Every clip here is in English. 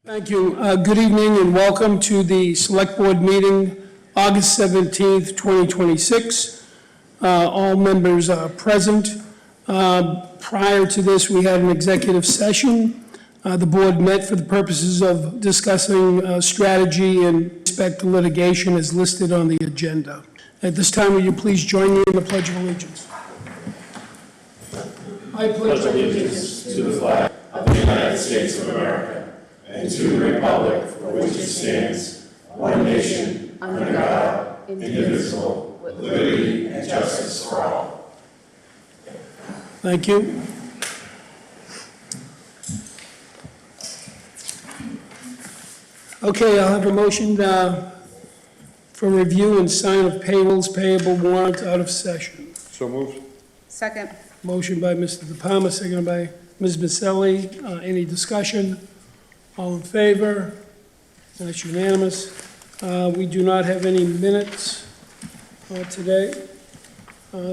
Thank you. Good evening and welcome to the Select Board meeting, August 17th, 2026. All members are present. Prior to this, we had an executive session. The board met for the purposes of discussing strategy and respect to litigation as listed on the agenda. At this time, will you please join me in the Pledge of Allegiance? I pledge allegiance to the flag of the United States of America and to the republic for which it stands, one nation, under God, indivisible, with liberty and justice for all. Thank you. Okay, I'll have a motion for review and sign of payrolls payable warrant out of session. So moved. Second. Motion by Mr. De Palma, seconded by Ms. Maselli. Any discussion? All in favor? That's unanimous. We do not have any minutes today,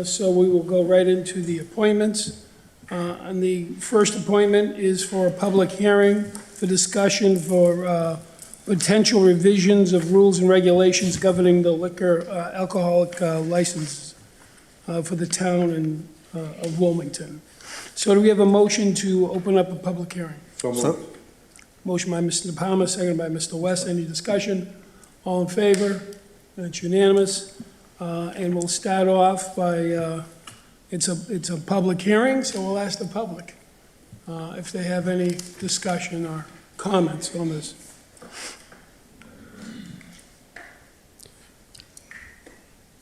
so we will go right into the appointments. And the first appointment is for a public hearing for discussion for potential revisions of rules and regulations governing the liquor alcoholic license for the town of Wilmington. So do we have a motion to open up a public hearing? So moved. Motion by Mr. De Palma, seconded by Mr. West. Any discussion? All in favor? That's unanimous. And we'll start off by, it's a public hearing, so we'll ask the public if they have any discussion or comments on this.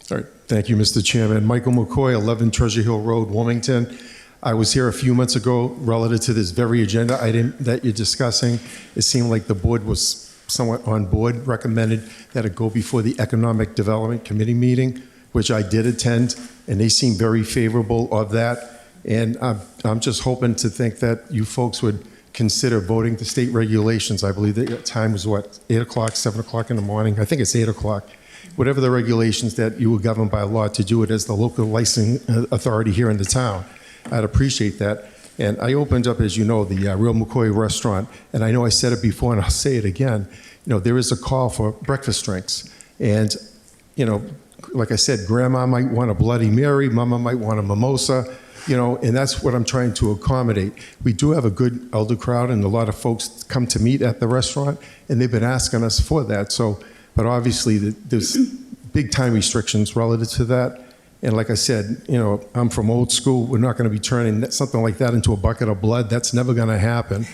All right. Thank you, Mr. Chairman. Michael McCoy, 11 Treasure Hill Road, Wilmington. I was here a few months ago relative to this very agenda item that you're discussing. It seemed like the board was somewhat on board, recommended that it go before the Economic Development Committee meeting, which I did attend, and they seemed very favorable of that. And I'm just hoping to think that you folks would consider voting the state regulations. I believe the time was what, 8 o'clock, 7 o'clock in the morning? I think it's 8 o'clock. Whatever the regulations that you were governed by law to do it as the local licensing authority here in the town. I'd appreciate that. And I opened up, as you know, the Real McCoy restaurant, and I know I said it before and I'll say it again. You know, there is a call for breakfast drinks. And, you know, like I said, Grandma might want a Bloody Mary, Mama might want a mimosa, you know, and that's what I'm trying to accommodate. We do have a good elder crowd and a lot of folks come to meet at the restaurant, and they've been asking us for that. So, but obviously there's big time restrictions relative to that. And like I said, you know, I'm from old school. We're not going to be turning something like that into a bucket of blood. That's never going to happen.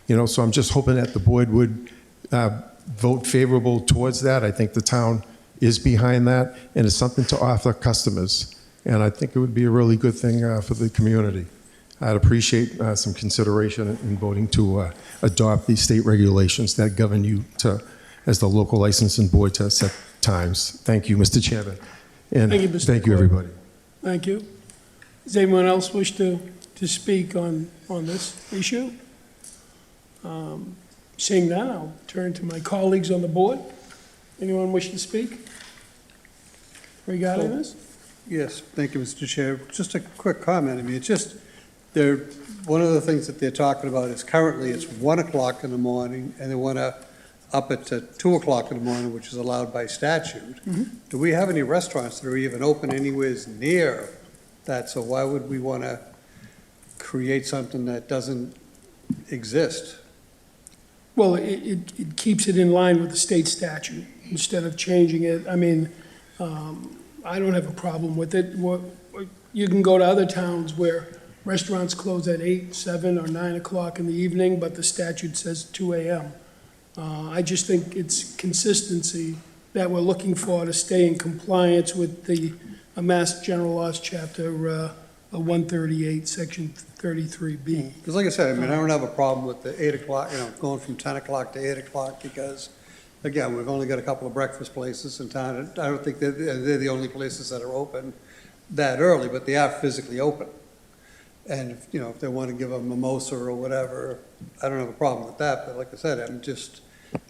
You know, so I'm just hoping that the board would vote favorable towards that. I think the town is behind that, and it's something to offer customers. And I think it would be a really good thing for the community. I'd appreciate some consideration in voting to adopt these state regulations that govern you to, as the local licensing board, to set times. Thank you, Mr. Chairman. And Thank you, Mr. thank you, everybody. Thank you. Does anyone else wish to speak on this issue? Seeing none, I'll turn to my colleagues on the board. Anyone wish to speak regarding this? Yes, thank you, Mr. Chair. Just a quick comment. I mean, it's just, one of the things that they're talking about is currently it's 1 o'clock in the morning, and they want to up it to 2 o'clock in the morning, which is allowed by statute. Mm-hmm. Do we have any restaurants that are even open anywhere near that? So why would we want to create something that doesn't exist? Well, it keeps it in line with the state statute instead of changing it. I mean, I don't have a problem with it. You can go to other towns where restaurants close at 8, 7, or 9 o'clock in the evening, but the statute says 2 a.m. I just think it's consistency that we're looking for to stay in compliance with the Mass General Laws, Chapter 138, Section 33B. Because like I said, I mean, I don't have a problem with the 8 o'clock, you know, going from 10 o'clock to 8 o'clock because, again, we've only got a couple of breakfast places in town. I don't think they're the only places that are open that early, but they are physically open. And, you know, if they want to give a mimosa or whatever, I don't have a problem with that. But like I said,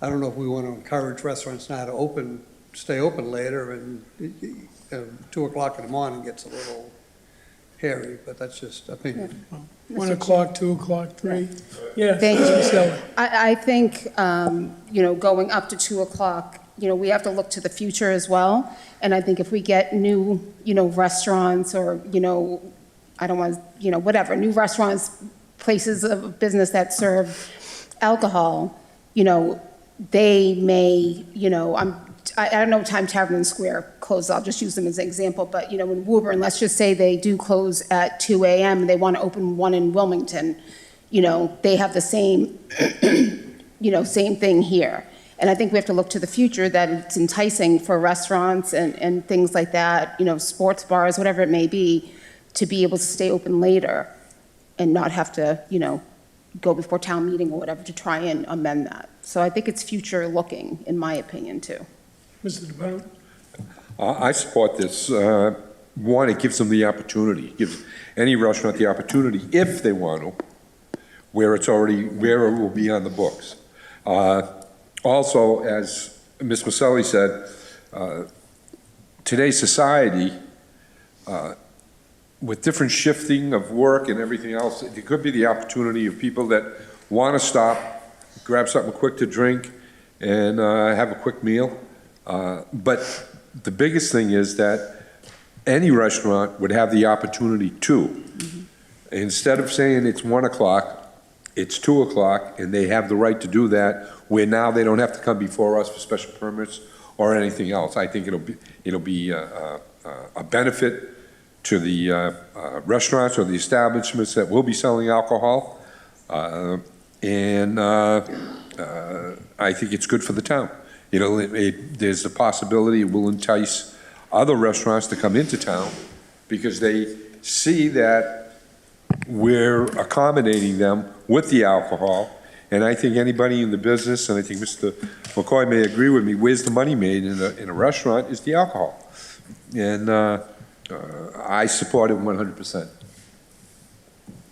I don't know if we want to encourage restaurants now to stay open later, and 2 o'clock in the morning gets a little hairy, but that's just opinion. 1 o'clock, 2 o'clock, 3? Yeah. Thank Mrs. you. Maselli. I think, going up to 2 o'clock, we have to look to the future as well. And I think if we get new, restaurants or, I don't want, whatever, new restaurants, places of business that serve alcohol, they may, I don't know what time Tavern Square closes, I'll just use them as an example, but, in Woburn, let's just say they do close at 2 a.m., and they want to open one in Wilmington, they have the same, same thing here. And I think we have to look to the future, that it's enticing for restaurants and things like that, sports bars, whatever it may be, to be able to stay open later and not have to, go before town meeting or whatever to try and amend that. So I think it's future looking, in my opinion, too. Mr. DeBonne? I support this. One, it gives them the opportunity, gives any restaurant the opportunity, if they want to, where it will be on the books. Also, as Ms. Maselli said, today's society, with different shifting of work and everything else, there could be the opportunity of people that want to stop, grab something quick to drink, and have a quick meal. But the biggest thing is that any restaurant would have the opportunity to. Mm-hmm. Instead of saying it's 1 o'clock, it's 2 o'clock, and they have the right to do that, where now they don't have to come before us for special permits or anything else. I think it'll be a benefit to the restaurants or the establishments that will be selling alcohol, and I think it's good for the town. There's the possibility it will entice other restaurants to come into town because they see that we're accommodating them with the alcohol. And I think anybody in the business, and I think Mr. McCoy may agree with me, where's the money made in a restaurant is the alcohol. And I support it 100%.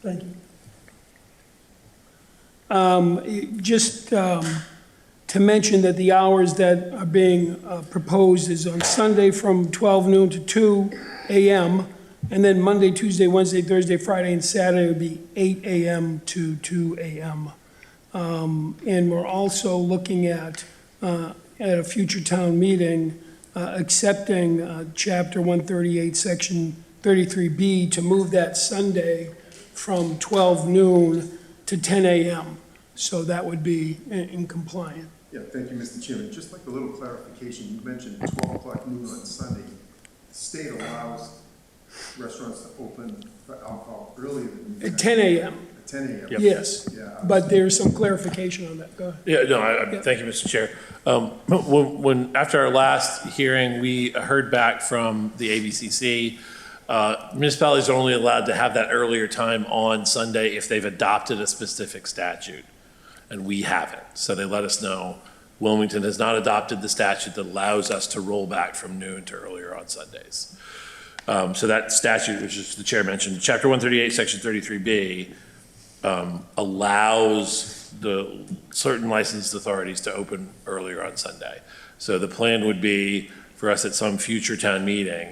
Thank you. Just to mention that the hours that are being proposed is on Sunday from 12 noon to 2 a.m., and then Monday, Tuesday, Wednesday, Thursday, Friday, and Saturday would be 8 a.m. to 2 a.m. And we're also looking at a future town meeting, accepting Chapter 138, Section 33B, to move that Sunday from 12 noon to 10 a.m. So that would be in compliance. Yeah, thank you, Mr. Chairman. Just like a little clarification, you mentioned 12 o'clock noon on Sunday. The state allows restaurants to open for alcohol earlier than At 10 a.m. At 10 a.m. Yep. Yes, Yeah, but there's some clarification on that. Go ahead. Yeah, no, thank you, Mr. Chair. After our last hearing, we heard back from the ABCC. Municipalities are only allowed to have that earlier time on Sunday if they've adopted a specific statute, and we haven't. So they let us know Wilmington has not adopted the statute that allows us to roll back from noon to earlier on Sundays. So that statute, which is the chair mentioned, Chapter 138, Section 33B, allows the certain licensed authorities to open earlier on Sunday. So the plan would be for us at some future town meeting,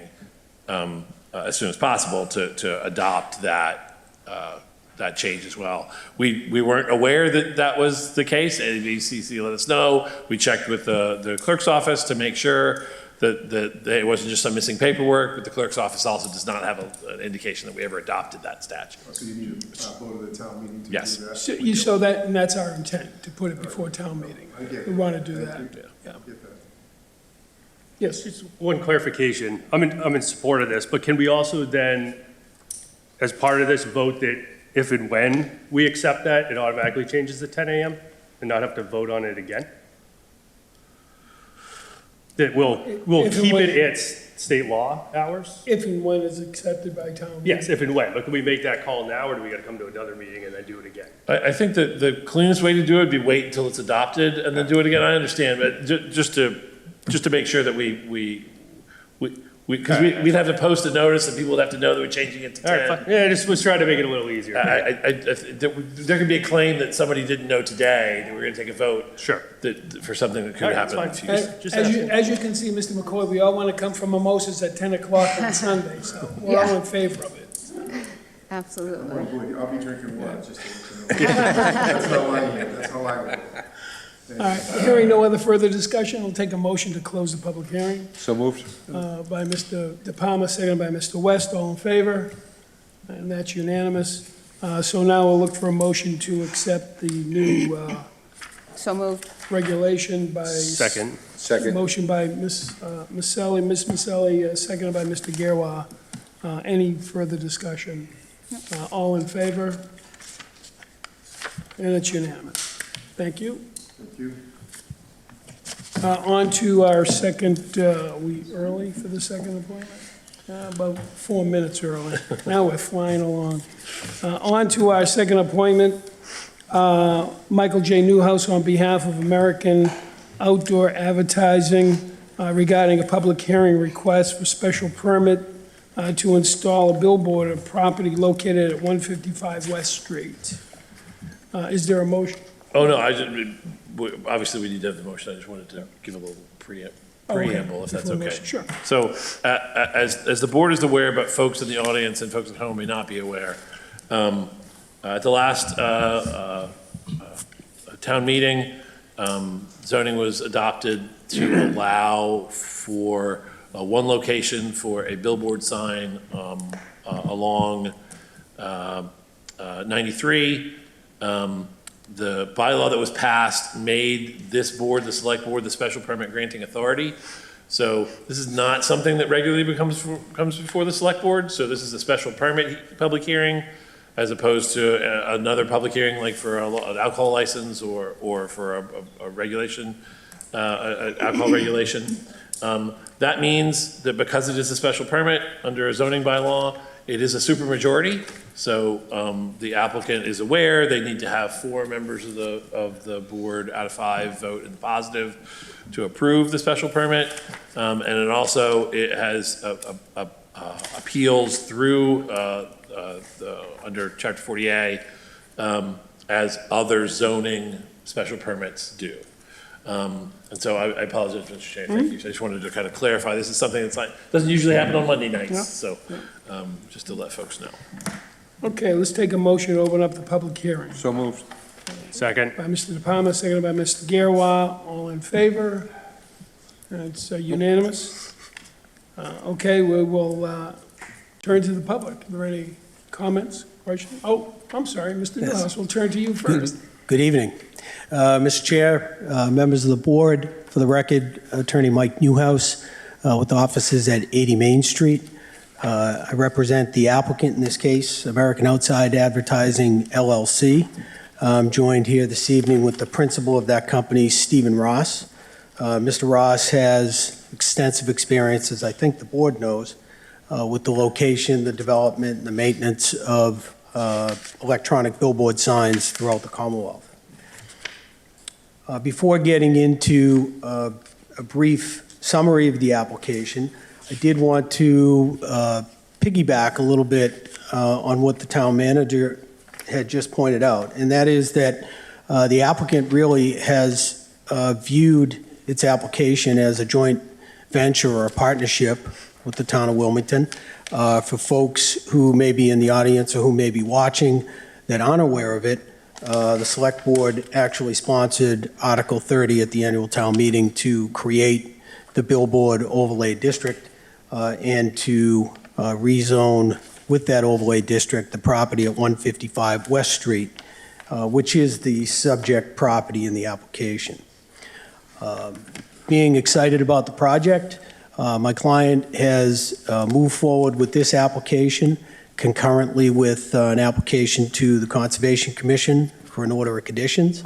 as soon as possible, to adopt that change as well. We weren't aware that that was the case. ABCC let us know. We checked with the clerk's office to make sure that it wasn't just some missing paperwork, but the clerk's office also does not have an indication that we ever adopted that statute. So you need a vote of the town meeting to Yes. do that? So that, and that's our intent, to put it before town meeting. I get it. We want to do Thank that. you. Yeah. I get that. Yes. Just one clarification. I'm in support of this, but can we also then, as part of this, vote that if and when we accept that, it automatically changes to 10 a.m. and not have to vote on it again? That we'll If and keep when- it at state law hours? If and when it's accepted by town meeting. Yes, if and when. But can we make that call now, or do we got to come to another meeting and then do it again? I think that the cleanest way to do it would be wait until it's adopted and then do it again. I understand, but just to make sure that because we'd have to post a notice and people would have to know that we're changing it to All 10. right, fine. Yeah, I just was trying to make it a little easier. There could be a claim that somebody didn't know today, that we're going to take a vote. Sure. For something that could All right, happen in the that's future. fine. Just As you can see, Mr. McCoy, we all want to come from mimosas at 10 o'clock on Sunday, so we're all in favor of it. Absolutely. I'll be drinking water, just to let you know. That's how I am, that's how I work. All right, hearing no other further discussion, I'll take a motion to close the public hearing. So moved. By Mr. De Palma, seconded by Mr. West, all in favor? And that's unanimous. So now we'll look for a motion to accept the new So moved. regulation by... Second. Second. Motion by Ms. Maselli, Ms. Maselli, seconded by Mr. Gerwa. Any further discussion? All in favor? And it's unanimous. Thank you. Thank you. On to our second, we early for the second appointment? About 4 minutes early. Now we're flying along. On to our second appointment, Michael J. Newhouse on behalf of American Outdoor Advertising regarding a public hearing request for special permit to install a billboard at a property located at 155 West Street. Is there a motion? Oh, no, obviously, we need to have the motion. I just wanted to give a little preamble, if that's Before the okay. motion, sure. So, as the board is aware, but folks in the audience and folks at home may not be aware, at the last town meeting, zoning was adopted to allow for one location for a billboard sign along 93. The bylaw that was passed made this board, the select board, the special permit granting authority. So this is not something that regularly comes before the select board. So this is a special permit public hearing as opposed to another public hearing like for an alcohol license or for a regulation, alcohol regulation. That means that because it is a special permit under a zoning bylaw, it is a supermajority. So the applicant is aware they need to have 4 members of the board out of 5 vote in the positive to approve the special permit. And it also, it has appeals through under Chapter 40A as other zoning special permits do. And so I apologize, Mr. Chair, thank you. So I just wanted to kind of clarify, this is something that's like, doesn't usually happen on Monday nights, so just to let folks know. Okay, let's take a motion to open up the public hearing. So moved. Second. By Mr. De Palma, seconded by Mr. Gerwa. All in favor? And it's unanimous. Okay, we will turn to the public. Are there any comments, questions? Oh, I'm sorry, Mr. Newhouse, we'll turn to you first. Good evening. Mr. Chair, members of the board, for the record, Attorney Mike Newhouse with offices at 80 Main Street. I represent the applicant in this case, American Outside Advertising, LLC. I'm joined here this evening with the principal of that company, Stephen Ross. Mr. Ross has extensive experience, as I think the board knows, with the location, the development, and the maintenance of electronic billboard signs throughout the Commonwealth. Before getting into a brief summary of the application, I did want to piggyback a little bit on what the town manager had just pointed out, and that is that the applicant really has viewed its application as a joint venture or a partnership with the town of Wilmington. For folks who may be in the audience or who may be watching that aren't aware of it, the select board actually sponsored Article 30 at the annual town meeting to create the billboard overlay district and to rezone with that overlay district the property at 155 West Street, which is the subject property in the application. Being excited about the project, my client has moved forward with this application concurrently with an application to the Conservation Commission for an order of conditions.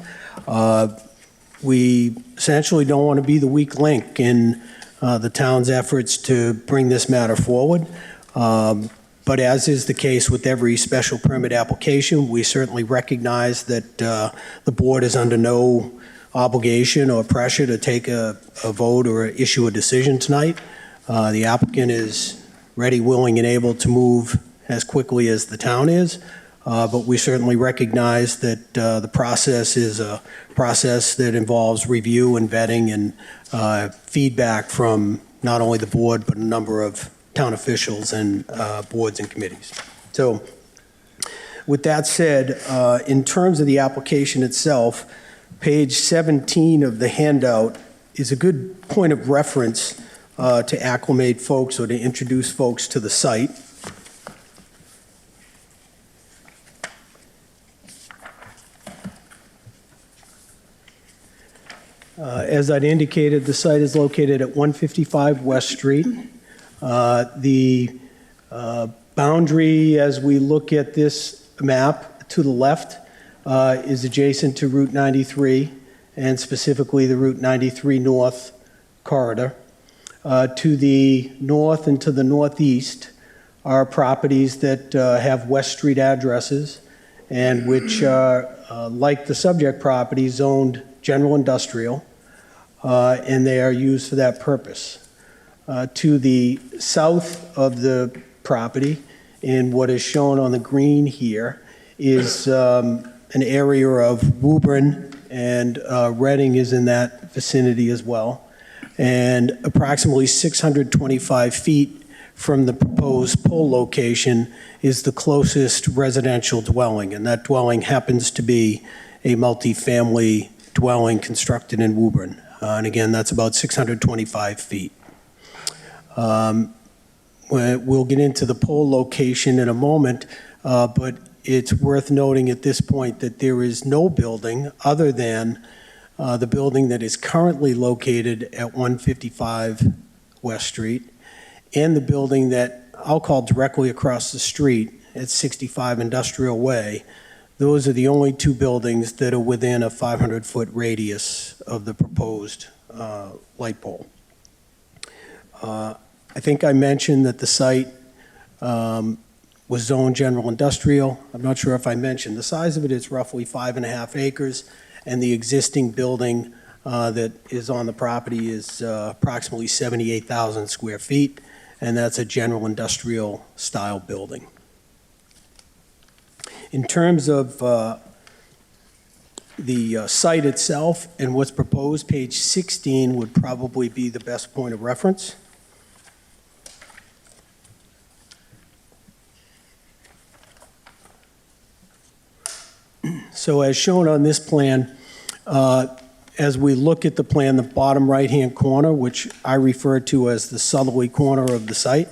We essentially don't want to be the weak link in the town's efforts to bring this matter forward. But as is the case with every special permit application, we certainly recognize that the board is under no obligation or pressure to take a vote or issue a decision tonight. The applicant is ready, willing, and able to move as quickly as the town is, but we certainly recognize that the process is a process that involves review and vetting and feedback from not only the board, but a number of town officials and boards and committees. So With that said, in terms of the application itself, page 17 of the handout is a good point of reference to acclimate folks or to introduce folks to the site. As I'd indicated, the site is located at 155 West Street. The boundary, as we look at this map to the left, is adjacent to Route 93, and specifically the Route 93 North corridor. To the north and to the northeast are properties that have West Street addresses and which are, like the subject property, zoned general industrial, and they are used for that purpose. To the south of the property, in what is shown on the green here, is an area of Woburn, and Reading is in that vicinity as well. And approximately 625 feet from the proposed pole location is the closest residential dwelling, and that dwelling happens to be a multifamily dwelling constructed in Woburn. And again, that's about 625 feet. We'll get into the pole location in a moment, but it's worth noting at this point that there is no building other than the building that is currently located at 155 West Street and the building that I'll call directly across the street at 65 Industrial Way. Those are the only two buildings that are within a 500-foot radius of the proposed light pole. I think I mentioned that the site was zoned general industrial. I'm not sure if I mentioned the size of it. It's roughly 5.5 acres, and the existing building that is on the property is approximately 78,000 square feet, and that's a general industrial style building. In terms of the site itself and what's proposed, page 16 would probably be the best point of reference. So as shown on this plan, as we look at the plan, the bottom right-hand corner, which I refer to as the southerly corner of the site,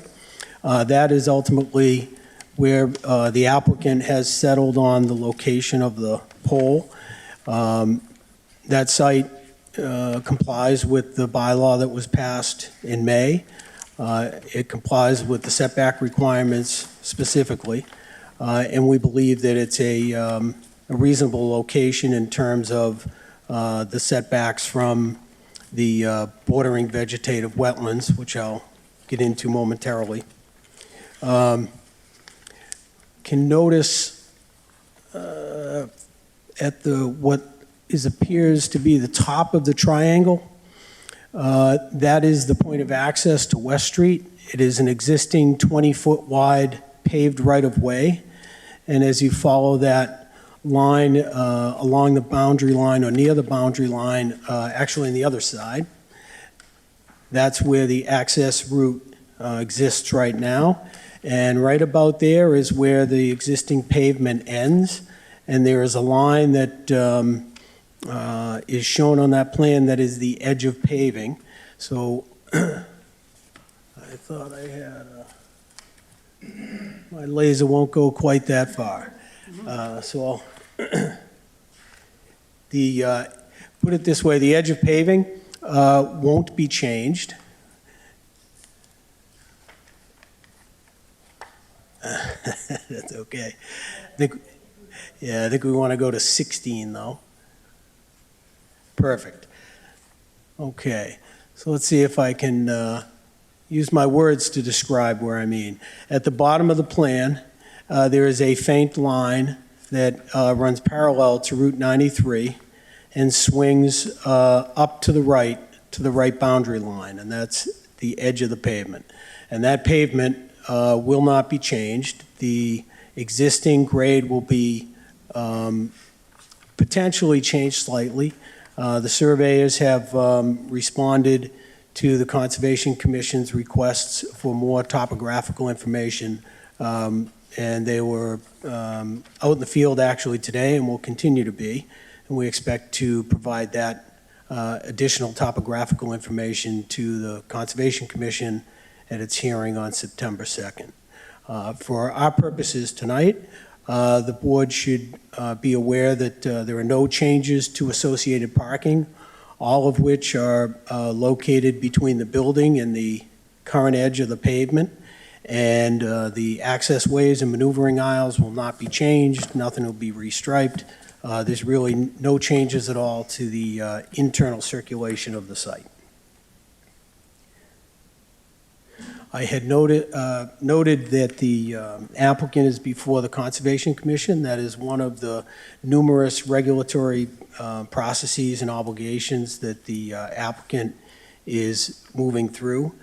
that is ultimately where the applicant has settled on the location of the pole. That site complies with the bylaw that was passed in May. It complies with the setback requirements specifically, and we believe that it's a reasonable location in terms of the setbacks from the bordering vegetative wetlands, which I'll get into momentarily. Can notice at what appears to be the top of the triangle, that is the point of access to West Street. It is an existing 20-foot wide paved right-of-way, and as you follow that line along the boundary line or near the boundary line, actually on the other side, that's where the access route exists right now. And right about there is where the existing pavement ends, and there is a line that is shown on that plan that is the edge of paving. So I thought I had my laser won't go quite that far. So I'll put it this way, the edge of paving won't be changed. That's okay. I think we want to go to 16 though. Perfect. Okay, so let's see if I can use my words to describe where I mean. At the bottom of the plan, there is a faint line that runs parallel to Route 93 and swings up to the right boundary line, and that's the edge of the pavement. And that pavement will not be changed. The existing grade will be potentially changed slightly. The surveyors have responded to the Conservation Commission's requests for more topographical information And they were out in the field actually today and will continue to be. And we expect to provide that additional topographical information to the Conservation Commission at its hearing on September 2nd. For our purposes tonight, the board should be aware that there are no changes to associated parking, all of which are located between the building and the current edge of the pavement. And the access ways and maneuvering aisles will not be changed, nothing will be restriped. There's really no changes at all to the internal circulation of the site. I had noted that the applicant is before the Conservation Commission. That is one of the numerous regulatory processes and obligations that the applicant is moving through.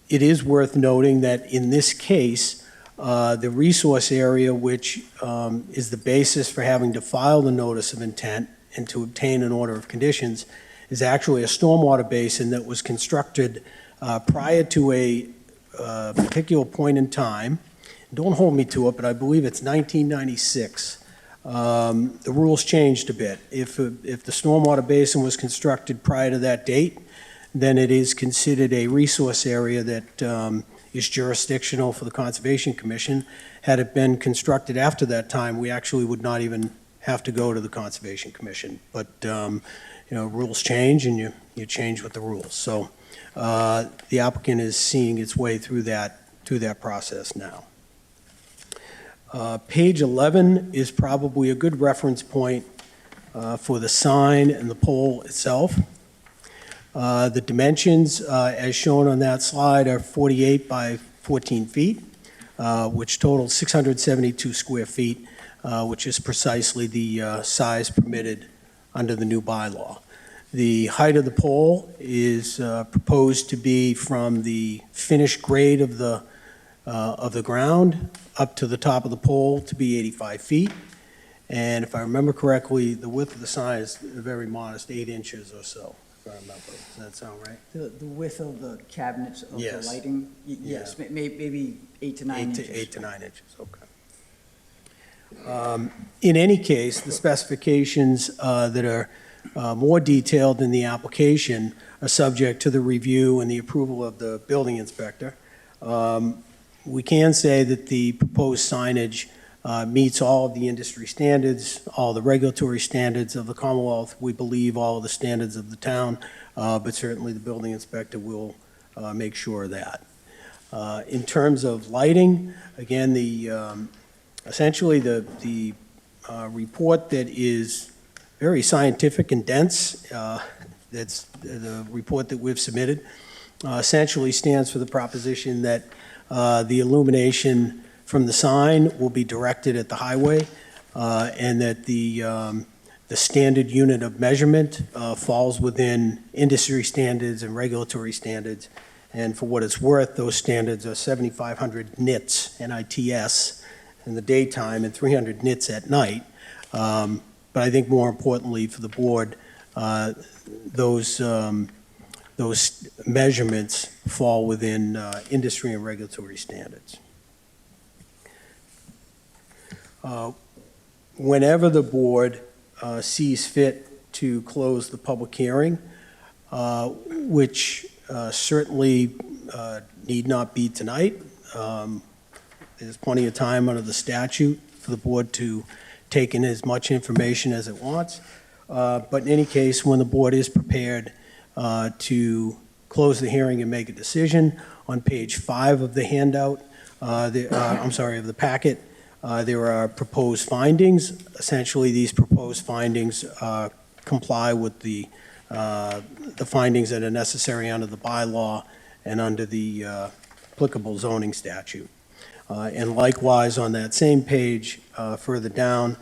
It is worth noting that in this case, the resource area, which is the basis for having to file the notice of intent and to obtain an order of conditions, is actually a stormwater basin that was constructed prior to a particular point in time. Don't hold me to it, but I believe it's 1996. The rules changed a bit. If the stormwater basin was constructed prior to that date, then it is considered a resource area that is jurisdictional for the Conservation Commission. Had it been constructed after that time, we actually would not even have to go to the Conservation Commission. But, rules change and you change with the rules. So the applicant is seeing its way through that process now. Page 11 is probably a good reference point for the sign and the pole itself. The dimensions, as shown on that slide, are 48 by 14 feet, which totals 672 square feet, which is precisely the size permitted under the new bylaw. The height of the pole is proposed to be from the finished grade of the ground up to the top of the pole to be 85 feet. And if I remember correctly, the width of the sign is a very modest 8 inches or so. If I remember. Does that sound right? The width of the cabinets of the Yes. lighting? Yes, maybe 8 to 9 inches. 8 to 9 inches, okay. In any case, the specifications that are more detailed in the application are subject to the review and the approval of the building inspector. We can say that the proposed signage meets all of the industry standards, all the regulatory standards of the Commonwealth. We believe all of the standards of the town, but certainly the building inspector will make sure of that. In terms of lighting, again, essentially the report that is very scientific and dense, that's the report that we've submitted, essentially stands for the proposition that the illumination from the sign will be directed at the highway, and that the standard unit of measurement falls within industry standards and regulatory standards. And for what it's worth, those standards are 7,500 nits, N-I-T-S, in the daytime and 300 nits at night. But I think more importantly for the board, those measurements fall within industry and regulatory standards. Whenever the board sees fit to close the public hearing, which certainly need not be tonight, there's plenty of time under the statute for the board to take in as much information as it wants. But in any case, when the board is prepared to close the hearing and make a decision, on page 5 of the handout, of the packet, there are proposed findings. Essentially, these proposed findings comply with the findings that are necessary under the bylaw and under the applicable zoning statute. And likewise, on that same page, further down,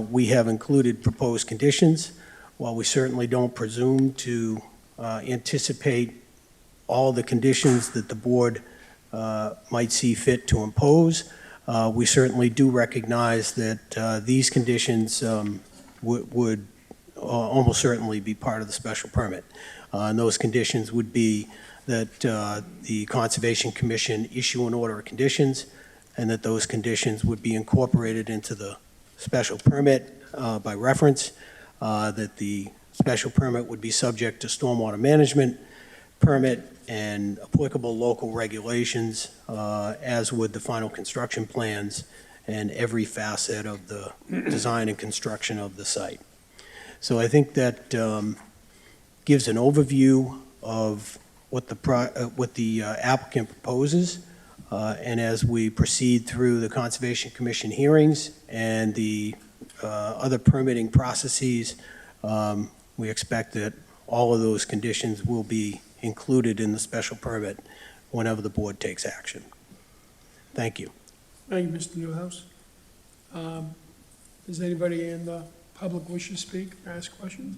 we have included proposed conditions. While we certainly don't presume to anticipate all the conditions that the board might see fit to impose, we certainly do recognize that these conditions would almost certainly be part of the special permit. And those conditions would be that the Conservation Commission issue an order of conditions, and that those conditions would be incorporated into the special permit by reference, that the special permit would be subject to stormwater management permit and applicable local regulations, as would the final construction plans and every facet of the design and construction of the site. So I think that gives an overview of what the applicant proposes. And as we proceed through the Conservation Commission hearings and the other permitting processes, we expect that all of those conditions will be included in the special permit whenever the board takes action. Thank you. Thank you, Mr. Newhouse. Does anybody in the public wish to speak or ask questions?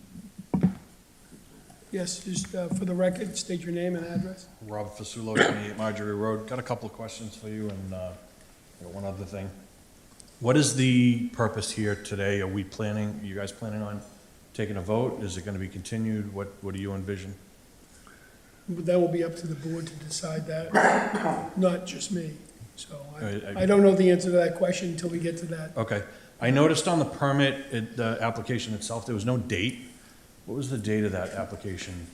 Yes, just for the record, state your name and address. Rob Fasulo, 28 Marjorie Road. Got a couple of questions for you, and got one other thing. What is the purpose here today? Are you guys planning on taking a vote? Is it going to be continued? What do you envision? That will be up to the board to decide that, not just me. So I- I don't know the answer to that question until we get to that. Okay. I noticed on the permit, the application itself, there was no date. What was the date of that application?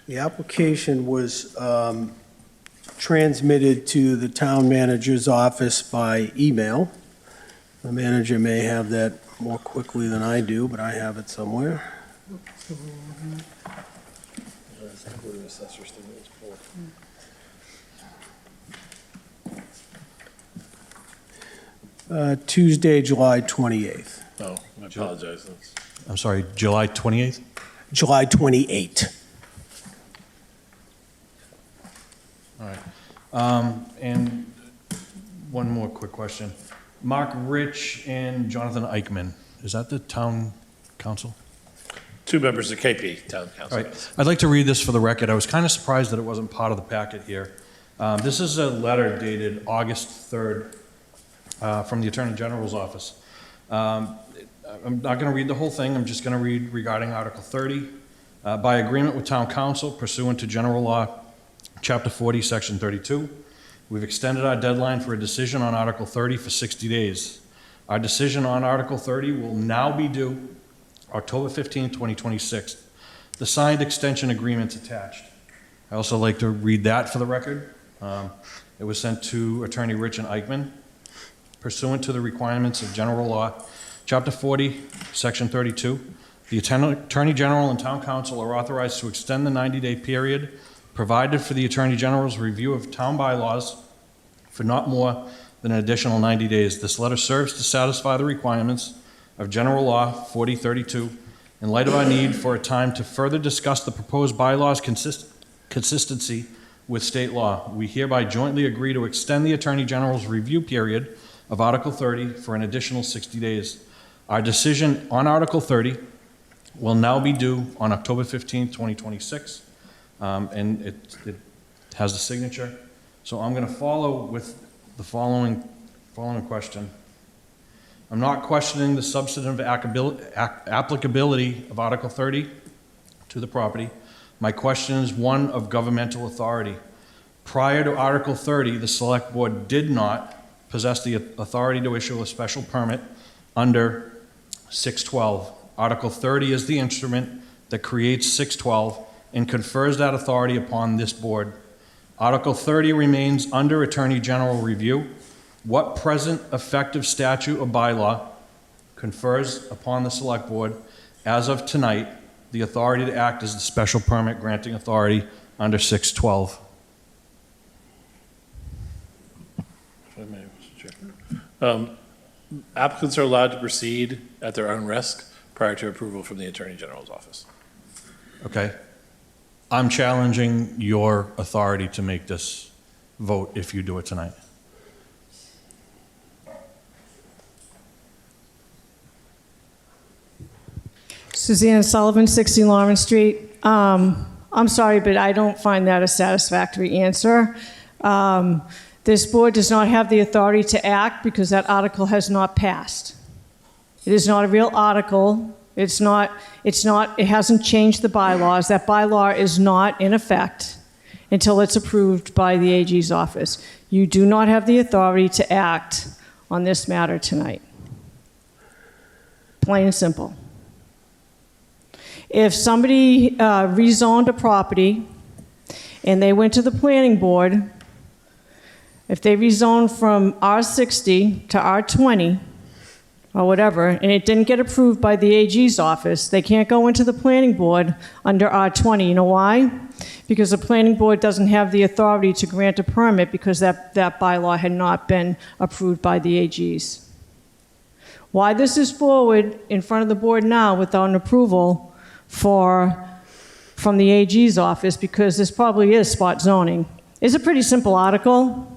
The application was transmitted to the town manager's office by email. The manager may have that more quickly than I do, but I have it somewhere. Tuesday, July 28th. Oh, I apologize. That's- I'm sorry, July 28th? July 28. All right. And one more quick question. Mark Rich and Jonathan Eichman, is that the town council? Two members of KP Town All Council. right. I'd like to read this for the record. I was kind of surprised that it wasn't part of the packet here. This is a letter dated August 3rd from the Attorney General's office. I'm not going to read the whole thing. I'm just going to read regarding Article 30. By agreement with Town Council pursuant to General Law, Chapter 40, Section 32, we've extended our deadline for a decision on Article 30 for 60 days. Our decision on Article 30 will now be due October 15, 2026. The signed extension agreement's attached. I also like to read that for the record. It was sent to Attorney Rich and Eichman pursuant to the requirements of General Law, Chapter 40, Section 32. The Attorney General and Town Council are authorized to extend the 90-day period provided for the Attorney General's review of town bylaws for not more than an additional 90 days. This letter serves to satisfy the requirements of General Law 4032 in light of our need for a time to further discuss the proposed bylaws' consistency with state law. We hereby jointly agree to extend the Attorney General's review period of Article 30 for an additional 60 days. Our decision on Article 30 will now be due on October 15, 2026. And it has the signature. So I'm going to follow with the following question. I'm not questioning the substantive applicability of Article 30 to the property. My question is one of governmental authority. Prior to Article 30, the Select Board did not possess the authority to issue a special permit under 612. Article 30 is the instrument that creates 612 and confers that authority upon this board. Article 30 remains under Attorney General review. What present effective statute or bylaw confers upon the Select Board, as of tonight, the authority to act as the special permit granting authority under 612? If I may, Mr. Chair. Applicants are allowed to proceed at their own risk prior to approval from the Attorney General's office. Okay. I'm challenging your authority to make this vote if you do it tonight. Suzanne Sullivan, 60 Lawrence Street. I'm sorry, but I don't find that a satisfactory answer. This board does not have the authority to act because that article has not passed. It is not a real article. It hasn't changed the bylaws. That bylaw is not in effect until it's approved by the AG's office. You do not have the authority to act on this matter tonight. Plain and simple. If somebody rezoned a property and they went to the planning board, if they rezoned from R60 to R20 or whatever, and it didn't get approved by the AG's office, they can't go into the planning board under R20. You know why? Because the planning board doesn't have the authority to grant a permit because that bylaw had not been approved by the AG's. Why this is forward in front of the board now without an approval from the AG's office, because this probably is spot zoning. It's a pretty simple article.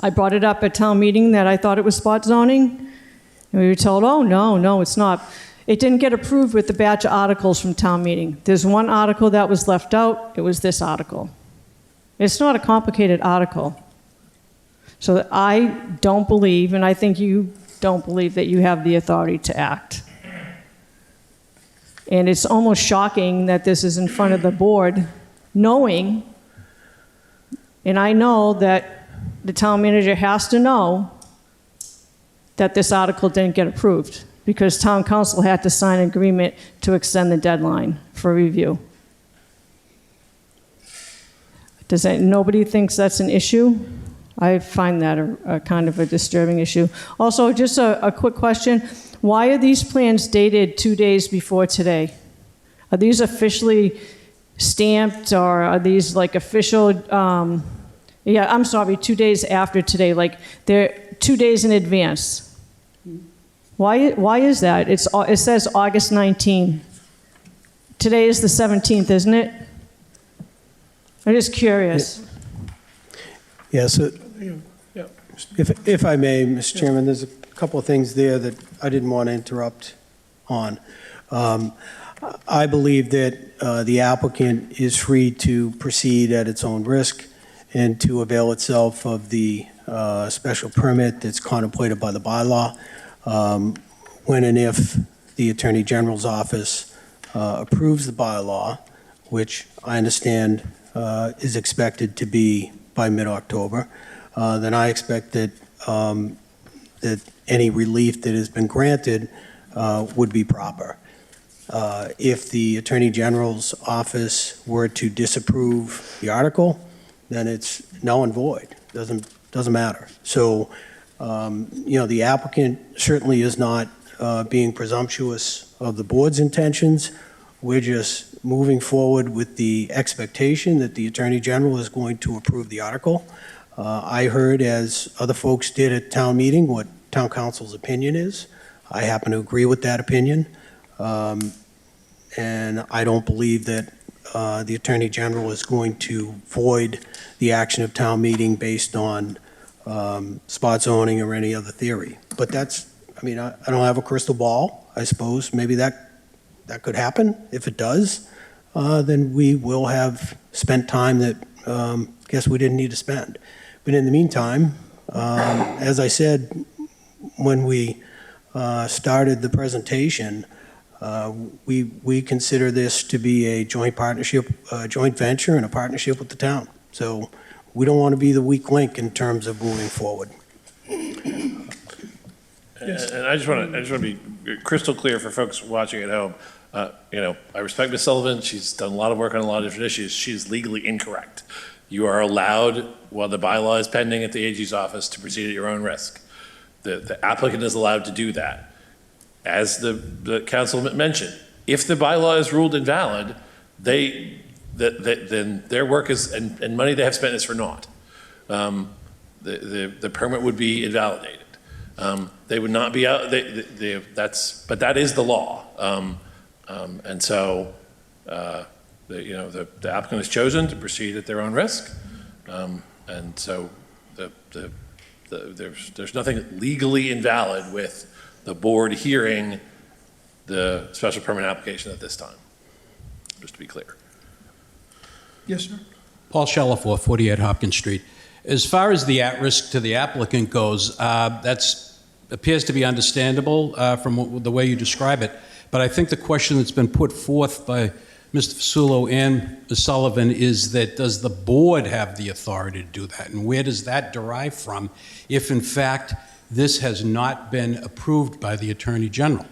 I brought it up at town meeting that I thought it was spot zoning, and we were told, oh, no, it's not. It didn't get approved with the batch of articles from town meeting. There's one article that was left out. It was this article. It's not a complicated article. So I don't believe, and I think you don't believe, that you have the authority to act. And it's almost shocking that this is in front of the board, knowing, and I know that the town manager has to know that this article didn't get approved because town council had to sign an agreement to extend the deadline for review. Nobody thinks that's an issue? I find that a kind of a disturbing issue. Also, just a quick question. Why are these plans dated 2 days before today? Are these officially stamped, or are these like official, yeah, I'm sorry, 2 days after today, like they're 2 days in advance? Why is that? It says August 19. Today is the 17th, isn't it? I'm just curious. Yeah, so Yeah. if I may, Mr. Chairman, there's a couple of things there that I didn't want to interrupt on. I believe that the applicant is free to proceed at its own risk and to avail itself of the special permit that's contemplated by the bylaw when and if the Attorney General's office approves the bylaw, which I understand is expected to be by mid-October. Then I expect that that any relief that has been granted would be proper. If the Attorney General's office were to disapprove the article, then it's null and void. Doesn't matter. So, the applicant certainly is not being presumptuous of the board's intentions. We're just moving forward with the expectation that the Attorney General is going to approve the article. I heard, as other folks did at town meeting, what town council's opinion is. I happen to agree with that opinion. And I don't believe that the Attorney General is going to void the action of town meeting based on spot zoning or any other theory. But that's, I don't have a crystal ball. I suppose maybe that could happen. If it does, then we will have spent time that guess we didn't need to spend. But in the meantime, as I said when we started the presentation, we consider this to be a joint partnership, a joint venture and a partnership with the town. So we don't want to be the weak link in terms of moving forward. And I just want to be crystal clear for folks watching at home. I respect Ms. Sullivan. She's done a lot of work on a lot of different issues. She's legally incorrect. You are allowed, while the bylaw is pending at the AG's office, to proceed at your own risk. The applicant is allowed to do that. As the council mentioned, if the bylaw is ruled invalid, then their work is, and money they have spent is for naught. The permit would be invalidated. They would not be out, but that is the law. And so, the applicant has chosen to proceed at their own risk. And so there's nothing legally invalid with the board hearing the special permit application at this time, just to be clear. Yes, sir. Paul Shellifor, 48 Hopkins Street. As far as the at-risk to the applicant goes, that's appears to be understandable from the way you describe it. But I think the question that's been put forth by Mr. Fasulo and Ms. Sullivan is that does the board have the authority to do that? And where does that derive from if, in fact, this has not been approved by the Attorney General?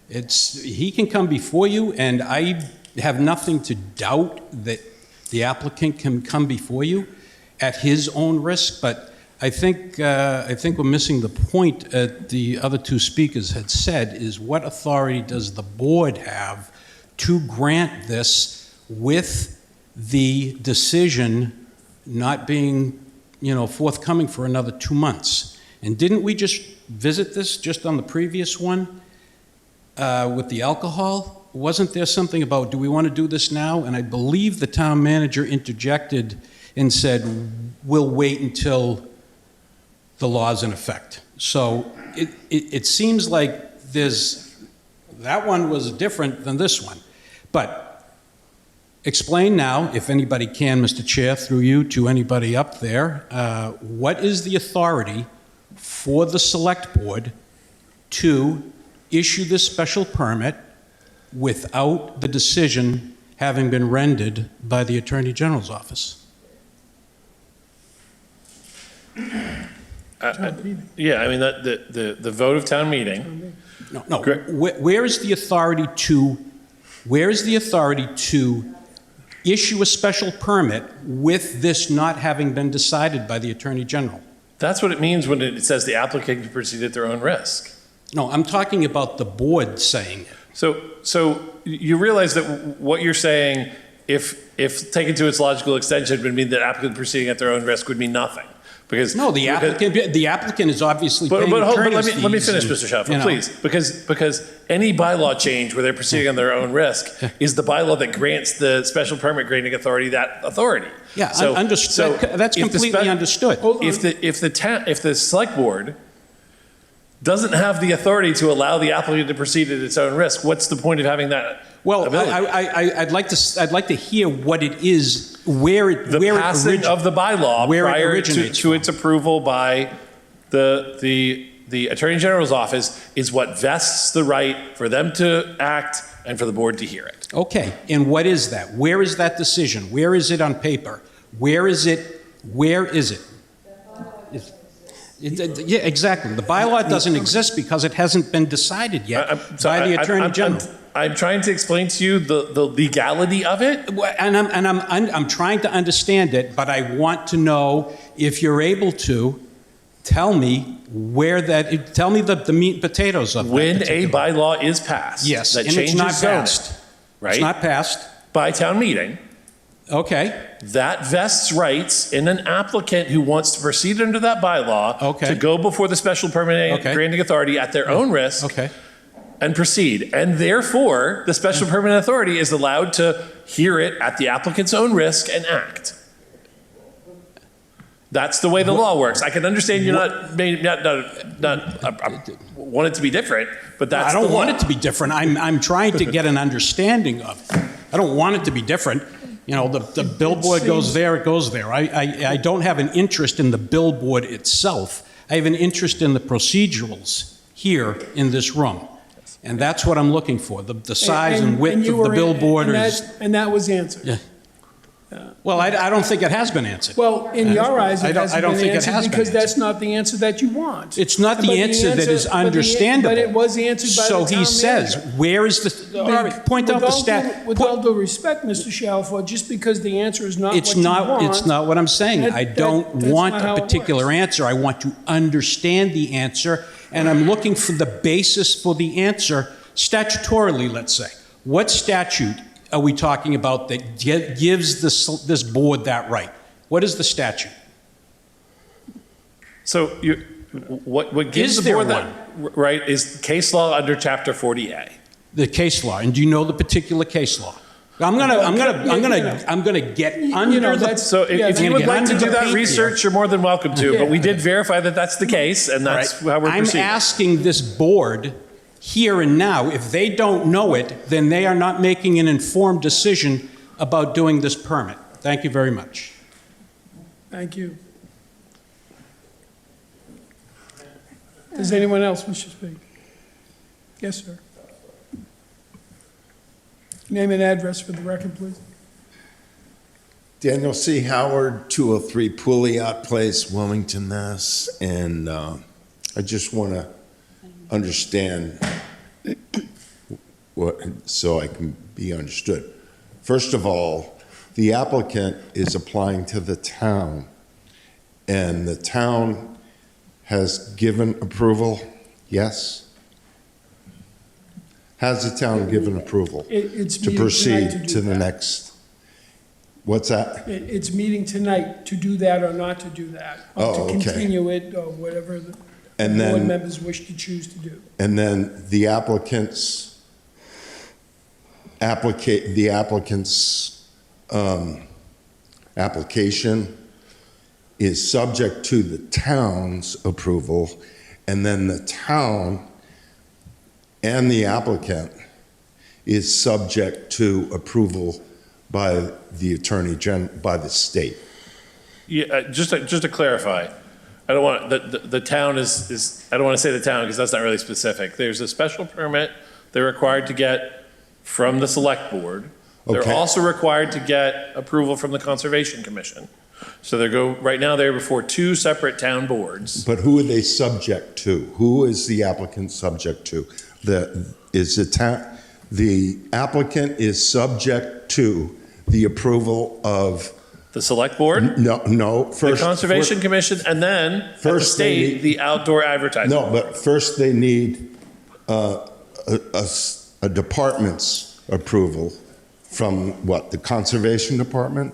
He can come before you, and I have nothing to doubt that the applicant can come before you at his own risk, but I think we're missing the point the other two speakers had said is what authority does the board have to grant this with the decision not being, forthcoming for another 2 months? And didn't we just visit this just on the previous one with the alcohol? Wasn't there something about, do we want to do this now? And I believe the town manager interjected and said, we'll wait until the law's in effect. So it seems like that one was different than this one. But explain now, if anybody can, Mr. Chair, through you to anybody up there, what is the authority for the select board to issue this special permit without the decision having been rendered by the Attorney General's office? Yeah, I mean, the vote of town meeting. No. Where is the authority to issue a special permit with this not having been decided by the Attorney General? That's what it means when it says the applicant can proceed at their own risk. No, I'm talking about the board saying it. So you realize that what you're saying, if taken to its logical extension, would mean that applicant proceeding at their own risk would mean nothing. Because no, the applicant is obviously paying Let attorney's me fees finish, and, Mr. Schaffel, please. Because any bylaw change where they're proceeding on their own risk is the bylaw that grants the special permit granting authority that authority. Yeah, understood. That's completely understood. If the select board doesn't have the authority to allow the applicant to proceed at its own risk, what's the point of having that? Well, I'd like to hear what it is, where it passing of the bylaw prior to its approval by the Attorney General's office is what vests the right for them to act and for the board to hear it. Okay, and what is that? Where is that decision? Where is it on paper? Where is it? Yeah, exactly. The bylaw doesn't exist because it hasn't been decided yet by the Attorney General. I'm trying to explain to you the legality of it. And I'm trying to understand it, but I want to know if you're able to tell me tell me the meat and potatoes of when a bylaw is passed. Yes, that and changes it's not zoning, passed. right? It's not passed. By town meeting. Okay. That vests rights in an applicant who wants to proceed under that bylaw to go before the special permit granting authority at their own risk and proceed. And therefore, the special permit authority is allowed to hear it at the applicant's own risk and act. That's the way the law works. I can understand you're not want it to be different, but that's I don't want it to be different. I'm trying to get an understanding of it. I don't want it to be different. The billboard goes there, it goes there. I don't have an interest in the billboard itself. I have an interest in the procedurals here in this room. And that's what I'm looking for. The size and width of the billboard is... And that was answered. Yeah. Well, I don't think it has been answered. Well, in your eyes, it hasn't been think it has answered been because answered. that's not the answer that you want. It's not the answer that is understandable. But it was answered by the town manager. So he says, where is the... All right, point out the stat... With all due respect, Mr. Shalford, just because the answer is not what It's you want... It's not what I'm saying. I don't want not how a it particular works. answer. I want to understand the answer, and I'm looking for the basis for the answer statutorily, let's say. What statute are we talking about that gives this board that right? What is the statute? So what gives the board that right is case law under Chapter 40A. The case law, and do you know the particular case law? I'm gonna get under the. So if you would like to do that research, you're more than welcome to. But we did verify that that's the case, and that's how we're proceeding. I'm asking this board here and now, if they don't know it, then they are not making an informed decision about doing this permit. Thank you very much. Thank you. Does anyone else wish to speak? Yes, sir. Name and address for the record, please. Daniel C. Howard, 203 Pouliot Place, Wilmington, Mass. And I just want to understand what, so I can be understood. First of all, the applicant is applying to the town, and the town has given approval, yes? Has the town given approval It's to meeting tonight proceed do to the that. next? What's that? It's meeting tonight to do that or not to do that. Or Oh, okay. to continue it, or whatever the And board then, members wish to choose to do. and then the applicant's application is subject to the town's approval, and then the town and the applicant is subject to approval by the Attorney General, by the state. Yeah, just to clarify, I don't want, the town is, I don't want to say the town because that's not really specific. There's a special permit they're required to get from the select board. They're Okay. also required to get approval from the Conservation Commission. So right now they're before two separate town boards. But who are they subject to? Who is the applicant subject to? The applicant is subject to the approval of, The select board, no, the first. Conservation Commission, and then at the First they state, need- the outdoor advertising. No, but first they need a department's approval from what, the Conservation Department?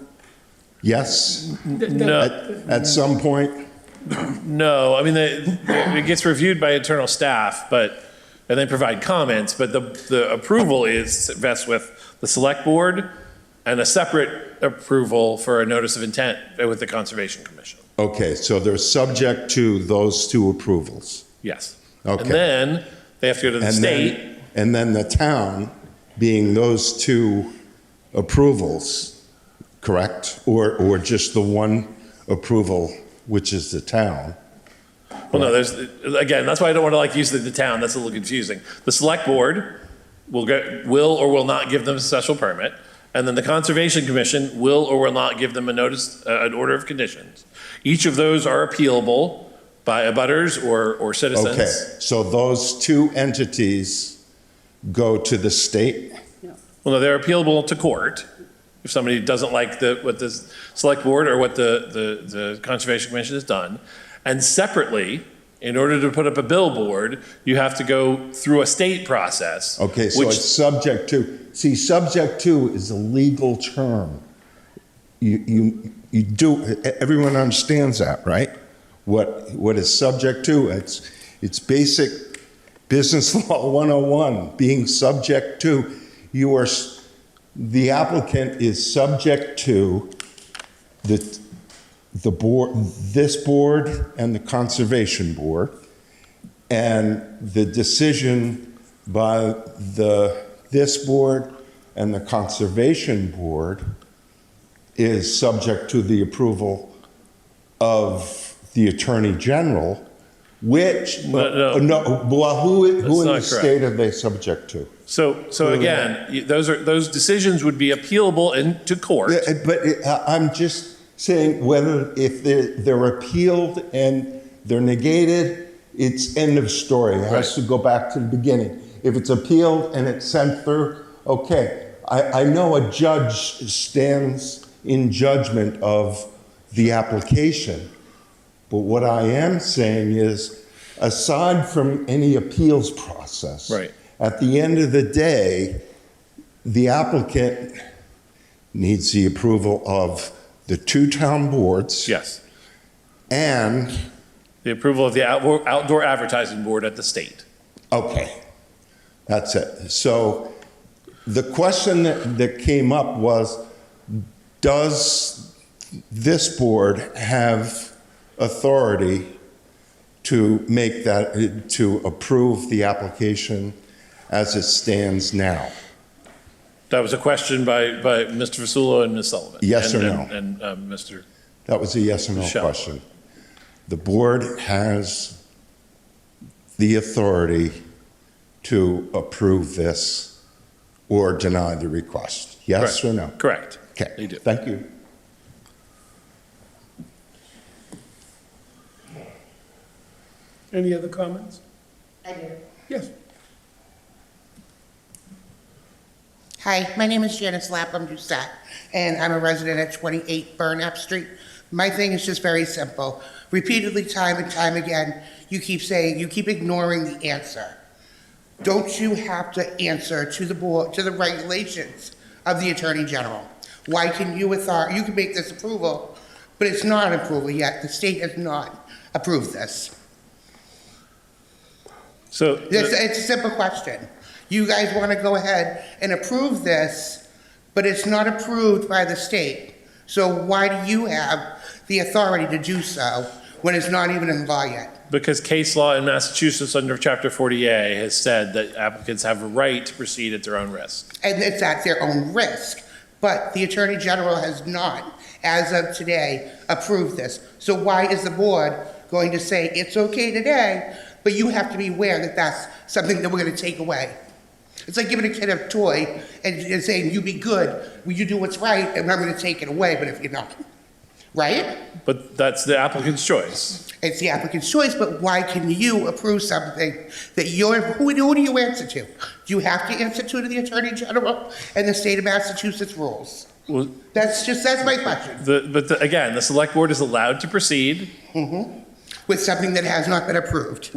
Yes? No, At some point? no, I mean, it gets reviewed by internal staff, and they provide comments, but the approval vests with the select board and a separate approval for a notice of intent with the Conservation Commission. Okay, so they're subject to those two approvals. Yes. Okay. And then they have to go to the And state. And then the town being those two approvals, correct? Or just the one approval, which is the town? Well, no, again, that's why I don't want to use the town. That's a little confusing. The select board will or will not give them a special permit. And then the Conservation Commission will or will not give them a notice, an order of conditions. Each of those are appealable by abutters or citizens. Okay, so those two entities go to the state? Well, no, they're appealable to court if somebody doesn't like what the select board or what the Conservation Commission has done. And separately, in order to put up a billboard, you have to go through a state process. Okay, so it's subject to, see, subject to is a legal term. You do, everyone understands that, right? What is subject to, it's basic business law 101, being subject to, the applicant is subject to the board, this board and the Conservation Board, and the decision by this board and the Conservation Board is subject to the approval of the Attorney General, which, No. well, who in That's the not state are they subject to? So again, those decisions would be appealable to court. But I'm just saying if they're appealed and they're negated, it's end of story. It has to go back to the beginning. If it's appealed and it's sent through, okay. I know a judge stands in judgment of the application, but what I am saying is, aside from any appeals process, Right. at the end of the day, the applicant needs the approval of the two town boards. Yes. And, The approval of the outdoor advertising board at the state. okay, that's it. So the question that came up was, does this board have authority to make that, to approve the application as it stands now? That was a question by Mr. Vasullo and Ms. Sullivan. Yes or And no? Mr. That was a yes or no Michelle. question. The board has the authority to approve this or deny the request? Yes or no? Correct. Okay, They do. thank you. Any other comments? I do. Yes. Hi, my name is Janice Lapham Doucette, and I'm a resident at 28 Burnap Street. My thing is just very simple. Repeatedly, time and time again, you keep saying, you keep ignoring the answer. Don't you have to answer to the board, to the regulations of the Attorney General? Why can you you can make this approval, but it's not approval yet. The state has not approved this. So, It's a simple question. You guys want to go ahead and approve this, but it's not approved by the state. So why do you have the authority to do so when it's not even in law yet? because case law in Massachusetts under Chapter 40A has said that applicants have a right to proceed at their own risk. And it's at their own risk. But the Attorney General has not, as of today, approved this. So why is the board going to say it's okay today, but you have to be aware that that's something that we're going to take away? It's like giving a kid a toy and saying, you be good, will you do what's right, and I'm going to take it away, but if you're not, right? But that's the applicant's choice. It's the applicant's choice, but why can you approve something that who do you answer to? Do you have to answer to the Attorney General and the state of Massachusetts rules? Well, That's my question. Again, the select board is allowed to proceed. With something that has not been approved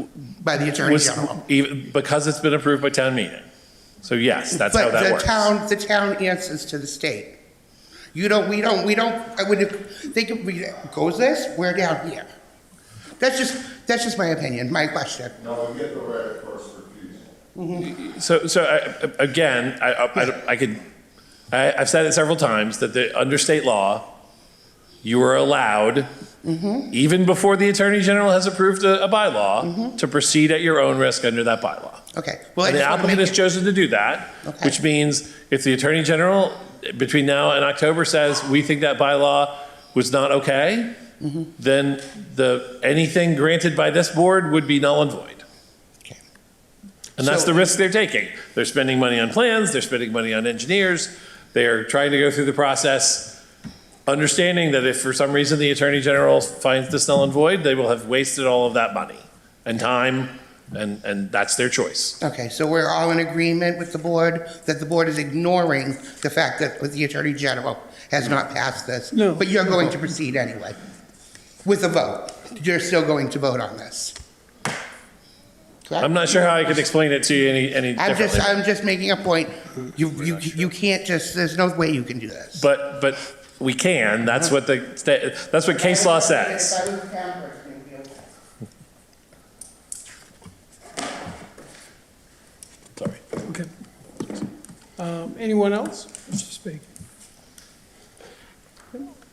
by the Attorney General. Because it's been approved by town meeting. So yes, that's how that works. But the town answers to the state. We don't, I would think if we goes this, we're down here. That's just my opinion, my question. No, we get the right of first refusal. Again, I've said it several times that under state law, you are allowed, even before the Attorney General has approved a bylaw, to proceed at your own risk under that bylaw. Okay. Well, And the applicant has chosen to do that, Okay. which means if the Attorney General, between now and October, says, we think that bylaw was not okay, then anything granted by this board would be null and void. Okay. And that's So- the risk they're taking. They're spending money on plans, they're spending money on engineers, they're trying to go through the process, understanding that if for some reason the Attorney General finds this null and void, they will have wasted all of that money and time, and that's their choice. Okay, so we're all in agreement with the board, that the board is ignoring the fact that the Attorney General has not passed this? No. But you're going to proceed anyway, with a vote. You're still going to vote on this. Correct? I'm not sure how I could explain it to you any differently. I'm just making a point. You can't just, there's no way you can do this. But we can, that's what that's what case law says. If I was a town person, it'd be okay. Sorry. Okay. Anyone else wish to speak?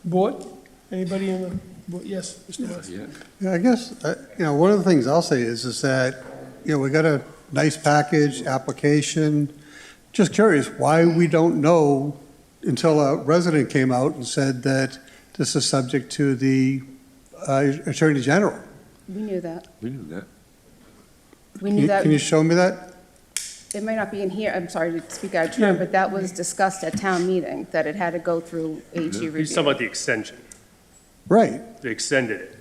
Board? Anybody in the, board? Yes, Mr. West? Yeah, I guess, one of the things I'll say is that, we got a nice package, application. Just curious why we don't know until a resident came out and said that this is subject to the Attorney General. We knew that. We knew that. We knew that. Can you show me that? It might not be in here, I'm sorry to speak out of turn, but that was discussed at town meeting, that it had to go through AG He's talking review. about the extension. Right. They extended it.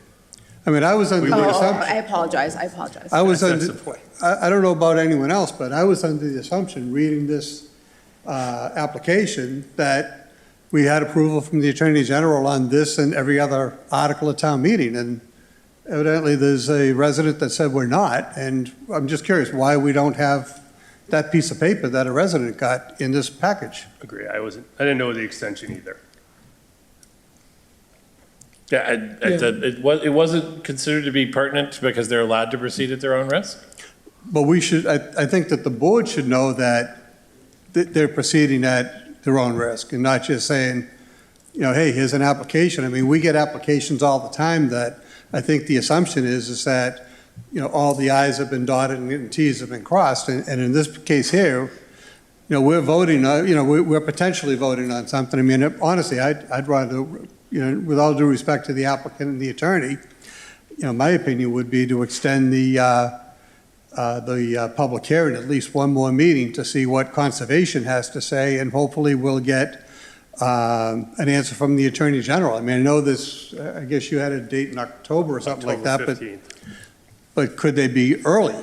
I mean, I was under the Oh, assumption. I apologize. I was That's under, the point. I don't know about anyone else, but I was under the assumption, reading this application, that we had approval from the Attorney General on this and every other article at town meeting, and evidently there's a resident that said we're not, and I'm just curious why we don't have that piece of paper that a resident got in this package. Agree, I didn't know the extension either. Yeah, it wasn't considered to be pertinent because they're allowed to proceed at their own risk? But we should, I think that the board should know that they're proceeding at their own risk and not just saying, hey, here's an application. I mean, we get applications all the time that I think the assumption is that, all the i's have been dotted and t's have been crossed. And in this case here, we're voting, we're potentially voting on something. I mean, honestly, I'd rather, with all due respect to the applicant and the attorney, my opinion would be to extend the the public hearing, at least one more meeting to see what conservation has to say, and hopefully we'll get an answer from the Attorney General. I mean, I know this, I guess you had a date in October or something like that, October 15th. but could they be early?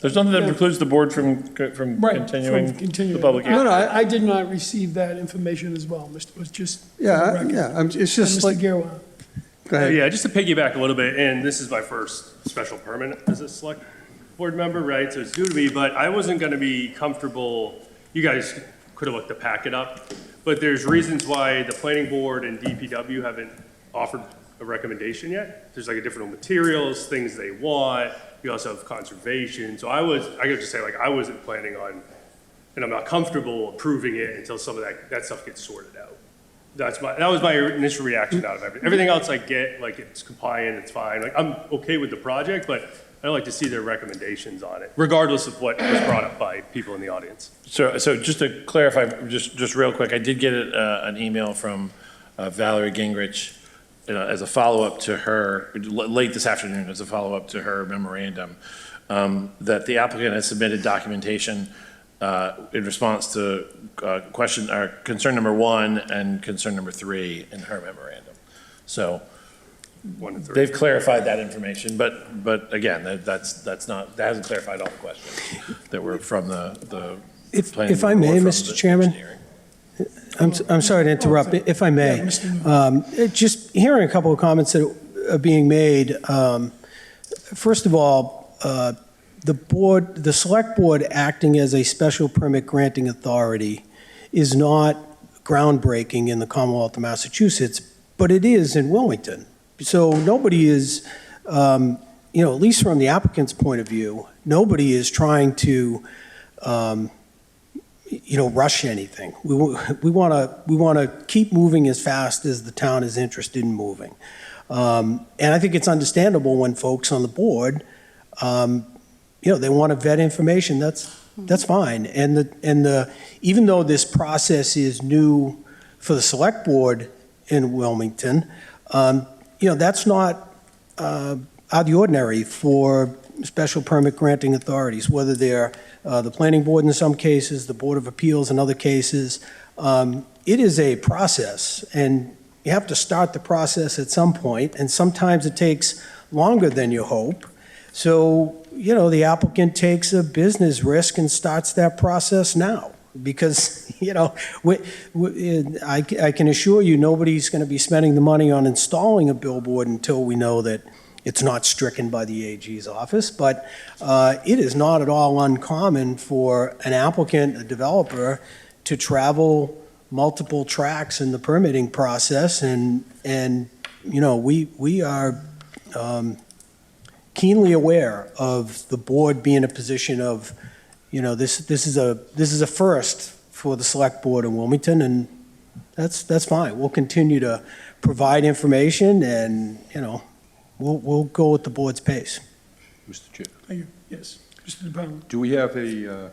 There's nothing that precludes the board from Right, continuing from continuing. the public No, hearing. no, I did not receive that information as well, Mr. Was just. for the Yeah, record. yeah, it's just Mr. like, Girwa. go ahead. Yeah, just to piggyback a little bit, and this is my first special permit as a select board member, right? So it's new to me, but I wasn't gonna be comfortable, you guys could have looked the packet up, but there's reasons why the planning board and DPW haven't offered a recommendation yet. There's like a different materials, things they want. You also have conservation. So I gotta just say, like, I wasn't planning on, and I'm not comfortable approving it until some of that stuff gets sorted out. That was my initial reaction out of everything. Everything else I get, like, it's compliant, it's fine. Like, I'm okay with the project, but I'd like to see their recommendations on it, regardless of what was brought up by people in the audience. So just to clarify, just real quick, I did get an email from Valerie Gingrich as a follow-up to her, late this afternoon, as a follow-up to her memorandum, that the applicant has submitted documentation in response to concern number 1 and concern number 3 in her memorandum. So 1 and 3. they've clarified that information, but again, that hasn't clarified all the questions that were from the planning If I board may, or from Mr. the Chairman? engineering. I'm sorry to interrupt, if I may. Yeah, Mr. Just hearing a couple of comments that are being made. First of all, the select board acting as a special permit granting authority is not groundbreaking in the Commonwealth of Massachusetts, but it is in Wilmington. So nobody is, at least from the applicant's point of view, nobody is trying to rush anything. We want to keep moving as fast as the town is interested in moving. And I think it's understandable when folks on the board, they want to vet information. That's fine. And even though this process is new for the select board in Wilmington, that's not out of the ordinary for special permit granting authorities, whether they're the planning board in some cases, the Board of Appeals in other cases. It is a process, and you have to start the process at some point, and sometimes it takes longer than you hope. So, the applicant takes a business risk and starts that process now. Because, I can assure you, nobody's going to be spending the money on installing a billboard until we know that it's not stricken by the AG's office, but it is not at all uncommon for an applicant, a developer, to travel multiple tracks in the permitting process, and we are keenly aware of the board being in a position of, this is a first for the select board in Wilmington, and that's fine. We'll continue to provide information, and We'll go with the board's pace. Mr. Chair, Thank you. Yes, Mr. DePaolo. do we have a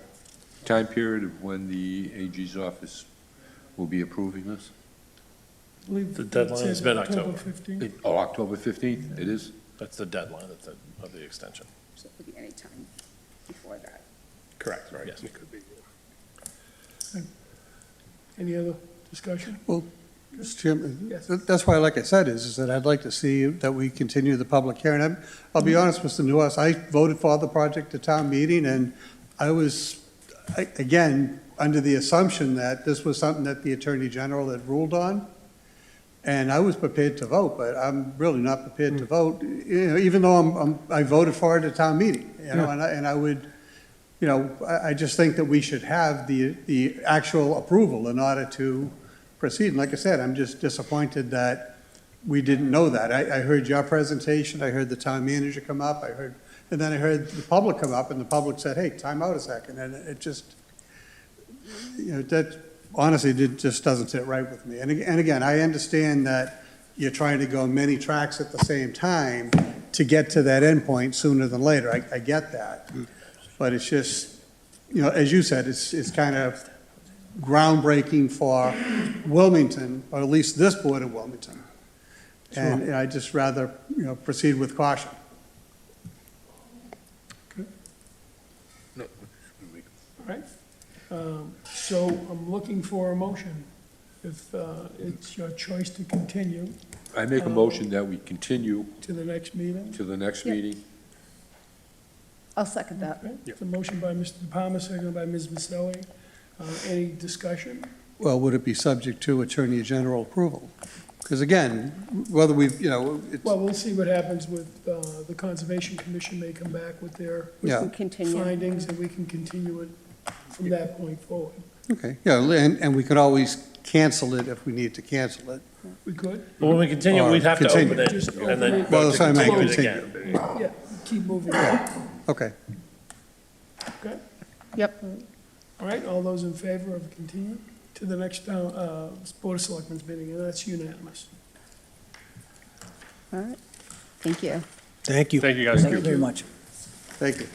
time period of when the AG's office will be approving this? I believe The deadline it has says been October. 15th. October 15th, it is? That's the deadline of the extension. So it could be any time before that. Correct, right, yes. It could be. Any other discussion? Mr. Chairman, Yes. that's why, like I said, is that I'd like to see that we continue the public hearing. I'll be honest, Mr. Newhouse, I voted for the project at town meeting, and I was, again, under the assumption that this was something that the Attorney General had ruled on, and I was prepared to vote, but I'm really not prepared to vote, even though I voted for it at town meeting, and I would, I just think that we should have the actual approval in order to proceed. And like I said, I'm just disappointed that we didn't know that. I heard your presentation, I heard the town manager come up, and then I heard the public come up, and the public said, hey, time out a second, and it just, that honestly just doesn't sit right with me. And again, I understand that you're trying to go many tracks at the same time to get to that endpoint sooner than later. I get that. But it's just, as you said, it's kind of groundbreaking for Wilmington, or at least this board of Wilmington. And I'd just rather, proceed with caution. right? So I'm looking for a motion. If it's your choice to continue I make a motion that we continue to the next meeting. to the next Yeah. meeting. I'll second that. Okay, it's a motion by Mr. De Palma, seconded by Ms. Maselli. Any discussion? Well, would it be subject to Attorney General approval? Because again, whether we've, it's, Well, we'll see what happens with, the Conservation Commission may come back with their yeah, Continue. findings, and we can continue it from that point forward. okay, yeah, and we could always cancel it if we need to cancel it. We could? But when we continue, we'd have to Continue. open it Just and open then it. Well, vote to that's what I meant, continue it continue. again. Yeah, keep moving. Okay. Okay, Yep. all right, all those in favor of continuing to the next, Board of Selectmen's meeting, and that's unanimous. All right. Thank you. Thank you. Thank you, guys. Thank you very much. Thank you.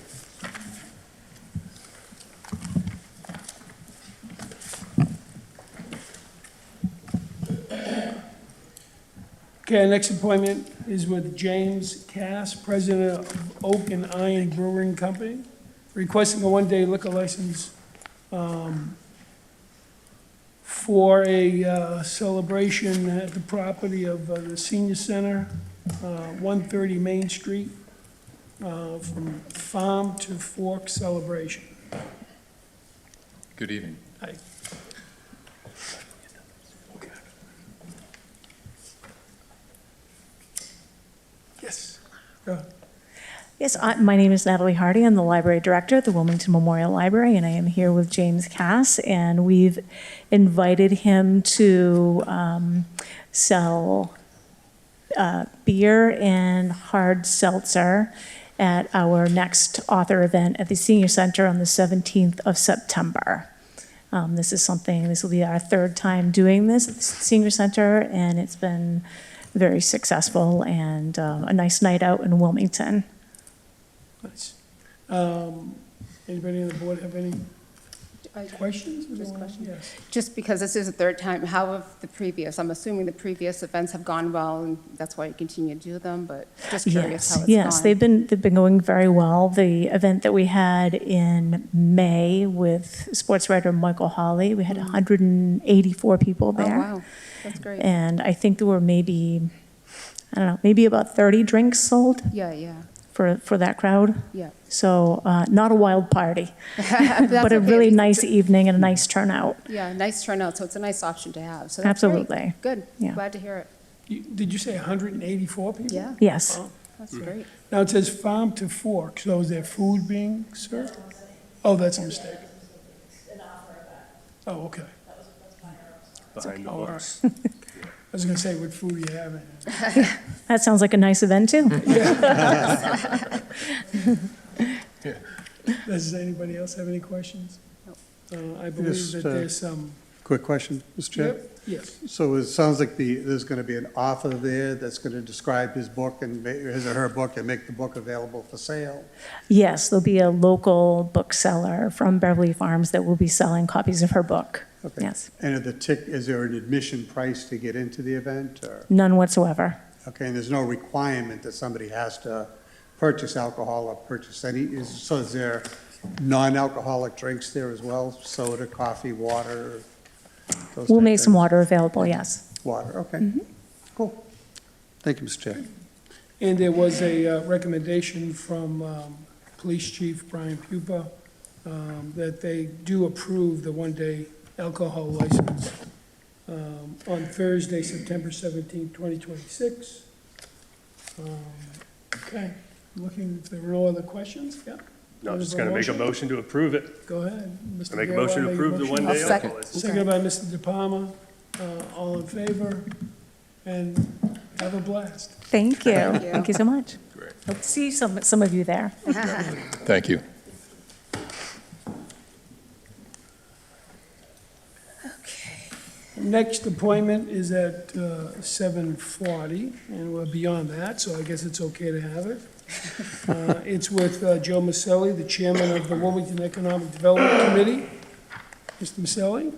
Okay, our next appointment is with James Cass, President of Oak and Iron Brewing Company, requesting a one-day liquor license for a celebration at the property of the Senior Center, 130 Main Street, from farm to fork celebration. Good evening. Hi. Yes. Go ahead. Yes, my name is Natalie Hardy. I'm the library director at the Wilmington Memorial Library, and I am here with James Cass, and we've invited him to sell beer and hard seltzer at our next author event at the Senior Center on the 17th of September. This will be our third time doing this at the Senior Center, and it's been very successful and a nice night out in Wilmington. Nice. Anybody on the board have any questions? Just questions? Yes. Just because this is the third time, how have the previous, I'm assuming the previous events have gone well, and that's why you continue to do them, but just curious how it's gone. Yes, they've been going very well. The event that we had in May with sports writer Michael Hawley, we had 184 people Oh, there. wow, that's great. And I think there were maybe about 30 drinks sold Yeah. for that crowd. Yeah. So not a wild party, but a really nice evening and a nice turnout. Yeah, nice turnout, so it's a nice option to have, so that's great. Absolutely. Good, Yeah. glad to hear it. Did you say 184 people? Yeah, Yes. Oh. that's great. Now, it says farm to fork, so is there food being served? Oh, that's a mistake. Oh, okay. Behind the Oh, all books. right. I was gonna say, what food do you have in it? That sounds like a nice event, too. Does anybody else have any questions? I believe Just, that there's some, Quick question, Mr. Chair. yep, yes. So it sounds like there's going to be an author there that's going to describe his book and his or her book and make the book available for sale. Yes, there'll be a local bookseller from Beverly Farms that will be selling copies of her book. Okay. Yes, And is there an admission price to get into the event? Or, none whatsoever. okay, and there's no requirement that somebody has to purchase alcohol or purchase any, so is there non-alcoholic drinks there as well? Soda, coffee, water? those We'll type make some things? water available, yes. Water, okay. Cool. Thank you, Mr. Chair. And there was a recommendation from Police Chief Brian Pupa that they do approve the one-day alcohol license on Thursday, September 17th, 2026. Okay, looking, if there were no other questions, yeah? No, I'm just going to make a motion to approve it. Go ahead. Mr. I make a Gallo, motion to make approve the motion. one-day I'll second. alcohol license. Seconded by Mr. De Palma. All in favor? And have a blast. Thank you. Thank you. Thank you so much. Great. Hope to see some of you there. Thank you. Next appointment is at 7:40, and we're beyond that, so I guess it's okay to have it. It's with Joe Maselli, the chairman of the Wilmington Economic Development Committee. Mr. Maselli?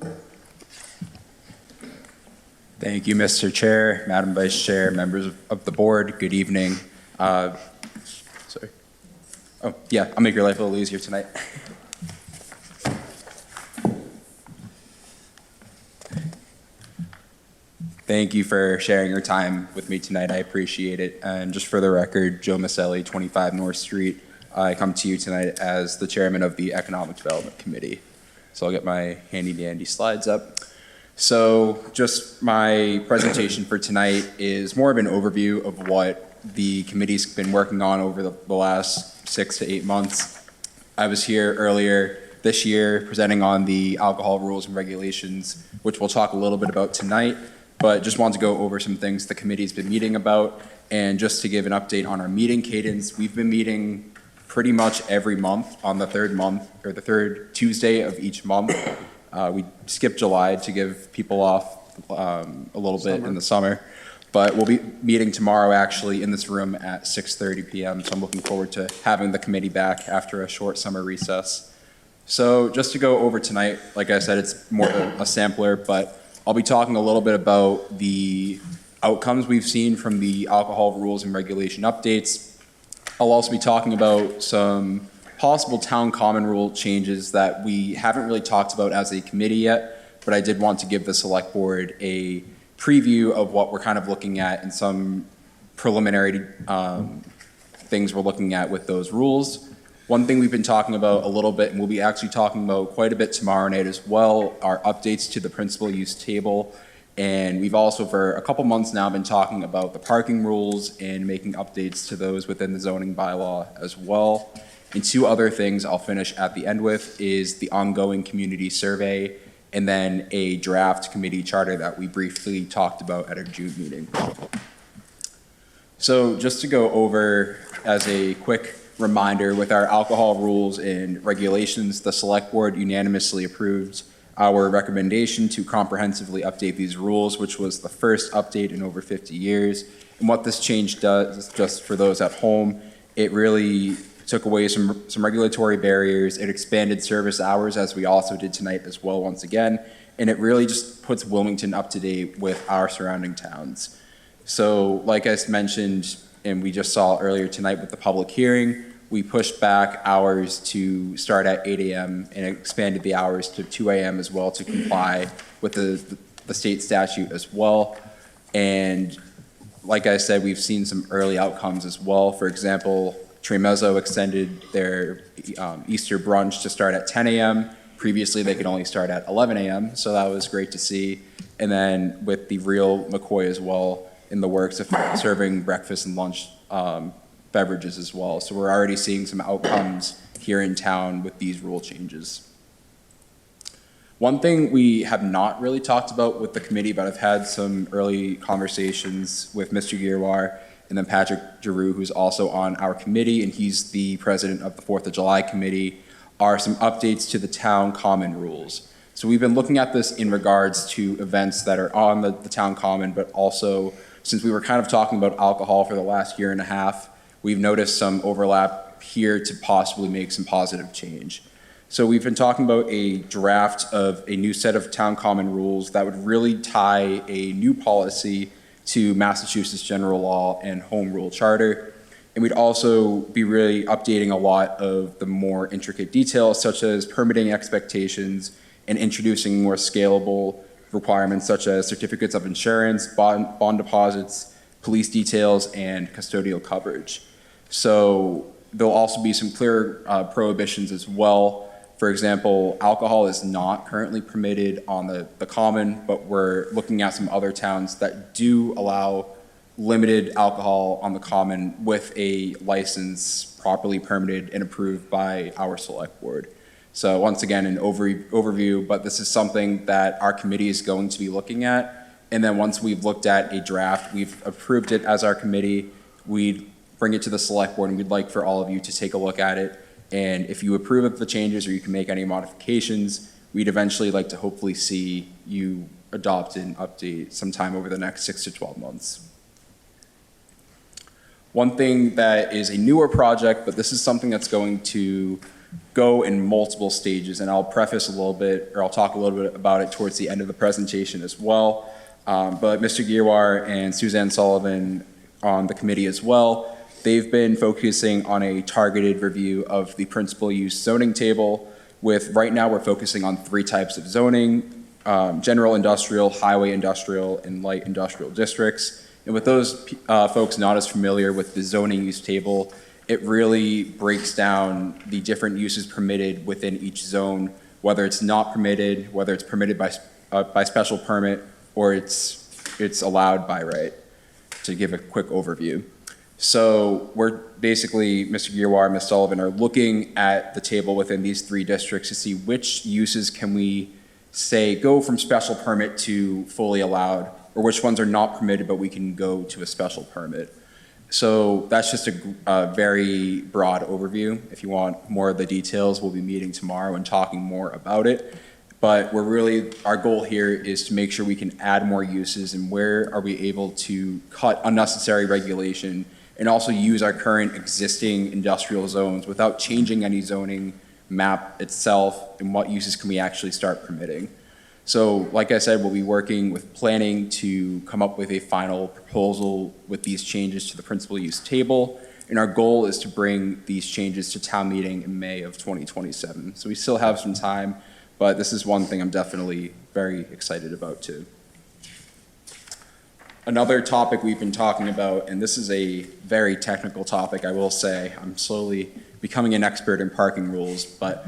Thank you, Mr. Chair, Madam Vice Chair, members of the board, good evening. Sorry. Oh, yeah, I'll make your life a little easier tonight. Thank you for sharing your time with me tonight. I appreciate it. And just for the record, Joe Maselli, 25 North Street. I come to you tonight as the chairman of the Economic Development Committee. So I'll get my handy-dandy slides up. So just my presentation for tonight is more of an overview of what the committee's been working on over the last 6 to 8 months. I was here earlier this year presenting on the alcohol rules and regulations, which we'll talk a little bit about tonight, but just wanted to go over some things the committee's been meeting about. And just to give an update on our meeting cadence, we've been meeting pretty much every month on the third Tuesday of each month. We skipped July to give people off a little bit in the summer, but we'll be meeting tomorrow actually in this room at 6:30 p.m. So I'm looking forward to having the committee back after a short summer recess. So just to go over tonight, like I said, it's more of a sampler, but I'll be talking a little bit about the outcomes we've seen from the alcohol rules and regulation updates. I'll also be talking about some possible town common rule changes that we haven't really talked about as a committee yet, but I did want to give the select board a preview of what we're kind of looking at and some preliminary things we're looking at with those rules. One thing we've been talking about a little bit, and we'll be actually talking about quite a bit tomorrow night as well, are updates to the principal use table. And we've also, for a couple months now, been talking about the parking rules and making updates to those within the zoning bylaw as well. And two other things I'll finish at the end with is the ongoing community survey and then a draft committee charter that we briefly talked about at our June meeting. So just to go over as a quick reminder, with our alcohol rules and regulations, the select board unanimously approved our recommendation to comprehensively update these rules, which was the first update in over 50 years. And what this change does, just for those at home, it really took away some regulatory barriers. It expanded service hours, as we also did tonight as well once again, and it really just puts Wilmington up to date with our surrounding towns. So like I mentioned, and we just saw earlier tonight with the public hearing, we pushed back hours to start at 8 a.m. and expanded the hours to 2 a.m. as well to comply with the state statute as well. And like I said, we've seen some early outcomes as well. For example, Tremezzo extended their Easter brunch to start at 10 a.m. Previously, they could only start at 11 a.m., so that was great to see. And then with the Real McCoy as well, in the works of serving breakfast and lunch beverages as well. So we're already seeing some outcomes here in town with these rule changes. One thing we have not really talked about with the committee, but I've had some early conversations with Mr. Girwar and then Patrick Giroux, who's also on our committee, and he's the president of the 4th of July committee, are some updates to the town common rules. So we've been looking at this in regards to events that are on the town common, but also since we were kind of talking about alcohol for the last year and a half, we've noticed some overlap here to possibly make some positive change. So we've been talking about a draft of a new set of town common rules that would really tie a new policy to Massachusetts general law and home rule charter. And we'd also be really updating a lot of the more intricate details, such as permitting expectations and introducing more scalable requirements such as certificates of insurance, bond deposits, police details, and custodial coverage. So there'll also be some clear prohibitions as well. For example, alcohol is not currently permitted on the common, but we're looking at some other towns that do allow limited alcohol on the common with a license properly permitted and approved by our select board. So once again, an overview, but this is something that our committee is going to be looking at. And then once we've looked at a draft, we've approved it as our committee, we'd bring it to the select board, and we'd like for all of you to take a look at it. And if you approve of the changes or you can make any modifications, we'd eventually like to hopefully see you adopt and update sometime over the next 6 to 12 months. One thing that is a newer project, but this is something that's going to go in multiple stages, and I'll preface a little bit, or I'll talk a little bit about it towards the end of the presentation as well. But Mr. Girwar and Suzanne Sullivan on the committee as well, they've been focusing on a targeted review of the principal use zoning table with, right now we're focusing on 3 types of zoning, general industrial, highway industrial, and light industrial districts. And with those folks not as familiar with the zoning use table, it really breaks down the different uses permitted within each zone, whether it's not permitted, whether it's permitted by special permit, or it's allowed by right, to give a quick overview. So we're basically, Mr. Giroir, Ms. Sullivan, are looking at the table within these 3 districts to see which uses can we say go from special permit to fully allowed, or which ones are not permitted but we can go to a special permit. So that's just a very broad overview. If you want more of the details, we'll be meeting tomorrow and talking more about it. But our goal here is to make sure we can add more uses, and where are we able to cut unnecessary regulation and also use our current existing industrial zones without changing any zoning map itself, and what uses can we actually start permitting. So like I said, we'll be working with planning to come up with a final proposal with these changes to the principal use table. And our goal is to bring these changes to town meeting in May of 2027. So we still have some time, but this is one thing I'm definitely very excited about too. Another topic we've been talking about, and this is a very technical topic, I will say, I'm slowly becoming an expert in parking rules, but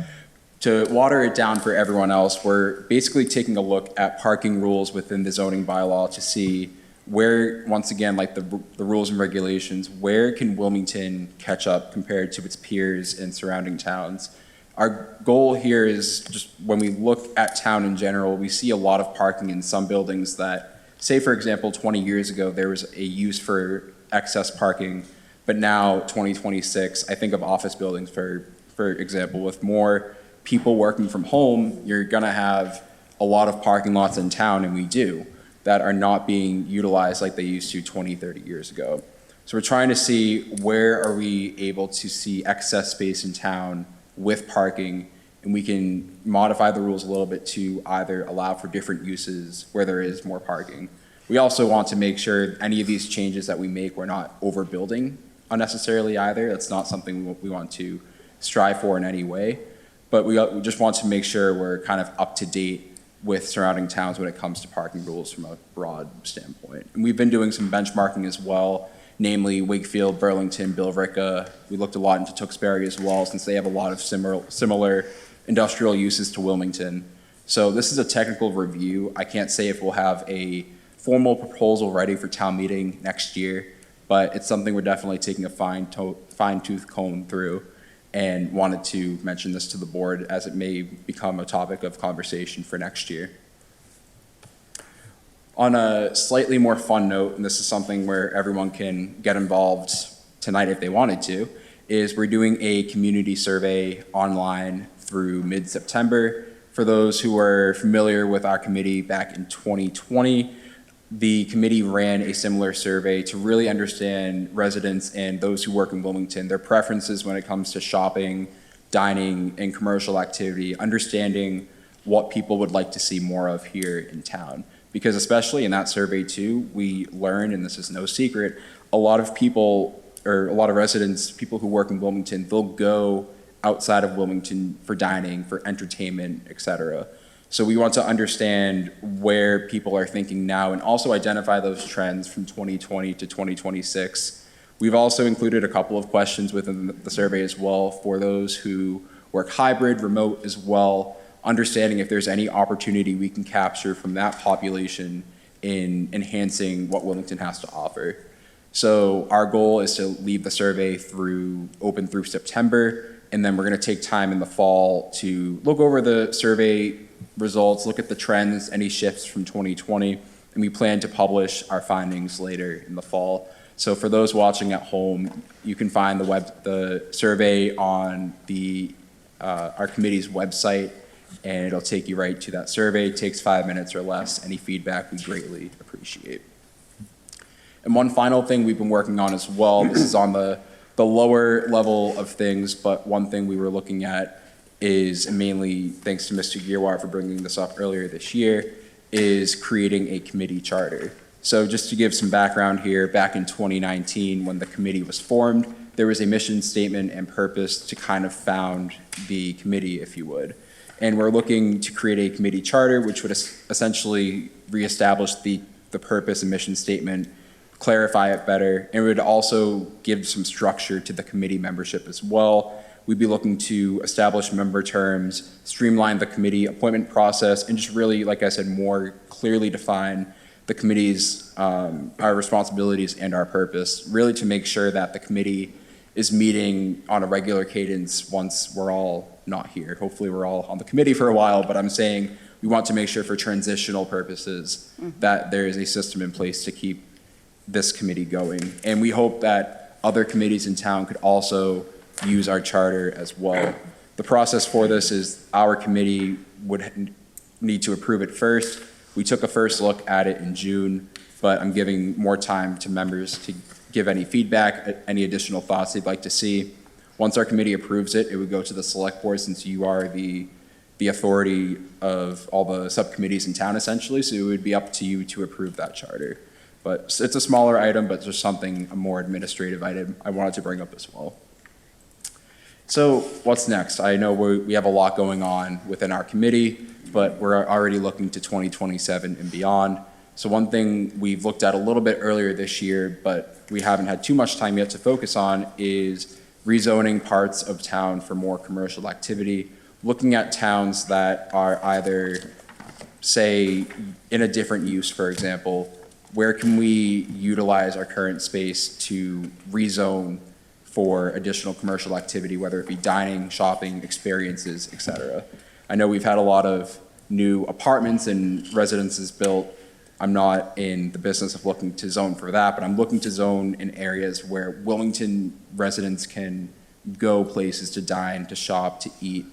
to water it down for everyone else, we're basically taking a look at parking rules within the zoning bylaw to see where, once again, like the rules and regulations, where can Wilmington catch up compared to its peers in surrounding towns? Our goal here is just when we look at town in general, we see a lot of parking in some buildings that, say for example, 20 years ago, there was a use for excess parking, but now 2026, I think of office buildings for example, with more people working from home, you're gonna have a lot of parking lots in town, and we do, that are not being utilized like they used to 20, 30 years ago. So we're trying to see where are we able to see excess space in town with parking, and we can modify the rules a little bit to either allow for different uses where there is more parking. We also want to make sure any of these changes that we make, we're not overbuilding unnecessarily either. That's not something we want to strive for in any way. But we just want to make sure we're kind of up to date with surrounding towns when it comes to parking rules from a broad standpoint. And we've been doing some benchmarking as well, namely Wakefield, Burlington, Billerica. We looked a lot into Tewksbury as well, since they have a lot of similar industrial uses to Wilmington. So this is a technical review. I can't say if we'll have a formal proposal ready for town meeting next year, but it's something we're definitely taking a fine-tooth comb through, and wanted to mention this to the board as it may become a topic of conversation for next year. On a slightly more fun note, and this is something where everyone can get involved tonight if they wanted to, is we're doing a community survey online through mid-September. For those who are familiar with our committee, back in 2020, the committee ran a similar survey to really understand residents and those who work in Wilmington, their preferences when it comes to shopping, dining, and commercial activity, understanding what people would like to see more of here in town. Because especially in that survey too, we learned, and this is no secret, a lot of people, or a lot of residents, people who work in Wilmington, they'll go outside of Wilmington for dining, for entertainment, etc. So we want to understand where people are thinking now and also identify those trends from 2020 to 2026. We've also included a couple of questions within the survey as well for those who work hybrid, remote as well, understanding if there's any opportunity we can capture from that population in enhancing what Wilmington has to offer. So our goal is to leave the survey open through September, and then we're going to take time in the fall to look over the survey results, look at the trends, any shifts from 2020, and we plan to publish our findings later in the fall. So for those watching at home, you can find the survey on our committee's website, and it'll take you right to that survey. It takes 5 minutes or less. Any feedback we greatly appreciate. And one final thing we've been working on as well, this is on the lower level of things, but one thing we were looking at is, and mainly thanks to Mr. Giroir for bringing this up earlier this year, is creating a committee charter. So just to give some background here, back in 2019 when the committee was formed, there was a mission statement and purpose to kind of found the committee, if you would. And we're looking to create a committee charter, which would essentially reestablish the purpose and mission statement, clarify it better, and it would also give some structure to the committee membership as well. We'd be looking to establish member terms, streamline the committee appointment process, and just really, like I said, more clearly define the committee's, our responsibilities and our purpose, really to make sure that the committee is meeting on a regular cadence once we're all not here. Hopefully we're all on the committee for a while, but I'm saying we want to make sure for transitional purposes that there is a system in place to keep this committee going. And we hope that other committees in town could also use our charter as well. The process for this is our committee would need to approve it first. We took a first look at it in June, but I'm giving more time to members to give any feedback, any additional thoughts they'd like to see. Once our committee approves it, it would go to the select board, since you are the authority of all the subcommittees in town essentially, so it would be up to you to approve that charter. But it's a smaller item, but just something, a more administrative item I wanted to bring up as well. So what's next? I know we have a lot going on within our committee, but we're already looking to 2027 and beyond. So one thing we've looked at a little bit earlier this year, but we haven't had too much time yet to focus on, is rezoning parts of town for more commercial activity, looking at towns that are either, say, in a different use, for example, where can we utilize our current space to rezone for additional commercial activity, whether it be dining, shopping, experiences, et cetera. I know we've had a lot of new apartments and residences built. I'm not in the business of looking to zone for that, but I'm looking to zone in areas where Wilmington residents can go places to dine, to shop, to eat,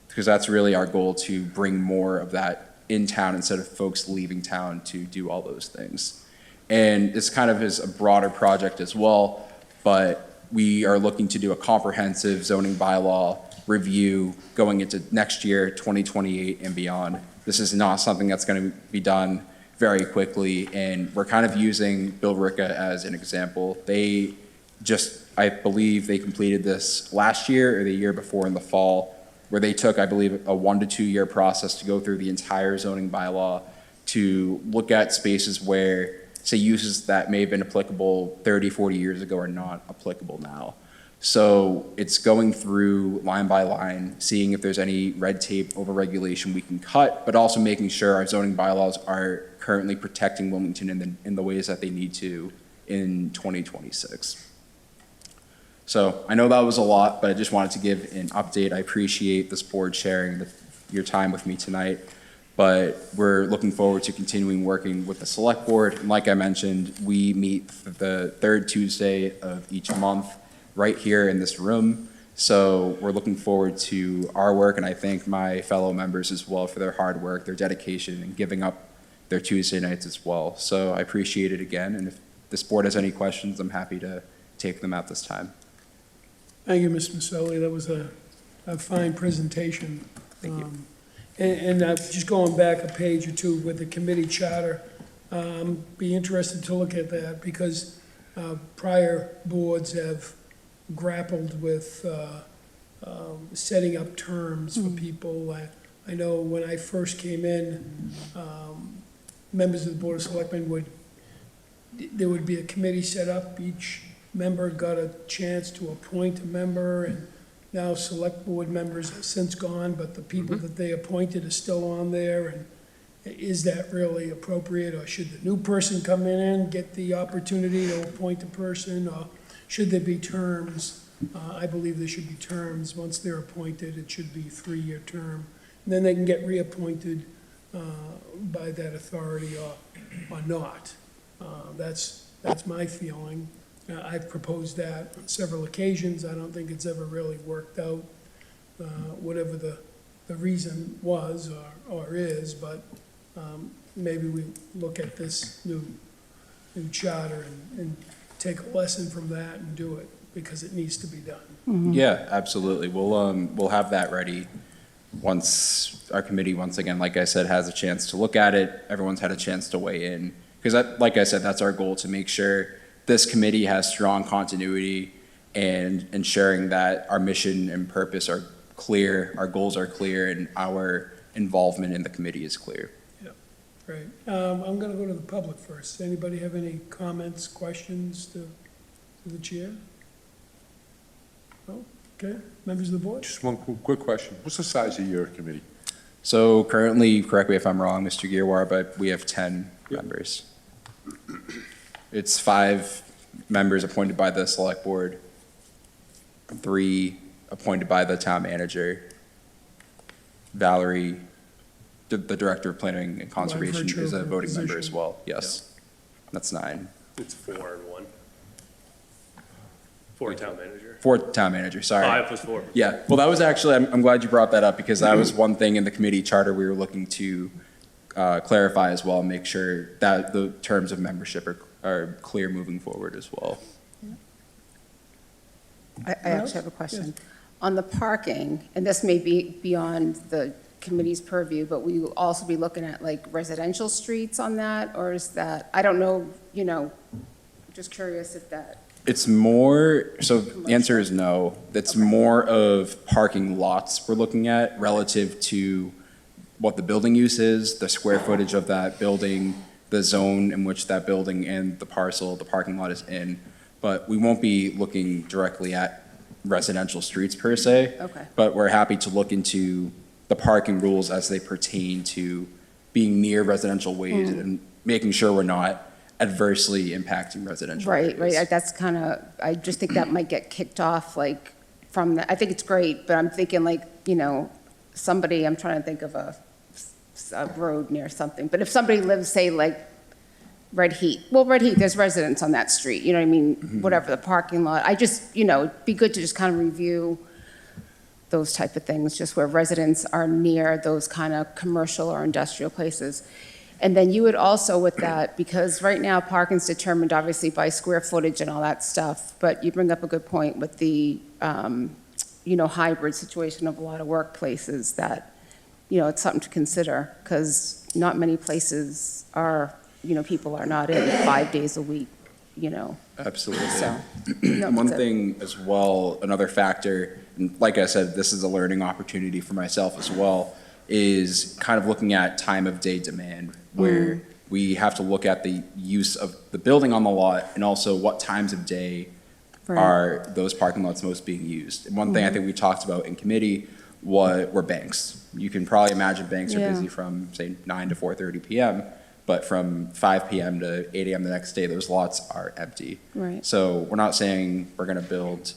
because that's really our goal, to bring more of that in town instead of folks leaving town to do all those things. And this kind of is a broader project as well, but we are looking to do a comprehensive zoning bylaw review going into next year, 2028 and beyond. This is not something that's going to be done very quickly, and we're kind of using Billerica as an example. They just, I believe they completed this last year or the year before in the fall, where they took, I believe, a 1 to 2 year process to go through the entire zoning bylaw to look at spaces where, say, uses that may have been applicable 30, 40 years ago are not applicable now. So it's going through line by line, seeing if there's any red tape over regulation we can cut, but also making sure our zoning bylaws are currently protecting Wilmington in the ways that they need to in 2026. So I know that was a lot, but I just wanted to give an update. I appreciate this board sharing your time with me tonight, but we're looking forward to continuing working with the select board. And like I mentioned, we meet the third Tuesday of each month right here in this room. So we're looking forward to our work, and I thank my fellow members as well for their hard work, their dedication, and giving up their Tuesday nights as well. So I appreciate it again, and if this board has any questions, I'm happy to take them at this time. Thank you, Mr. Maselli. That was a fine presentation. Thank you. And just going back a page or two with the committee charter, be interested to look at that, because prior boards have grappled with setting up terms for people. I know when I first came in, members of the Board of Selectmen there would be a committee set up. Each member got a chance to appoint a member, and now select board members have since gone, but the people that they appointed are still on there. And is that really appropriate, or should the new person come in and get the opportunity to appoint a person, or should there be terms? I believe there should be terms. Once they're appointed, it should be a 3-year term. And then they can get reappointed by that authority or not. That's my feeling. I've proposed that on several occasions. I don't think it's ever really worked out, whatever the reason was or is, but maybe we look at this new charter and take a lesson from that and do it, because it needs to be done. Yeah, absolutely. We'll have that ready once our committee, once again, like I said, has a chance to look at it. Everyone's had a chance to weigh in, because like I said, that's our goal, to make sure this committee has strong continuity and ensuring that our mission and purpose are clear, our goals are clear, and our involvement in the committee is clear. Great. I'm going to go to the public first. Anybody have any comments, questions to the chair? No? Okay. Members of the board? Just one quick question. What's the size of your committee? So currently, correct me if I'm wrong, Mr. Girwar, but we have 10 members. It's 5 members appointed by the select board, 3 appointed by the town manager. Valerie, the director of planning and conservation, is a voting member as well. Yes, that's 9. It's 4 and 1. 4 town manager. 4 town manager, sorry. 5 plus 4. Yeah, well, that was actually, I'm glad you brought that up, because that was one thing in the committee charter we were looking to clarify as well, and make sure that the terms of membership are clear moving forward as well. I actually have a question. On the parking, and this may be beyond the committee's purview, but will you also be looking at like residential streets on that? Or is that, I don't know, just curious if that. It's more, so the answer is no. That's more of parking lots we're looking at relative to what the building use is, the square footage of that building, the zone in which that building and the parcel, the parking lot is in. But we won't be looking directly at residential streets per se. Okay. But we're happy to look into the parking rules as they pertain to being near residential ways and making sure we're not adversely impacting residential Right, areas. right. That's kind of, I just think that might get kicked off like from the, I think it's great, but I'm thinking like, somebody, I'm trying to think of a road near something. But if somebody lives, say like Red Heat, there's residents on that street, you know what I mean? Whatever, the parking lot. I just, it'd be good to just kind of review those type of things, just where residents are near those kind of commercial or industrial places. And then you would also with that, because right now parking's determined obviously by square footage and all that stuff, but you bring up a good point with the, hybrid situation of a lot of workplaces that, it's something to consider, because not many places are, people are not in 5 days a week, Absolutely. So, no, One that's it. thing as well, another factor, and like I said, this is a learning opportunity for myself as well, is kind of looking at time of day demand, where we have to look at the use of the building on the lot and also what times of day are those parking lots most being used. And one thing I think we talked about in committee were banks. You can probably imagine banks are busy from, say, 9 to 4:30 p.m., but from 5 p.m. to 8 a.m. the next day, those lots are empty. Right. So we're not saying we're going to build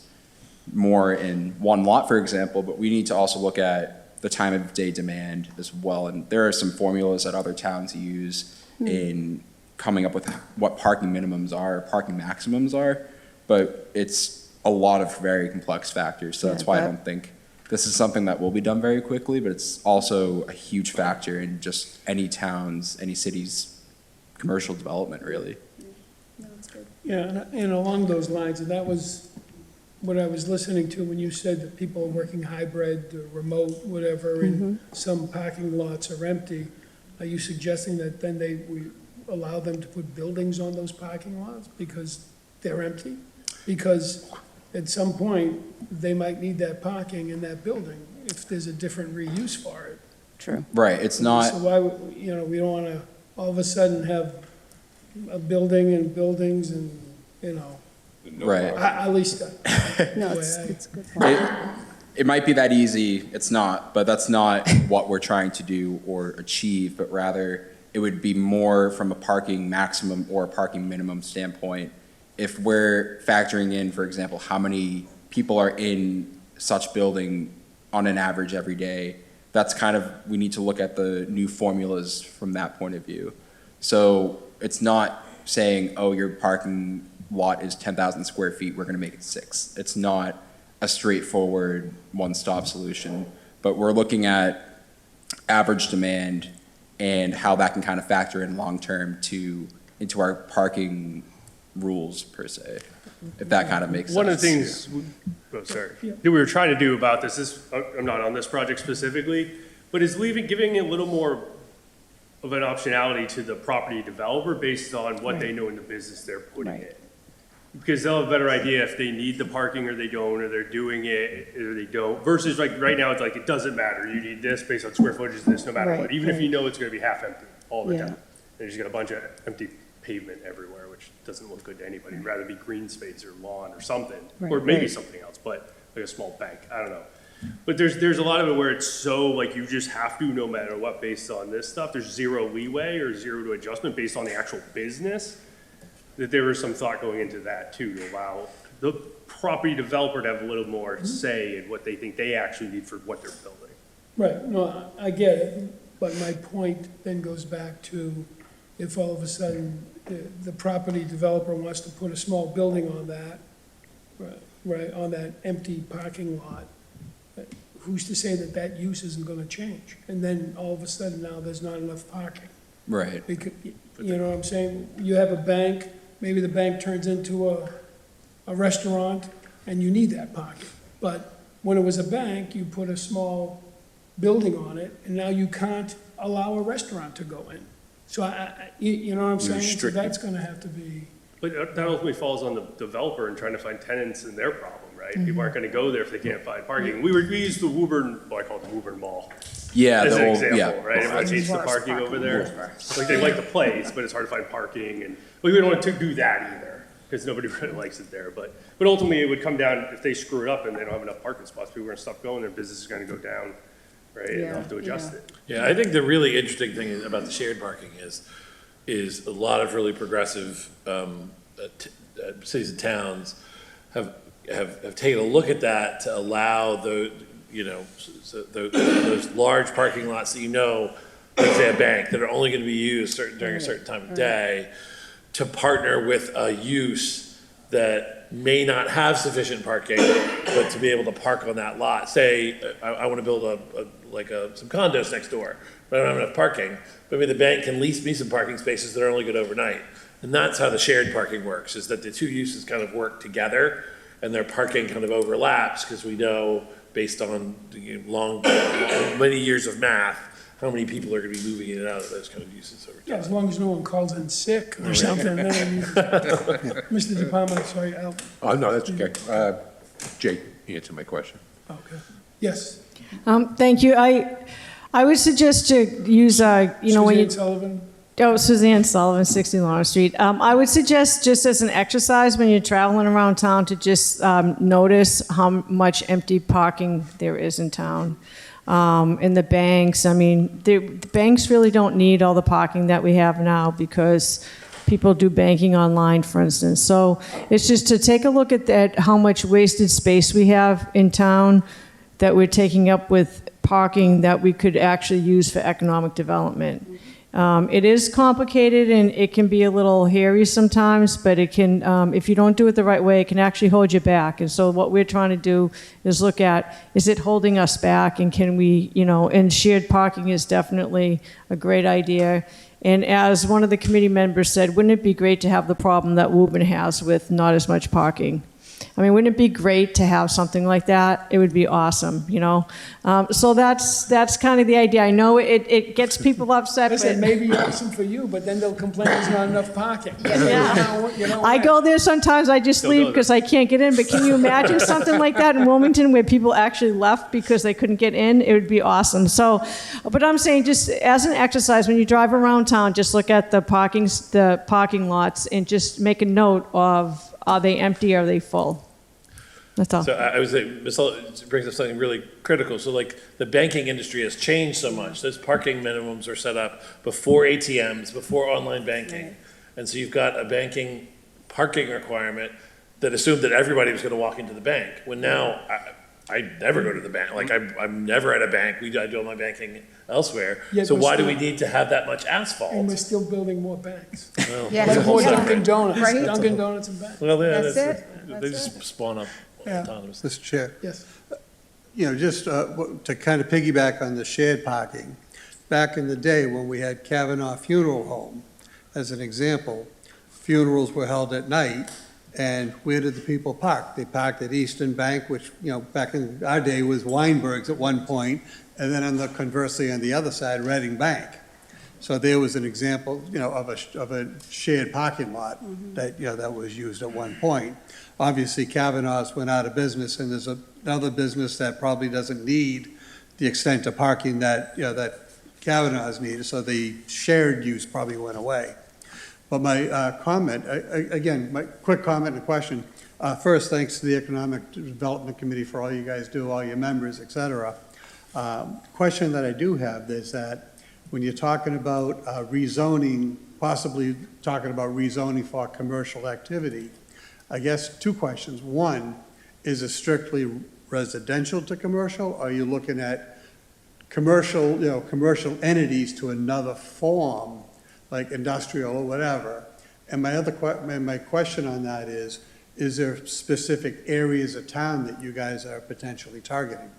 more in one lot, for example, but we need to also look at the time of day demand as well. And there are some formulas that other towns use in coming up with what parking minimums are, parking maximums are, but it's a lot of very complex factors. So that's why I don't think this is something that will be done very quickly, but it's also a huge factor in just any town's, any city's commercial development, really. Yeah, and along those lines, and that was what I was listening to when you said that people are working hybrid, or remote, whatever, and some parking lots are empty. Are you suggesting that then we allow them to put buildings on those parking lots because they're empty? Because at some point, they might need that parking in that building if there's a different reuse for it. True. Right, it's not. So why, we don't want to all of a sudden have a building and buildings and, Right. at least. No, it's a good point. It might be that easy, it's not, but that's not what we're trying to do or achieve, but rather it would be more from a parking maximum or a parking minimum standpoint. If we're factoring in, for example, how many people are in such building on an average every day, that's kind of, we need to look at the new formulas from that point of view. So it's not saying, oh, your parking lot is 10,000 square feet, we're gonna make it 6. It's not a straightforward one-stop solution, but we're looking at average demand and how that can kind of factor in long-term into our parking rules per se, if that kind of makes sense. One of the things, that we were trying to do about this, I'm not on this project specifically, but is giving a little more of an optionality to the property developer based on what they know in the business they're putting in. because they'll have a better idea if they need the parking or they don't, or they're doing it or they don't, versus like right now, it's like, it doesn't matter, you need this based on square footage, this no matter Right, what, even if right. you know it's gonna be half empty all the Yeah. time. And you just got a bunch of empty pavement everywhere, which doesn't look good to anybody, you'd rather be green space or lawn or something, or Right, maybe right. something else, but like a small bank, I don't know. But there's a lot of it where it's so, like, you just have to, no matter what, based on this stuff, there's zero leeway or zero to adjustment based on the actual business, that there was some thought going into that too, to allow the property developer to have a little more say in what they think they actually need for what they're building. Right, no, I get it, but my point then goes back to if all of a sudden the property developer wants to put a small building on that, right, on that empty parking lot, who's to say that that use isn't gonna change? And then all of a sudden now there's not enough parking. Right. Because, you know what I'm saying? You have a bank, maybe the bank turns into a restaurant, and you need that parking. But when it was a bank, you put a small building on it, and now you can't allow a restaurant to go in. So you know what I'm saying? So that's gonna have to be, But that ultimately falls on the developer and trying to find tenants and their problem, right? People aren't gonna go there if they can't find parking. We used the Woburn, well, I call it the Woburn Mall. Yeah, As the an whole, example, yeah. right? Everyone hates the parking over there. Like, they like the place, but it's hard to find parking, and, we don't want to do that either, because nobody really likes it there. But ultimately, it would come down, if they screw it up and they don't have enough parking spots, people are gonna stop going, their business is gonna go down, right? And they'll have to adjust it. Yeah, I think the really interesting thing about the shared parking is a lot of really progressive cities and towns have taken a look at that to allow those large parking lots that like say a bank, that are only gonna be used during a certain time of day, to partner with a use that may not have sufficient parking, but to be able to park on that lot. Say, I wanna build some condos next door, but I don't have enough parking, but maybe the bank can lease me some parking spaces that are only good overnight. And that's how the shared parking works, is that the two uses kind of work together, and their parking kind of overlaps, because we know, based on many years of math, how many people are gonna be moving in and out of those kind of uses over yeah, as time. long as no one calls in sick or something, then you- Mr. DePalma, sorry, Al, Oh, no, that's okay. Jake, answer my question. okay. Yes, Thank you. I would suggest to use, when you. Suzanne Sullivan? Oh, Suzanne Sullivan, 60 Lawrence Street. I would suggest, just as an exercise when you're traveling around town, to just notice how much empty parking there is in town. In the banks, I mean, the banks really don't need all the parking that we have now, because people do banking online, for instance. So it's just to take a look at that, how much wasted space we have in town that we're taking up with parking that we could actually use for economic development. It is complicated, and it can be a little hairy sometimes, but it can, if you don't do it the right way, it can actually hold you back. And so what we're trying to do is look at, is it holding us back, and can we, and shared parking is definitely a great idea. And as one of the committee members said, wouldn't it be great to have the problem that Woburn has with not as much parking? I mean, wouldn't it be great to have something like that? It would be awesome, So that's kind of the idea. I know it gets people upset, Listen, but maybe awesome for you, but then they'll complain there's not enough parking. Yeah. You know I what? go there sometimes, I just leave because I can't get in. But can you imagine something like that in Wilmington where people actually left because they couldn't get in? It would be awesome. So, but I'm saying, just as an exercise, when you drive around town, just look at the parking lots and just make a note of, are they empty, are they full? That's all. So I would say, Ms. Hull brings up something really critical. So like, the banking industry has changed so much. Those parking minimums are set up before ATMs, before online banking. And so you've got a banking parking requirement that assumed that everybody was gonna walk into the bank. When now, I never go to the bank. Like, I'm never at a bank. I do all my banking elsewhere. Yet So we're why do still- we need to have that much And asphalt? we're still building more banks. Well, Yeah. that's a Like whole more separate- Dunkin' Donuts, Right. Dunkin' Donuts and banks. Well, yeah, That's it. they That's just spawn up Yeah. autonomous. Mr. Chair, Yes, just to kind of piggyback on the shared parking, back in the day when we had Kavanaugh Funeral Home, as an example, funerals were held at night, and where did the people park? They parked at Eastern Bank, which, back in our day was Weinberg's at one point, and then conversely on the other side, Reading Bank. So there was an example, of a shared parking lot that, that was used at one point. Obviously, Kavanaugh's went out of business, and there's another business that probably doesn't need the extent of parking that, that Kavanaugh's needed, so the shared use probably went away. But my comment, again, my quick comment and question, first, thanks to the Economic Development Committee for all you guys do, all your members, et cetera. Question that I do have is that when you're talking about rezoning, possibly talking about rezoning for commercial activity, I guess two questions. One, is it strictly residential to commercial? Or are you looking at commercial, commercial entities to another form, like industrial or whatever? And my question on that is there specific areas of town that you guys are potentially targeting?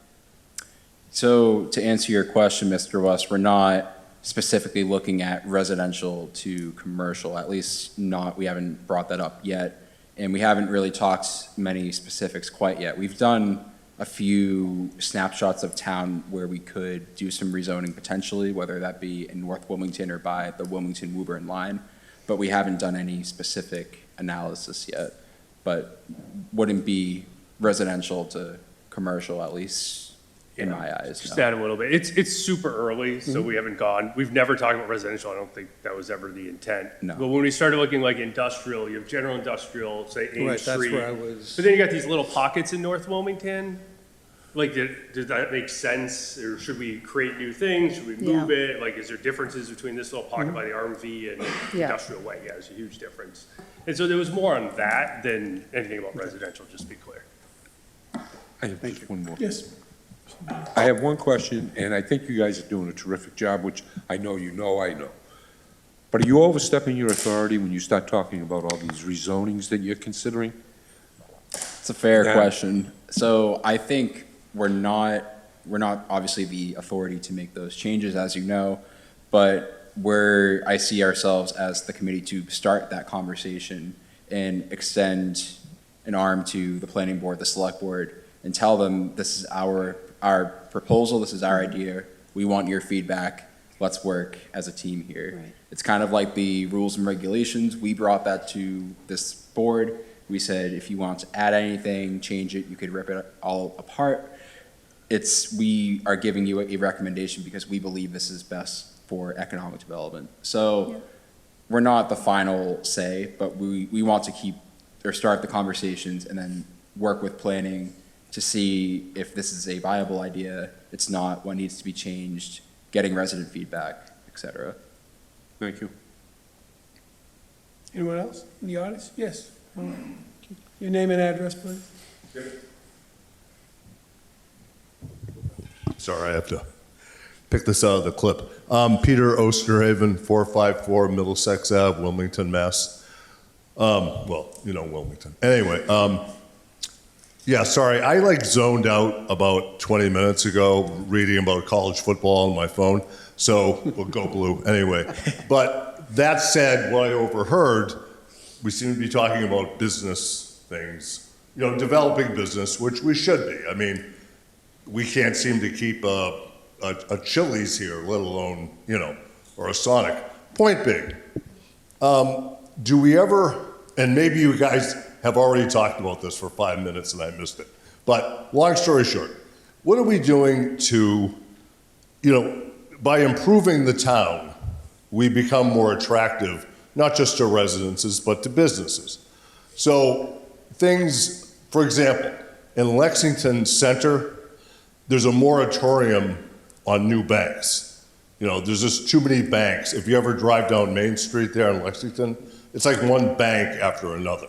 So to answer your question, Mr. West, we're not specifically looking at residential to commercial, at least not, we haven't brought that up yet, and we haven't really talked many specifics quite yet. We've done a few snapshots of town where we could do some rezoning potentially, whether that be in North Wilmington or by the Wilmington-Woburn line, but we haven't done any specific analysis yet, but wouldn't be residential to commercial, at least in my eyes. Just no. add a little bit. It's super early, so we haven't gone, we've never talked about residential. I don't think that was ever the intent. No. But when we started looking like industrial, you have general industrial, say Ames Right, that's Street. where I was. But then you got these little pockets in North Wilmington. Like, does that make sense? Or should we create new things? Should we move it? Like, is there differences between this little pocket by the RMV and Industrial Way? Yeah, there's a huge difference. And so there was more on that than anything about residential, just to be clear. I have just one more. Yes. I have one question, and I think you guys are doing a terrific job, which I know you know I know. But are you overstepping your authority when you start talking about all these rezonings that you're considering? It's a fair Yeah. question. So I think we're not obviously the authority to make those changes, as you know, but I see ourselves as the committee to start that conversation and extend an arm to the planning board, the select board, and tell them this is our proposal, this is our idea, we want your feedback, let's work as a team here. Right. It's kind of like the rules and regulations, we brought that to this board, we said if you want to add anything, change it, you could rip it all apart. We are giving you a recommendation because we believe this is best for economic development. So we're not the final say, but we want to start the conversations and then work with planning to see if this is a viable idea, it's not, what needs to be changed, getting resident feedback, et cetera. Thank you. Anyone else in the audience? Yes. Your name and address, please. Sorry, I have to pick this out of the clip. Peter Osterhaven, 454 Middlesex Ave, Wilmington, Mass. Well, you know Wilmington. Anyway, yeah, sorry, I zoned out about 20 minutes ago reading about college football on my phone, so we'll go blue anyway. But that said, what I overheard, we seem to be talking about business things, developing business, which we should be. I mean, we can't seem to keep a Chili's here, let alone, or a Sonic. Point being, do we ever, and maybe you guys have already talked about this for 5 minutes and I missed it, but long story short, what are we doing to, by improving the town, we become more attractive, not just to residences, but to businesses. So things, for example, in Lexington Center, there's a moratorium on new banks. There's just too many banks. If you ever drive down Main Street there in Lexington, it's like one bank after another.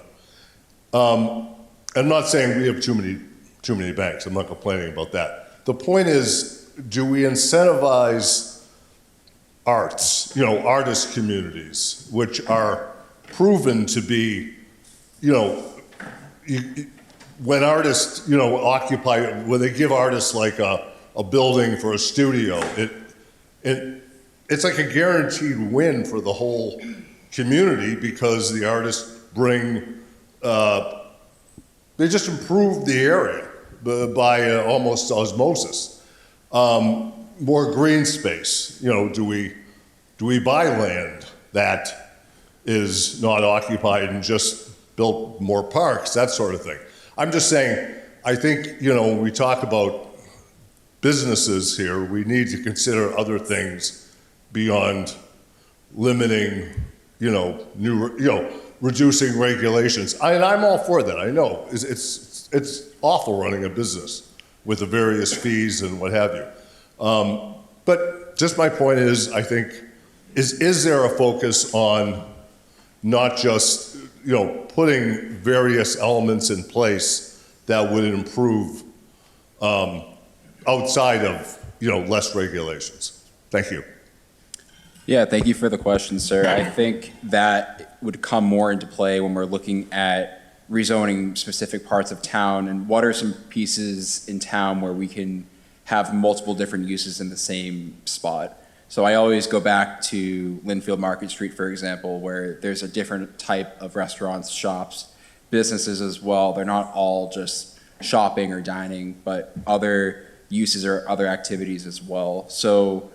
I'm not saying we have too many banks. I'm not complaining about that. The point is, do we incentivize arts, artist communities, which are proven to be, when artists, when they give artists like a building for a studio, it's like a guaranteed win for the whole community because the artists bring, they just improve the area by almost osmosis. More green space, do we do we buy land that is not occupied and just build more parks, that sort of thing? I'm just saying, I think, when we talk about businesses here, we need to consider other things beyond limiting, reducing regulations. And I'm all for that, I know. It's awful running a business with the various fees and what have you. But just my point is, I think, is there a focus on not just, putting various elements in place that would improve outside of, less regulations? Thank you. Yeah, thank you for the question, sir. I think that would come more into play when we're looking at rezoning specific parts of town and what are some pieces in town where we can have multiple different uses in the same spot. So I always go back to Linfield Market Street, for example, where there's a different type of restaurants, shops, businesses as well. They're not all just shopping or dining, but other uses or other activities as well. So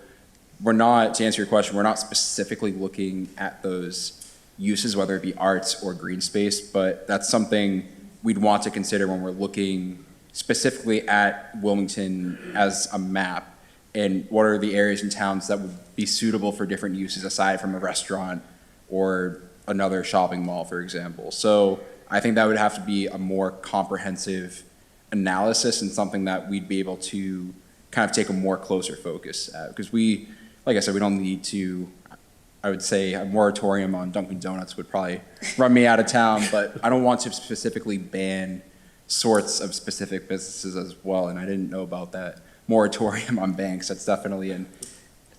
we're not, to answer your question, we're not specifically looking at those uses, whether it be arts or green space, but that's something we'd want to consider when we're looking specifically at Wilmington as a map, and what are the areas in towns that would be suitable for different uses aside from a restaurant or another shopping mall, for example. So I think that would have to be a more comprehensive analysis and something that we'd be able to kind of take a more closer focus at, because we, like I said, we don't need to, I would say a moratorium on Dunkin' Donuts would probably run me out of town, but I don't want to specifically ban sorts of specific businesses as well, and I didn't know about that moratorium on banks. That's definitely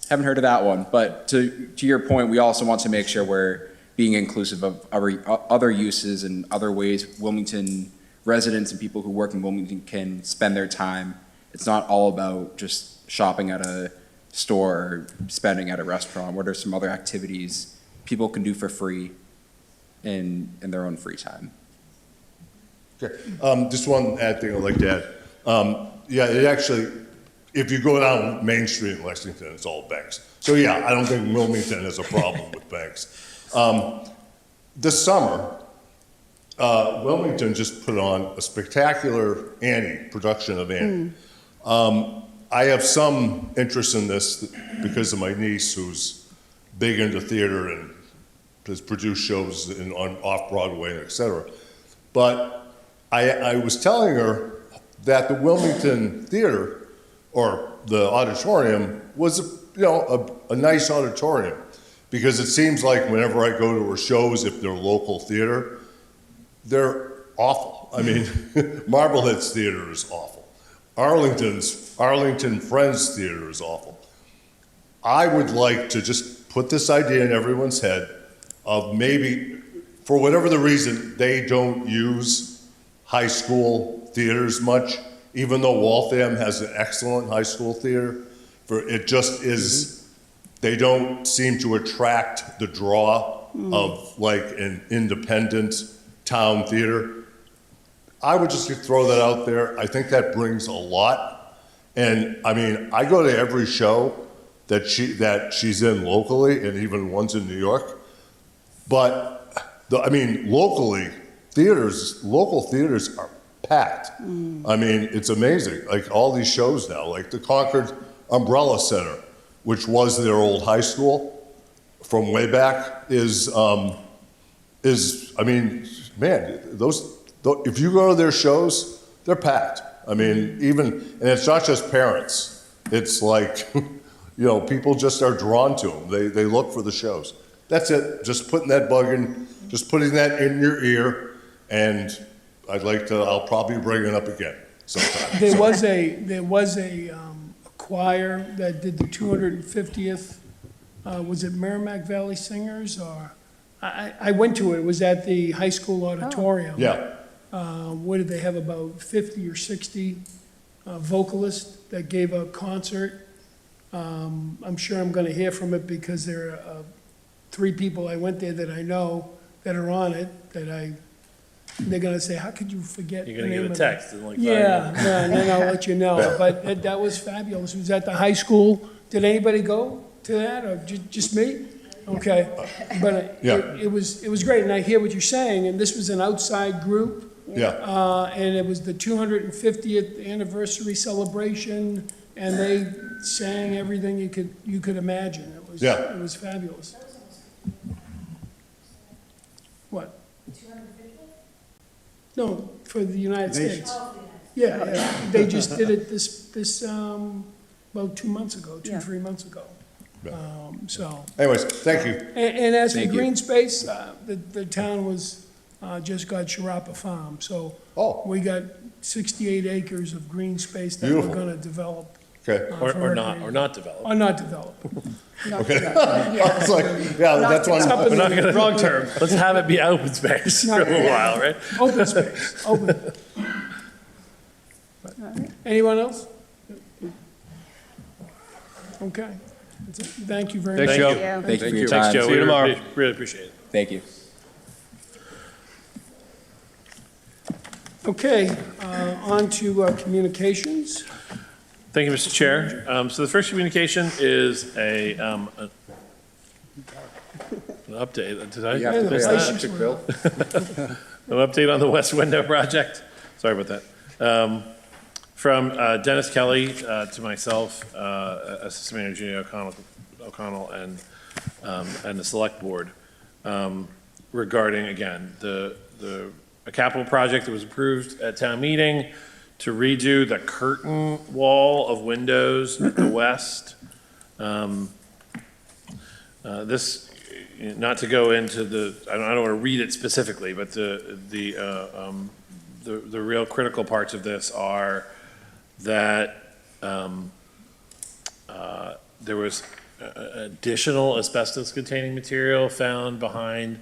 haven't heard of that one. But to your point, we also want to make sure we're being inclusive of other uses and other ways Wilmington residents and people who work in Wilmington can spend their time. It's not all about just shopping at a store or spending at a restaurant. What are some other activities people can do for free in their own free time? Okay. Just one thing I'd like to add. Yeah, it actually, if you go down Main Street in Lexington, it's all banks. So yeah, I don't think Wilmington has a problem with banks. This summer, Wilmington just put on a spectacular production of Annie. I have some interest in this because of my niece, who's big into theater and has produced shows on off-Broadway, et cetera. But I was telling her that the Wilmington Theater, or the auditorium, was a nice auditorium, because it seems like whenever I go to her shows, if they're local theater, they're awful. I mean, Marblehead's theater is awful. Arlington Friends Theater is awful. I would like to just put this idea in everyone's head of maybe, for whatever the reason, they don't use high school theaters much, even though Waltham has an excellent high school theater. It just is, they don't seem to attract the draw of like an independent town theater. I would just throw that out there. I think that brings a lot. And I mean, I go to every show that she's in locally, and even ones in New York. But local theaters are packed. I mean, it's amazing. Like all these shows now, like the Concord Umbrella Center, which was their old high school from way back, I mean, man, if you go to their shows, they're packed. I mean, and it's not just parents. It's like, people just are drawn to them. They look for the shows. That's it. Just putting that in your ear, and I'll probably bring it up again sometime. There was a choir that did the 250th, was it Merrimack Valley Singers, or, I went to it. It was at the high school auditorium. Yeah. What did they have, about 50 or 60 vocalists that gave a concert? I'm sure I'm going to hear from it, because there are 3 people I went there that I know that are on it, they're going to say, how could you forget the You're going to name get a of text it? in like 5 Yeah, minutes. and then I'll let you know. But that was fabulous. It was at the high school. Did anybody go? to that, or just me? Okay, but Yeah. it was great, and I hear what you're saying, and this was an outside group, Yeah, and it was the 250th anniversary celebration, and they sang everything you could imagine. Yeah. It was fabulous. What? No, for the United States. Yeah, they just did it this about 2 months ago, Yeah. 3 months ago. So, anyways, thank you. and as for Thank you. green space, the town was, just got Sharapa Farm, so Oh. we got 68 acres of green space that we're Beautiful. gonna develop. Okay. Or for not, recreation. or not develop. Or not develop. Okay. I was like, yeah, that's one. We're not gonna- Wrong term. Let's have it be open space for a little while, right? Open space, open. Anyone else? Okay. That's it. Thank you very much. Thanks, Joe. Yeah. Thank you for your Thanks, time. Joe. See you We tomorrow. Really appreciate it. Thank you. Okay, on to communications. Thank you, Mr. Chair. So the first communication is an update. Did I? have to miss pay that? electric bill. An update on the West Window project. Sorry about that. From Dennis Kelly to myself, Assistant Manager Judy O'Connell, and the Select Board regarding, again, a capital project that was approved at town meeting to redo the curtain wall of windows at the west. This, not to go into I don't want to read it specifically, but the real critical parts of this are that there was additional asbestos-containing material found behind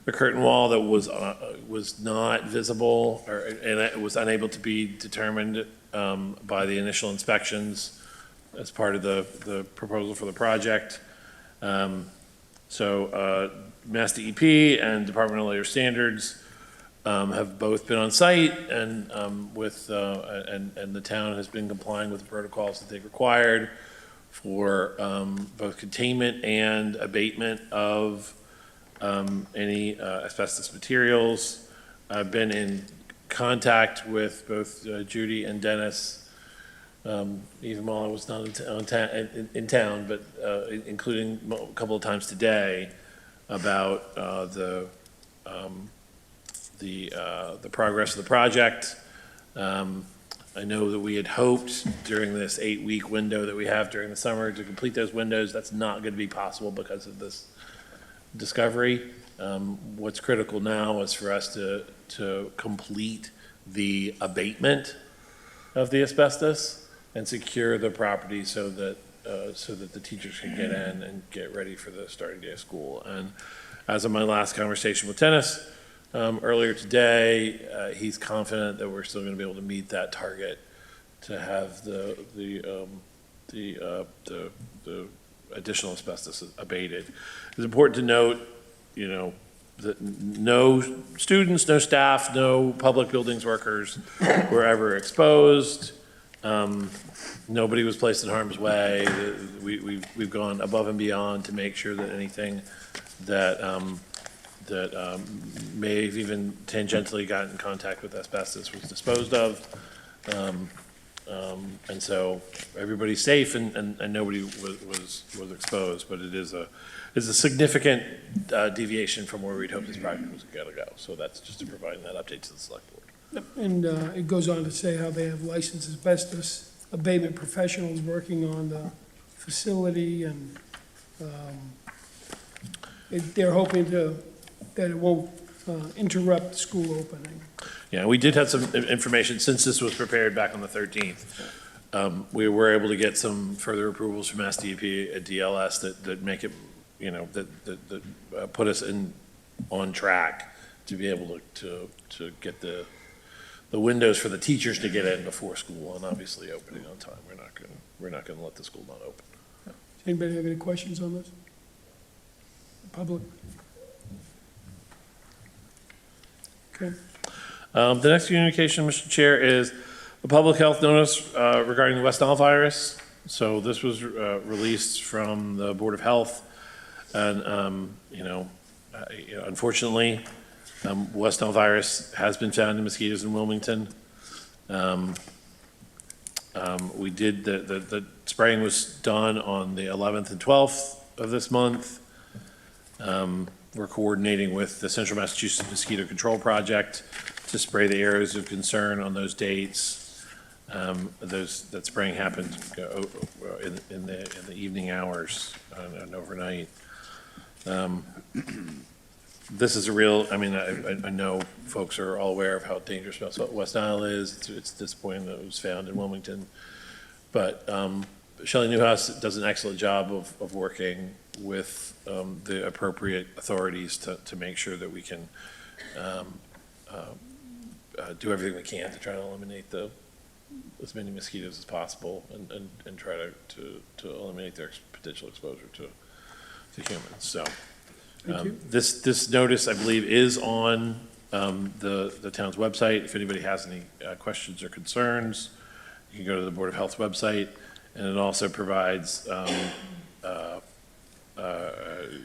the curtain wall that was not visible, and it was unable to be determined by the initial inspections as part of the proposal for the project. So Mass DEP and Department of Labor Standards have both been on site, and and the town has been complying with the protocols that they've required for both containment and abatement of any asbestos materials. I've been in contact with both Judy and Dennis, even while I was not in town, but including a couple of times today, about the progress of the project. I know that we had hoped during this 8-week window that we have during the summer to complete those windows. That's not going to be possible because of this discovery. What's critical now is for us to complete the abatement of the asbestos and secure the property so that the teachers can get in and get ready for the starting day of school. And as of my last conversation with Dennis earlier today, he's confident that we're still going to be able to meet that target to have the additional asbestos abated. It's important to note, that no students, no staff, no public buildings workers were ever exposed. Nobody was placed in harm's way. We've gone above and beyond to make sure that anything that may have even tangentially gotten in contact with asbestos was disposed of. And so everybody's safe and nobody was exposed, but it is a significant deviation from where we'd hoped this project was going to go. So that's just to provide that update to the select board. And it goes on to say how they have licensed asbestos abatement professionals working on the facility, and they're hoping that it won't interrupt the school opening. Yeah, we did have some information, since this was prepared back on the 13th. We were able to get some further approvals from Mass DEP at DLS that make it, that put us on track to be able to get the windows for the teachers to get in before school, and obviously opening on time. We're not gonna let the school not open. Does anybody have any questions on this? Public? Okay. The next communication, Mr. Chair, is a public health notice regarding the West Nile virus. So this was released from the Board of Health, and, unfortunately, West Nile virus has been found in mosquitoes in Wilmington. We did, the spraying was done on the 11th and 12th of this month. We're coordinating with the Central Massachusetts Mosquito Control Project to spray the areas of concern on those dates. That spraying happened in the evening hours and overnight. This is a real, I mean, I know folks are all aware of how dangerous West Nile is. It's disappointing that it was found in Wilmington. But Shelley Newhouse does an excellent job of working with the appropriate authorities to make sure that we can do everything we can to try to eliminate as many mosquitoes as possible and try to eliminate their potential exposure to humans. So this notice, I believe, is on the town's website. If anybody has any questions or concerns, you can go to the Board of Health website, and it also provides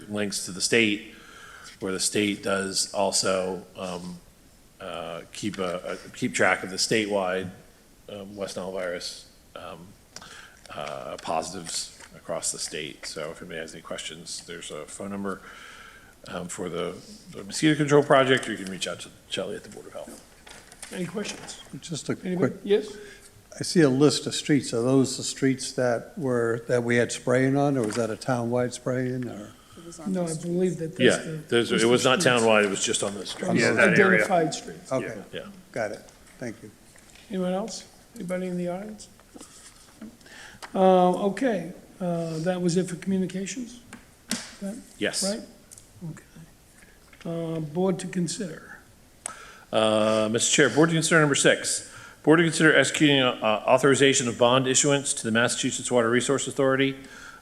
links to the state, where the state does also keep track of the statewide West Nile virus positives across the state. So if anybody has any questions, there's a phone number for the mosquito control project, or you can reach out to Shelley at the Board of Health. Any questions? Just a Anybody? quick, Yes? I see a list of streets. Are those the streets that we had spraying on, or was that a town-wide spraying, or? No, I believe that Yeah, that's the. it was not streets. townwide, it was just on the street. On Yeah, the that area. Identified streets. Okay, Yeah. got it. Thank you. Anyone else? Anybody in the audience? Okay, that was it for communications? That- Yes. Right? Okay. Board to consider. Mr. Chair, Board to consider number 6. Board to consider executing authorization of bond issuance to the Massachusetts Water Resource Authority,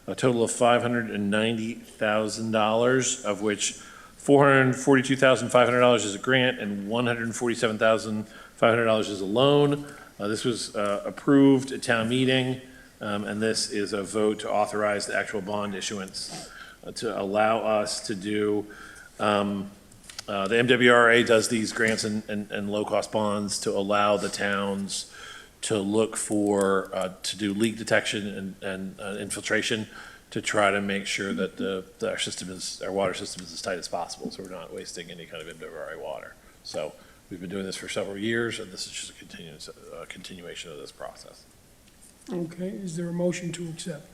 a total of $590,000, of which $442,500 is a grant and $147,500 is a loan. This was approved at town meeting, and this is a vote to authorize the actual bond issuance to allow us to do, the MWRA does these grants and low-cost bonds to allow the towns to look for, to do leak detection and infiltration, to try to make sure that our water system is as tight as possible, so we're not wasting any kind of MWRA water. So we've been doing this for several years, and this is just a continuation of this process. Okay, is there a motion to accept?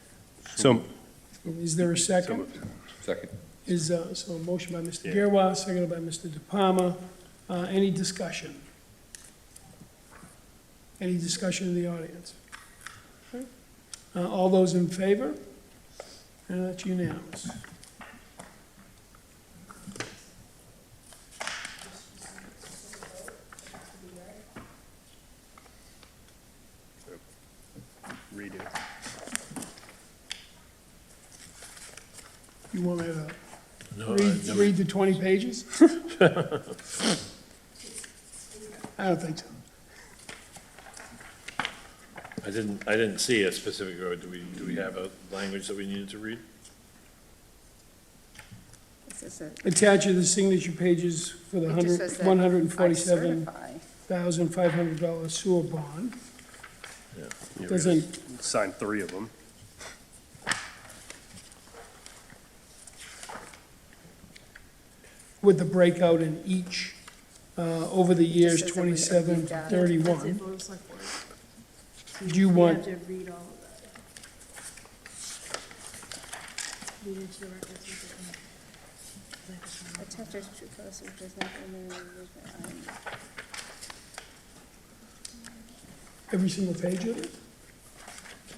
So, Is there a second? Second. So a motion by Mr. Girwa, seconded by Mr. De Palma. Any discussion? Any discussion in the audience? Okay. All those in favor? And that's unanimous. read it. You want me to No, read the 20 pages? I don't think so. I didn't see a specific road. Do we have a language that we needed to read? Attach the signature pages for the It just says that $147,500 sewer bond. You Doesn't, Signed 3 of them. with the breakout in each, over the years Just says that we 27, got it. 31. Did you want, to read all of that. Read into the records. every single page of it?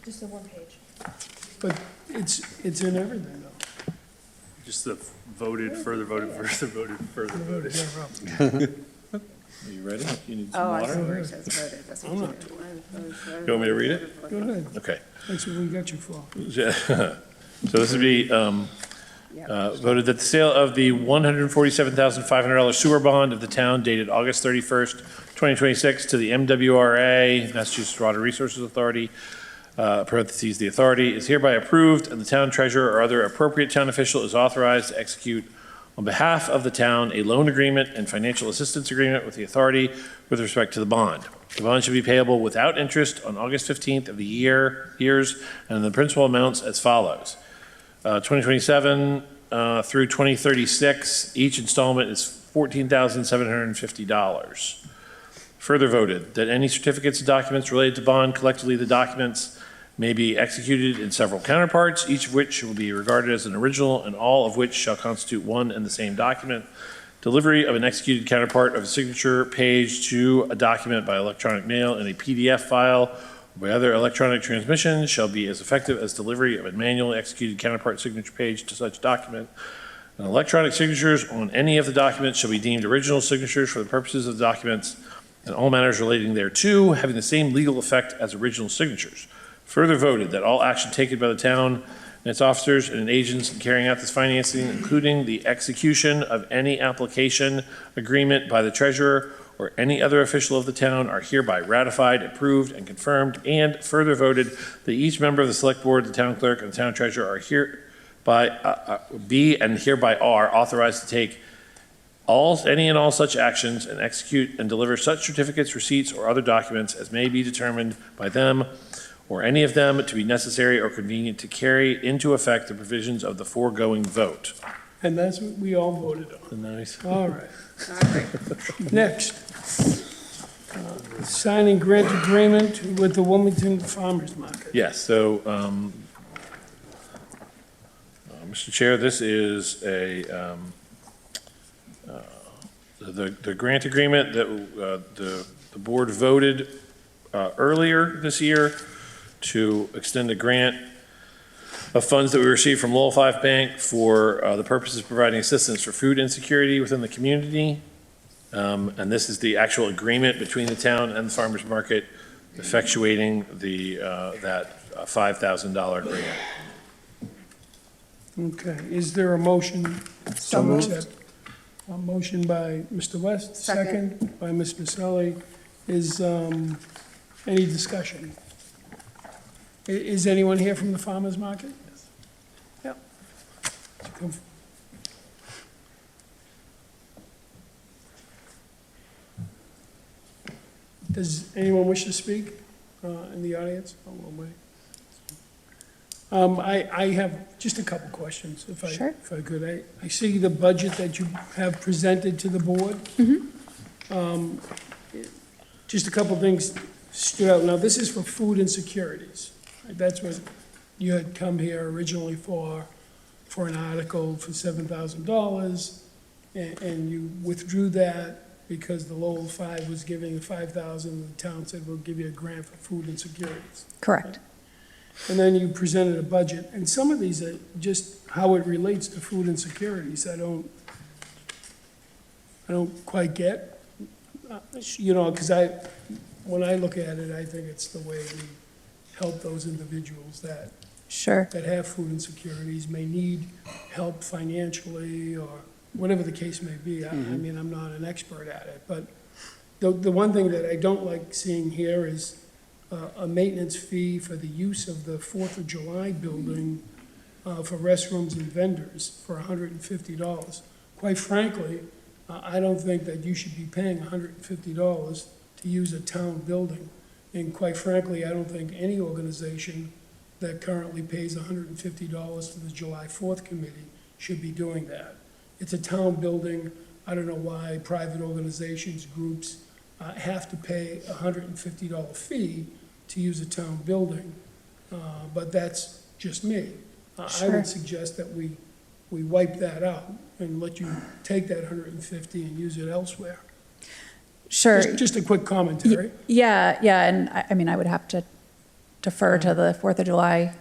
Just the one page. But it's in everything, though. Just the voted, further voted, further voted, further voted. Are you ready? You need some Oh, I water? see where it says voted, that's what I'm you not do. You want me to read it? Go ahead. Okay. That's what we got you for. So this would be voted that the sale of the $147,500 sewer bond of the town dated August 31st, 2026 to the MWRA, Massachusetts Water Resources Authority, parentheses, the authority is hereby approved, and the town treasurer or other appropriate town official is authorized to execute on behalf of the town a loan agreement and financial assistance agreement with the authority with respect to the bond. The bond should be payable without interest on August 15th of the years, and the principal amounts as follows. 2027 through 2036, each installment is $14,750. Further voted that any certificates and documents related to bond, collectively the documents may be executed in several counterparts, each of which will be regarded as an original and all of which shall constitute one and the same document. Delivery of an executed counterpart of a signature page to a document by electronic mail in a PDF file or by other electronic transmission shall be as effective as delivery of a manually executed counterpart signature page to such document. And electronic signatures on any of the documents shall be deemed original signatures for the purposes of the documents, and all matters relating thereto having the same legal effect as original signatures. Further voted that all action taken by the town and its officers and agents in carrying out this financing, including the execution of any application agreement by the treasurer or any other official of the town, are hereby ratified, approved, and confirmed. And further voted that each member of the select board, the town clerk, and the town treasurer are hereby are authorized to take any and all such actions and execute and deliver such certificates, receipts, or other documents as may be determined by them or any of them to be necessary or convenient to carry into effect the provisions of the foregoing vote. And that's what we all voted on. Nice. All right. Next. Signing grant agreement with the Wilmington Farmers Market. Yes, so, Mr. Chair, this is the grant agreement that the board voted earlier this year to extend a grant of funds that we received from Lowell 5 Bank for the purposes of providing assistance for food insecurity within the community. And this is the actual agreement between the town and the farmers market effectuating that $5,000 grant. Okay, is there a motion? So moved. Accept? A motion by Mr. West, second by Ms. Maselli. Is any discussion? Is anyone here from the farmers market? Yep. Does anyone wish to speak in the audience? Oh, we'll wait. I have just a couple questions, if I could. I see the budget that you have presented to the board. Just a couple things stood out. Now, this is for food insecurities. That's what you had come here originally for an article for $7,000, and you withdrew that because the Lowell 5 was giving the $5,000, and the town said, we'll give you a grant for food insecurities. Correct. And then you presented a budget, and some of these are just how it relates to food insecurities. I don't quite get, because when I look at it, I think it's the way we help those individuals that have food insecurities, may need help financially or whatever the case may be. I mean, I'm not an expert at it, but the one thing that I don't like seeing here is a maintenance fee for the use of the 4th of July building for restrooms and vendors for $150. Quite frankly, I don't think that you should be paying $150 to use a town building. And quite frankly, I don't think any organization that currently pays $150 to the July 4th committee should be doing that. It's a town building. I don't know why private organizations, groups have to pay a $150 fee to use a town building, but that's just me. I would suggest that we wipe that out and let you take that $150 and use it elsewhere. Sure. Just a quick commentary. Yeah, and I mean, I would have to defer to the 4th of July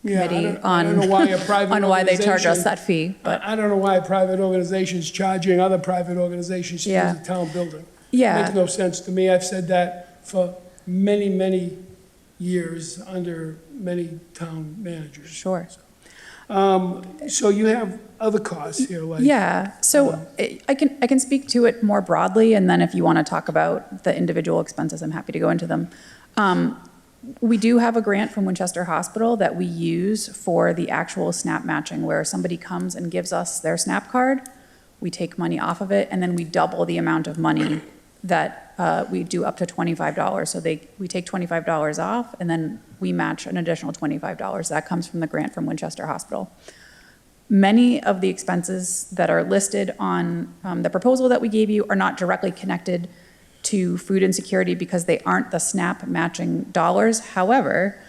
committee I don't know why a private on why they charge us organization- that fee, but. I don't know why a private organization is charging other private organizations to use a town building. It makes no sense to me. I've said that for many, many years under many town managers. Sure. So you have other costs here, like. Yeah, so I can speak to it more broadly, and then if you want to talk about the individual expenses, I'm happy to go into them. We do have a grant from Winchester Hospital that we use for the actual SNAP matching, where somebody comes and gives us their SNAP card, we take money off of it, and then we double the amount of money that we do up to $25. So we take $25 off, and then we match an additional $25. That comes from the grant from Winchester Hospital. Many of the expenses that are listed on the proposal that we gave you are not directly connected to food insecurity because they aren't the SNAP matching dollars. However,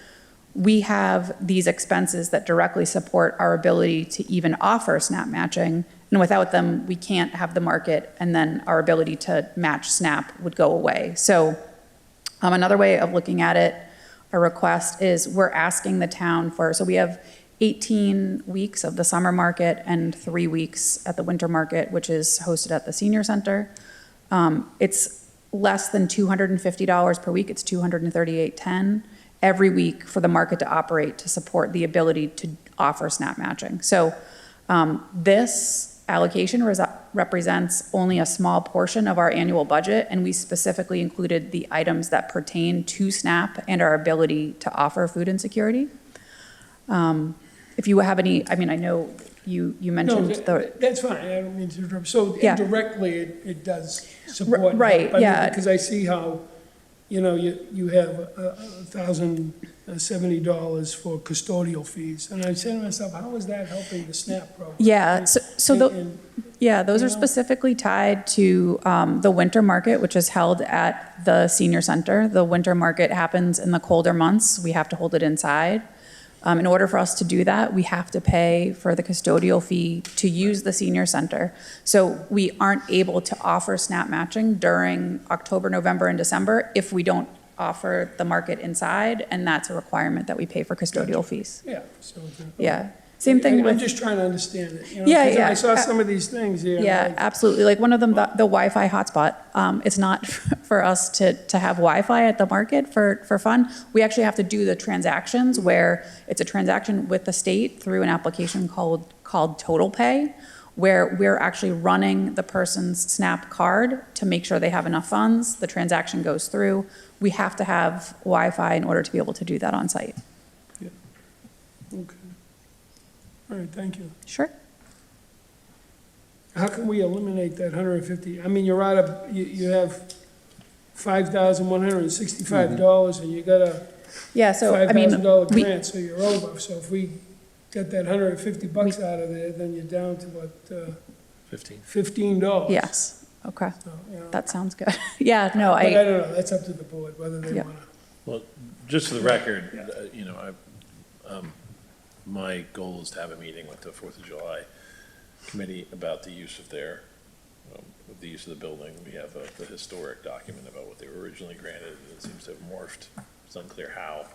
we have these expenses that directly support our ability to even offer SNAP matching, and without them, we can't have the market, and then our ability to match SNAP would go away. So another way of looking at it, a request is we're asking the town for, so we have 18 weeks of the summer market and 3 weeks at the winter market, which is hosted at the senior center. It's less than $250 per week. It's $238.10 every week for the market to operate to support the ability to offer SNAP matching. So this allocation represents only a small portion of our annual budget, and we specifically included the items that pertain to SNAP and our ability to offer food insecurity. If you have any, I mean, I know you mentioned That's fine, I don't mean to interrupt. So Yeah. indirectly, it does support. Right, I mean, yeah. Because I see how, you have $1,070 for custodial fees. And I'm saying to myself, how is that helping the SNAP program? Yeah, those are you know? specifically tied to the winter market, which is held at the senior center. The winter market happens in the colder months. We have to hold it inside. In order for us to do that, we have to pay for the custodial fee to use the senior center. So we aren't able to offer SNAP matching during October, November, and December if we don't offer the market inside, and that's a requirement that we pay for custodial fees. Yeah. So, Yeah. Same thing I'm with. just trying to understand it. Yeah, 'cause yeah. I saw some of these things here. Yeah, like, absolutely. Like one of them, the Wi-Fi hotspot. It's not for us to have Wi-Fi at the market for fun. We actually have to do the transactions where it's a transaction with the state through an application called Total Pay, where we're actually running the person's SNAP card to make sure they have enough funds. The transaction goes through. We have to have Wi-Fi in order to be able to do that on site. Okay. All right, thank you. Sure. How can we eliminate that 150? I mean, you're out of, you have $5,165 and you got a Yeah, so I mean, $5,000 grant, so you're over. So if we get that $150 out of there, then you're down to what, $15? Yes. Okay. So, That sounds good. Yeah, no, But I don't know, that's up to the board, whether they Yeah. want to. Well, just for the record, my goal is to have a meeting with the 4th of July committee about the use of the use of the building. We have the historic document about what they were originally granted, and it seems to have morphed. It's unclear how.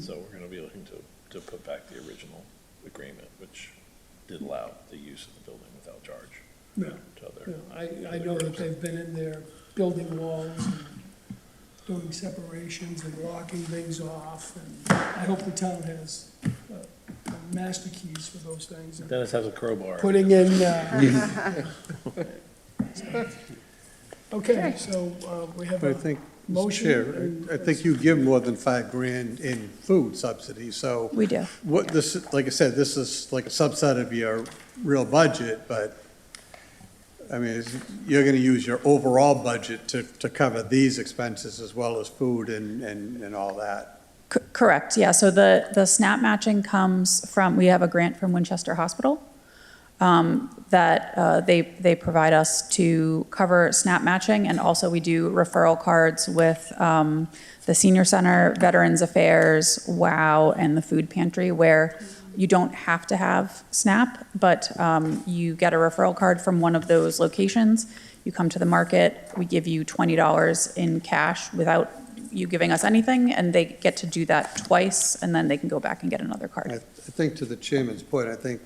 So we're going to be looking to put back the original agreement, which did allow the use of the building without charge. No, I know that they've been in there building walls and doing separations and locking things off, and I hope the town has master keys for those things. And Dennis has a crowbar. putting in, okay, so we have But I a think, Mr. motion. Chair, and- I think you give more than $5,000 in food subsidies, so. We do. What this, like I said, this is like a subset of your real budget, but, I mean, you're gonna use your overall budget to cover these expenses as well as food and all that. Correct, yeah. So the SNAP matching comes from, we have a grant from Winchester Hospital that they provide us to cover SNAP matching, and also we do referral cards with the Senior Center, Veterans Affairs, WOW, and the Food Pantry, where you don't have to have SNAP, but you get a referral card from one of those locations. You come to the market, we give you $20 in cash without you giving us anything, and they get to do that twice, and then they can go back and get another card. I think to the chairman's point, I think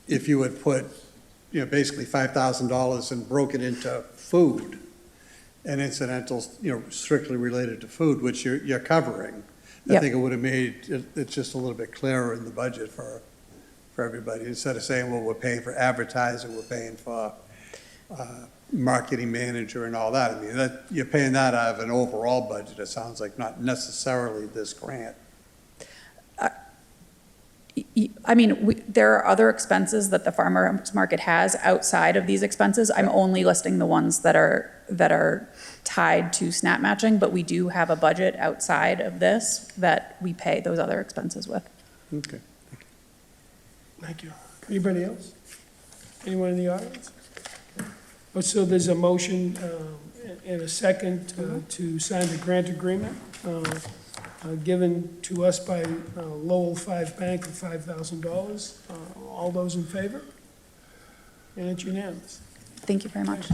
if you would put, basically $5,000 and broke it into food and incidentals, strictly related to food, which you're covering, I Yep. think it would have made it just a little bit clearer in the budget for everybody, instead of saying, well, we're paying for advertising, we're paying for, marketing manager and all that. I mean, that, you're paying that out of an overall budget, it sounds like, not necessarily this grant. I mean, there are other expenses that the farmer's market has outside of these expenses. I'm only listing the ones that are tied to SNAP matching, but we do have a budget outside of this that we pay those other expenses with. Okay. Thank you. Anybody else? Anyone in the audience? Oh, so there's a motion and a second to sign the grant agreement given to us by Lowell 5 Bank of $5,000. All those in favor? And it's unanimous. Thank you very much.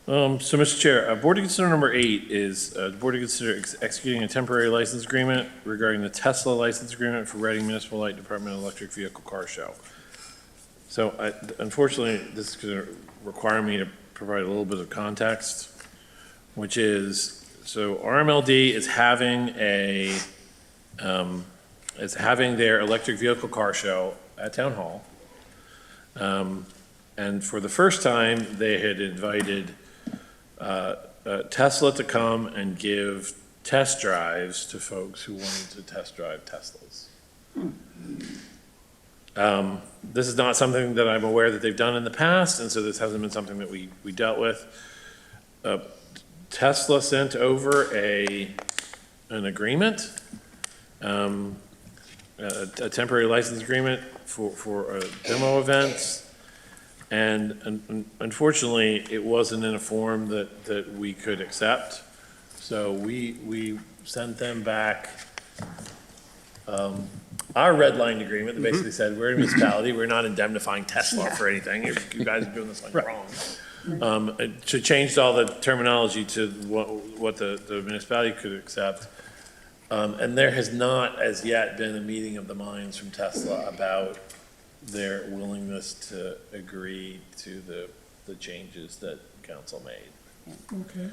So, Mr. Chair, Board to consider number 8 is the Board to consider executing a temporary license agreement regarding the Tesla license agreement for Reading Municipal Light Department Electric Vehicle Car Show. So, unfortunately, this is going to require me to provide a little bit of context, which is, so RMLD is having their electric vehicle car show at Town Hall. And for the first time, they had invited Tesla to come and give test drives to folks who wanted to test drive Teslas. This is not something that I'm aware that they've done in the past, and so this hasn't been something that we dealt with. Tesla sent over an agreement, a temporary license agreement for demo events. And unfortunately, it wasn't in a form that we could accept. So we sent them back our red line agreement that basically said, we're a municipality, we're not indemnifying Tesla for anything. You guys are doing this like wrong. To change all the terminology to what the municipality could accept. And there has not as yet been a meeting of the minds from Tesla about their willingness to agree to the changes that council made. Okay.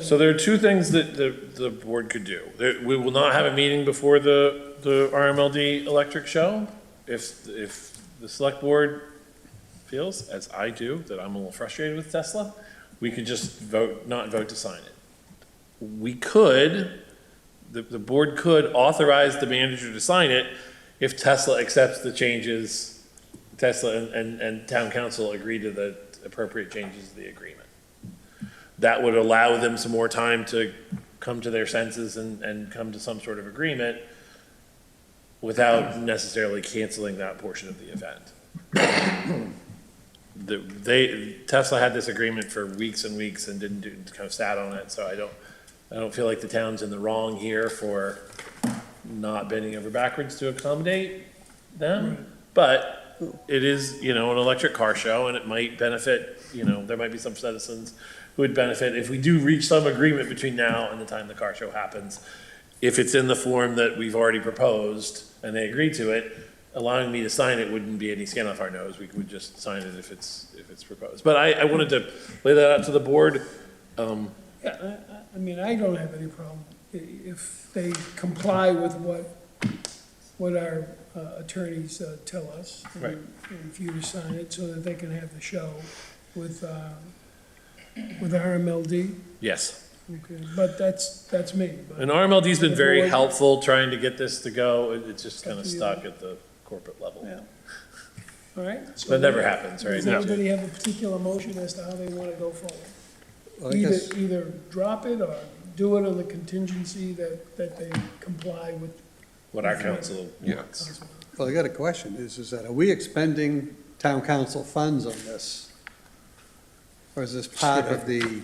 So there are two things that the board could do. We will not have a meeting before the RMLD electric show. If the select board feels, as I do, that I'm a little frustrated with Tesla, we could just not vote to sign it. We could, the board could authorize the manager to sign it if Tesla accepts the changes, Tesla and town council agree to the appropriate changes to the agreement. That would allow them some more time to come to their senses and come to some sort of agreement without necessarily canceling that portion of the event. Tesla had this agreement for weeks and weeks and kind of sat on it, so I don't feel like the town's in the wrong here for not bending over backwards to accommodate them. But it is, an electric car show, and it might benefit, there might be some citizens who would benefit if we do reach some agreement between now and the time the car show happens. If it's in the form that we've already proposed and they agree to it, allowing me to sign it wouldn't be any skin off our nose. We would just sign it if it's proposed. But I wanted to lay that out to the board. Yeah, I mean, I don't have any problem if they comply with what our attorneys tell us. Right. And for you to sign it so that they can have the show with RMLD. Yes. Okay, but that's me. But And RMLD's been very Board- helpful trying to get this to go. It's just kind of stuck at the corporate level. Yeah. All right? So That never happens, right? Does anybody have a particular motion as to how they want to go forward? Well, I guess- Either drop it or do it on the contingency that they comply with. What our council wants. Council. Well, I got a question, is that, are we expending town council funds on this? Or is this part of the,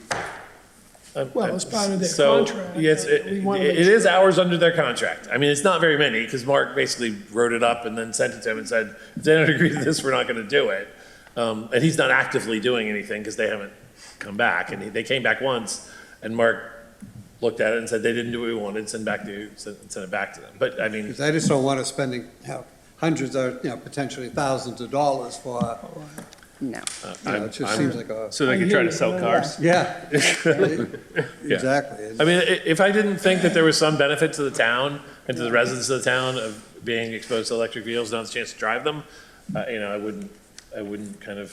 Well, it's part of their So, contract. yes, We wanna make it is sure- hours under their contract. I mean, it's not very many, because Mark basically wrote it up and then sent it to him and said, if they don't agree to this, we're not gonna do it. And he's not actively doing anything, because they haven't come back, and they came back once, and Mark looked at it and said, they didn't do what we wanted, send it back to them. But, I mean, because I just don't want to spending, hundreds of, potentially thousands of dollars for, No. it just seems like a. So they can try to sell cars. Yeah. Exactly. I mean, if I didn't think that there was some benefit to the town and to the residents of the town of being exposed to electric vehicles, not a chance to drive them, I wouldn't kind of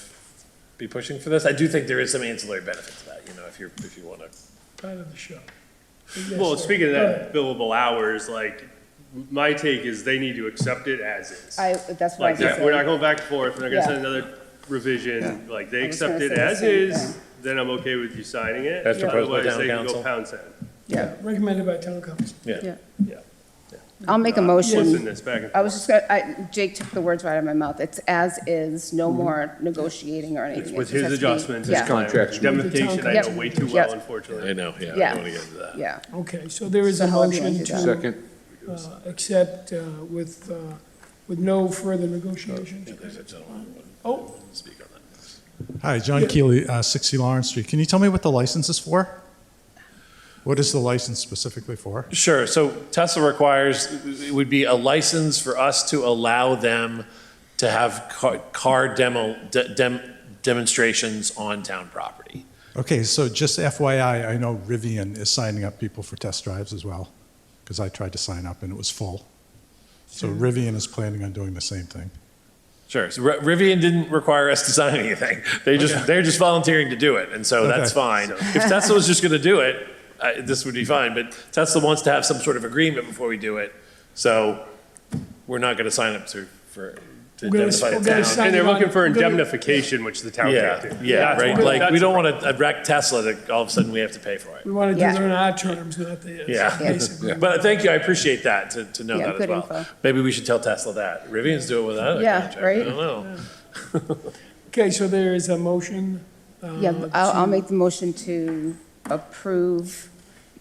be pushing for this. I do think there is some ancillary benefit to that, if you want to. Part of the show. Well, speaking of that billable hours, like, my take is they need to accept it as is. That's what I Like, was we're not saying. going back and forth, we're not Yeah. gonna send another revision, like, they I was accept gonna it say the as same is, thing. then I'm okay with you signing it. As proposed by Otherwise, town they can council. go pound sand. Yeah, Recommended by town council. yeah. Yeah. I'll make a Flipping motion. this back and I was just gonna, Jake took the words right out of my mouth. It's as is, no more negotiating or anything. With It just his has to be- adjustments, his yeah. contracts. Indemnification, I Yep. know way too Yep. well, unfortunately. I know, yeah, I Yeah. don't want to get into that. Yeah. Okay, so there is So a however you motion want to do to that. Second. accept with no further negotiations. There's a gentleman who Oh, wanted to speak on that. Hi, John Keeley, 60 Lawrence Street. Can you tell me what the license is for? What is the license specifically for? Sure, so Tesla requires, it would be a license for us to allow them to have car demonstrations on town property. Okay, so just FYI, I know Rivian is signing up people for test drives as well, because I tried to sign up and it was full. So Rivian is planning on doing the same thing. Sure, so Rivian didn't require us to sign anything. They're just volunteering to do it, and so that's Okay. fine. If Tesla was just gonna do it, this would be fine, but Tesla wants to have some sort of agreement before we do it, so we're not gonna sign up to indemnify the town. And they're looking for indemnification, which the town Yeah, can't do. yeah, That's right, what- like, that's we don't the wanna wreck Tesla that all of a sudden we have to pay for it. we want to do Yeah. it on our terms, not theirs. Yeah, Basically. but thank you, I appreciate that, to know Yeah, that as good well. info. Maybe we should tell Tesla that. Rivian's do it without a Yeah, contract, right? I don't know. Okay, so there is a motion. Yeah, I'll make the motion to approve,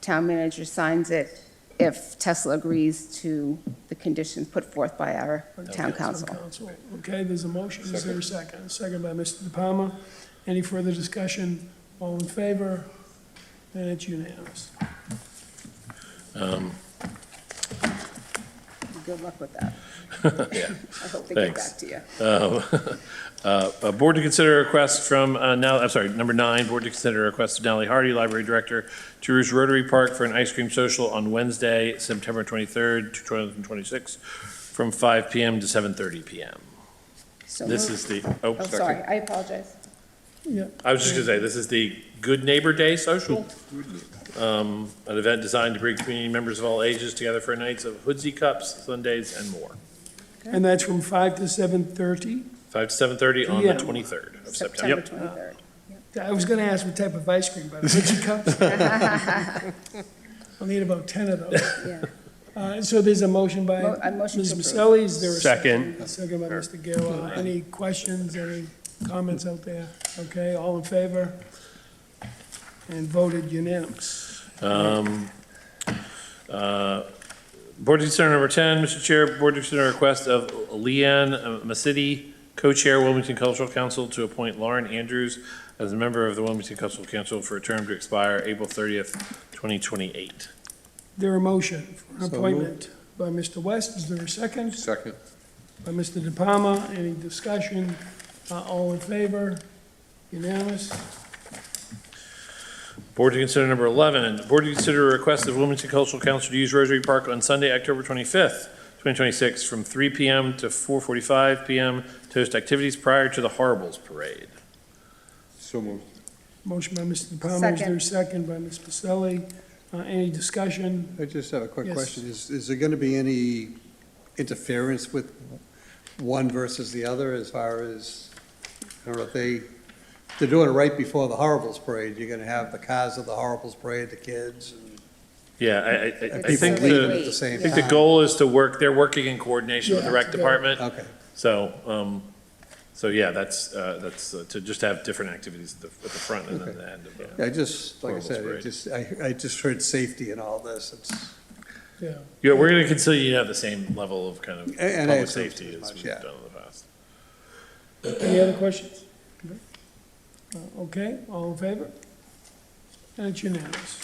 town manager signs it if Tesla agrees to the conditions put forth by our town council. Okay, there's a motion. Is there a second? Second by Mr. De Palma. Any further discussion? All in favor? And it's unanimous. Good luck with that. Yeah. I hope they get Thanks. back to you. Board to consider a request from, number 9, board to consider a request of Natalie Hardy, Library Director, to Rouge Rotary Park for an ice cream social on Wednesday, September 23rd, 2026, from 5 PM to 7:30 PM. So This moved. is the, Oh, sorry, I apologize. Yeah. I was just gonna say, this is the Good Neighbor Day Social. An event designed to bring community members of all ages together for nights of hoodsie cups, sundaes, and more. And that's from 5 to 7:30? 5 to 7:30 on the PM. 23rd of September. September Yep. 23rd. I was going to ask what type of ice cream, but which cups? I'll need about 10 of those. Yeah. So there's a motion by I motion Ms. to approve. Maselli. Is there a Second. second? Second by Mr. Gale. Any questions, any comments out there? Okay, all in favor? And voted unanimous. Board to consider number 10, Mr. Chair, board to consider a request of Leanne Masidi, co-chair Wilmington Cultural Council, to appoint Lauren Andrews as a member of the Wilmington Cultural Council for a term to expire April 30th, 2028. There a motion for an So appointment by Mr. West. Is there a second? Second. By Mr. De Palma. Any discussion? All in favor? Unanimous? Board to consider number 11, board to consider a request of Wilmington Cultural Council to use Rosary Park on Sunday, October 25th, 2026, from 3 PM to 4:45 PM to host activities prior to the Horribles Parade. So moved. Motion by Mr. De Palma. Is there a second by Ms. Maselli? Any discussion? I just have a quick Yes. question. Is there going to be any interference with one versus the other as far as, I don't know, if they're doing it right before the Horribles Parade, you're going to have the cars of the Horribles Parade, the kids, and Yeah, and I people think leaving the, at the same I time. think the goal is to work, they're working in coordination with the rec Yeah, department. Okay. So, yeah, that's to just have different activities at the front and then the end of I just, like I Horribles said, Parade. I just heard safety and all this. It's, Yeah. Yeah, we're gonna continue to have the same level of kind of And I public assume safety as as much, we've yeah. done in the past. Any other questions? Okay, all in favor? And it's unanimous.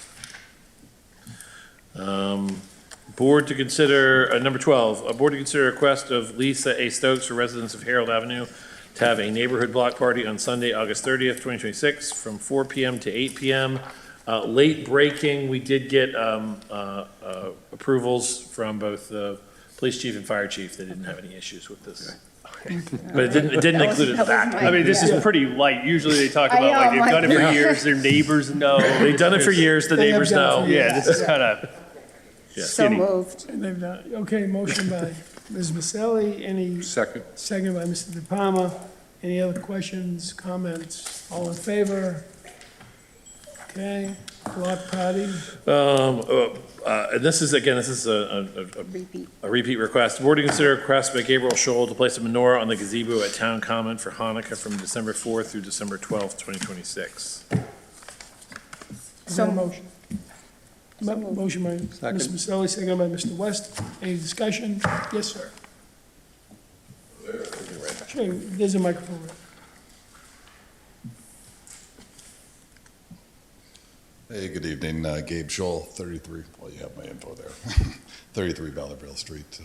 Board to consider, number 12, a board to consider a request of Lisa A. Stokes for residents of Harold Avenue to have a neighborhood block party on Sunday, August 30th, 2026, from 4 PM to 8 PM. Late breaking, we did get approvals from both the police chief and fire chief. They didn't have any issues with this. But it didn't include it in the back. I mean, this is pretty light. Usually they talk about like they've done it for years, their neighbors know. They've done it for years, the They have neighbors done it know. for Yeah, this is kind of So skinny. moved. And they've done, okay, motion by Ms. Maselli, any? Second. Second by Mr. De Palma. Any other questions, comments? All in favor? Okay, block party, And this is Repeat. a repeat request. Board to consider a request by Gabriel Scholl to place a menorah on the gazebo at Town Common for Hanukkah from December 4th through December 12th, 2026. is there a motion? Motion by Ms. Maselli, second by Mr. West. Any discussion? Yes, sir. Sure, there's a microphone. Hey, good evening. Gabe Scholl, 33, well, you have my info there. 33 Vallerville Street.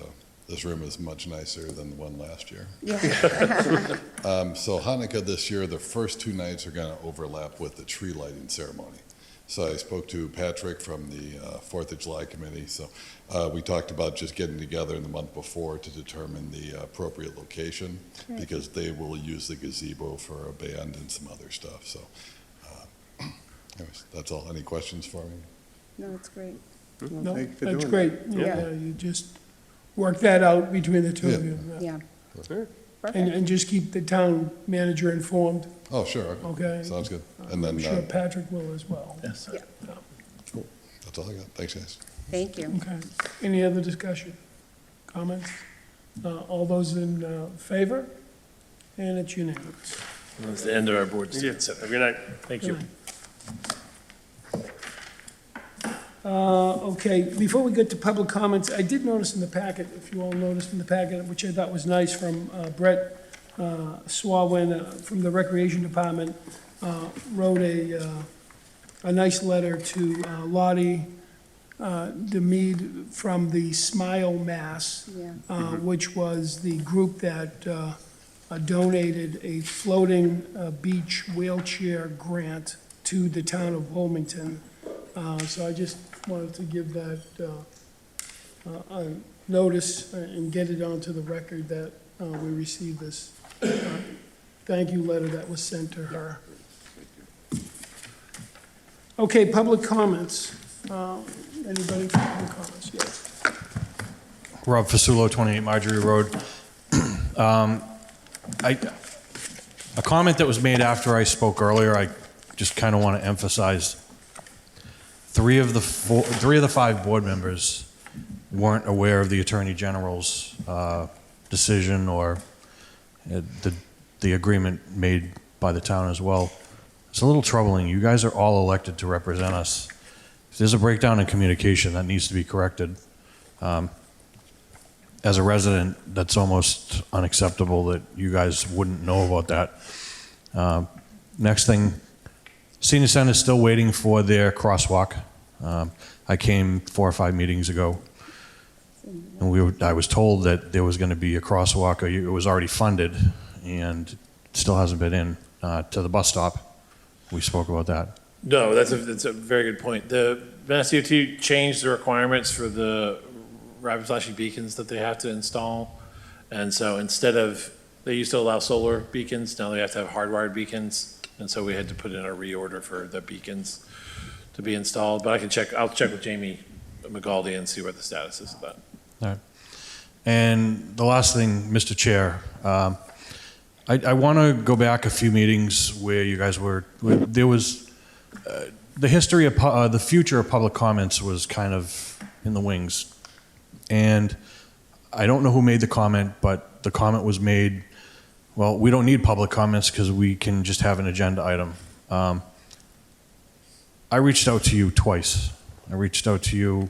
This room is much nicer than the one last year. Yeah. So Hanukkah this year, the first 2 nights are going to overlap with the tree lighting ceremony. So I spoke to Patrick from the 4th of July committee. So we talked about just getting together in the month before to determine the appropriate location because they will use the gazebo for a band and some other stuff. So anyways, that's all. Any questions for me? No, it's great. No, Thank you for that's doing great. Yeah. You just work that out between the two of you. Yeah. And, Perfect. and just keep the town manager informed, Oh, sure. okay? Sounds good. And then I'm sure Patrick will as well. Yes. Yeah. that's all I got. Thanks, guys. Thank you. Okay. Any other discussion? Comments? All those in favor? And it's unanimous. That's the end of our board's consent. Have a good night. Thank you. Okay, before we get to public comments, I did notice in the packet, if you all noticed in the packet, which I thought was nice from Brett Swalwin from the Recreation Department, wrote a nice letter to Lottie DeMead from the Smile Mass, Yeah. which was the group that donated a floating beach wheelchair grant to the town of Wilmington. So I just wanted to give that a notice and get it onto the record that we received this thank you letter that was sent to her. Okay, public comments. Anybody for public comments? Yes. Rob Fasulo, 28 Marjorie Road. A comment that was made after I spoke earlier, I just kind of want to emphasize. Three of the 5 board members weren't aware of the Attorney General's decision or the agreement made by the town as well. It's a little troubling. You guys are all elected to represent us. If there's a breakdown in communication, that needs to be corrected. As a resident, that's almost unacceptable that you guys wouldn't know about that. Next thing, Senior Center is still waiting for their crosswalk. I came 4 or 5 meetings ago, and I was told that there was going to be a crosswalk. It was already funded, and it still hasn't been in to the bus stop. We spoke about that. No, that's a very good point. The Mass DOT changed the requirements for the rapid flashing beacons that they have to install. And so instead of, they used to allow solar beacons, now they have to have hardwired beacons. And so we had to put in a reorder for the beacons to be installed. But I'll check with Jamie McGaldy and see what the status is of that. All right. And the last thing, Mr. Chair, I want to go back a few meetings where you guys were, there was, the history of, the future of public comments was kind of in the wings. And I don't know who made the comment, but the comment was made, well, we don't need public comments because we can just have an agenda item. I reached out to you twice. I reached out to you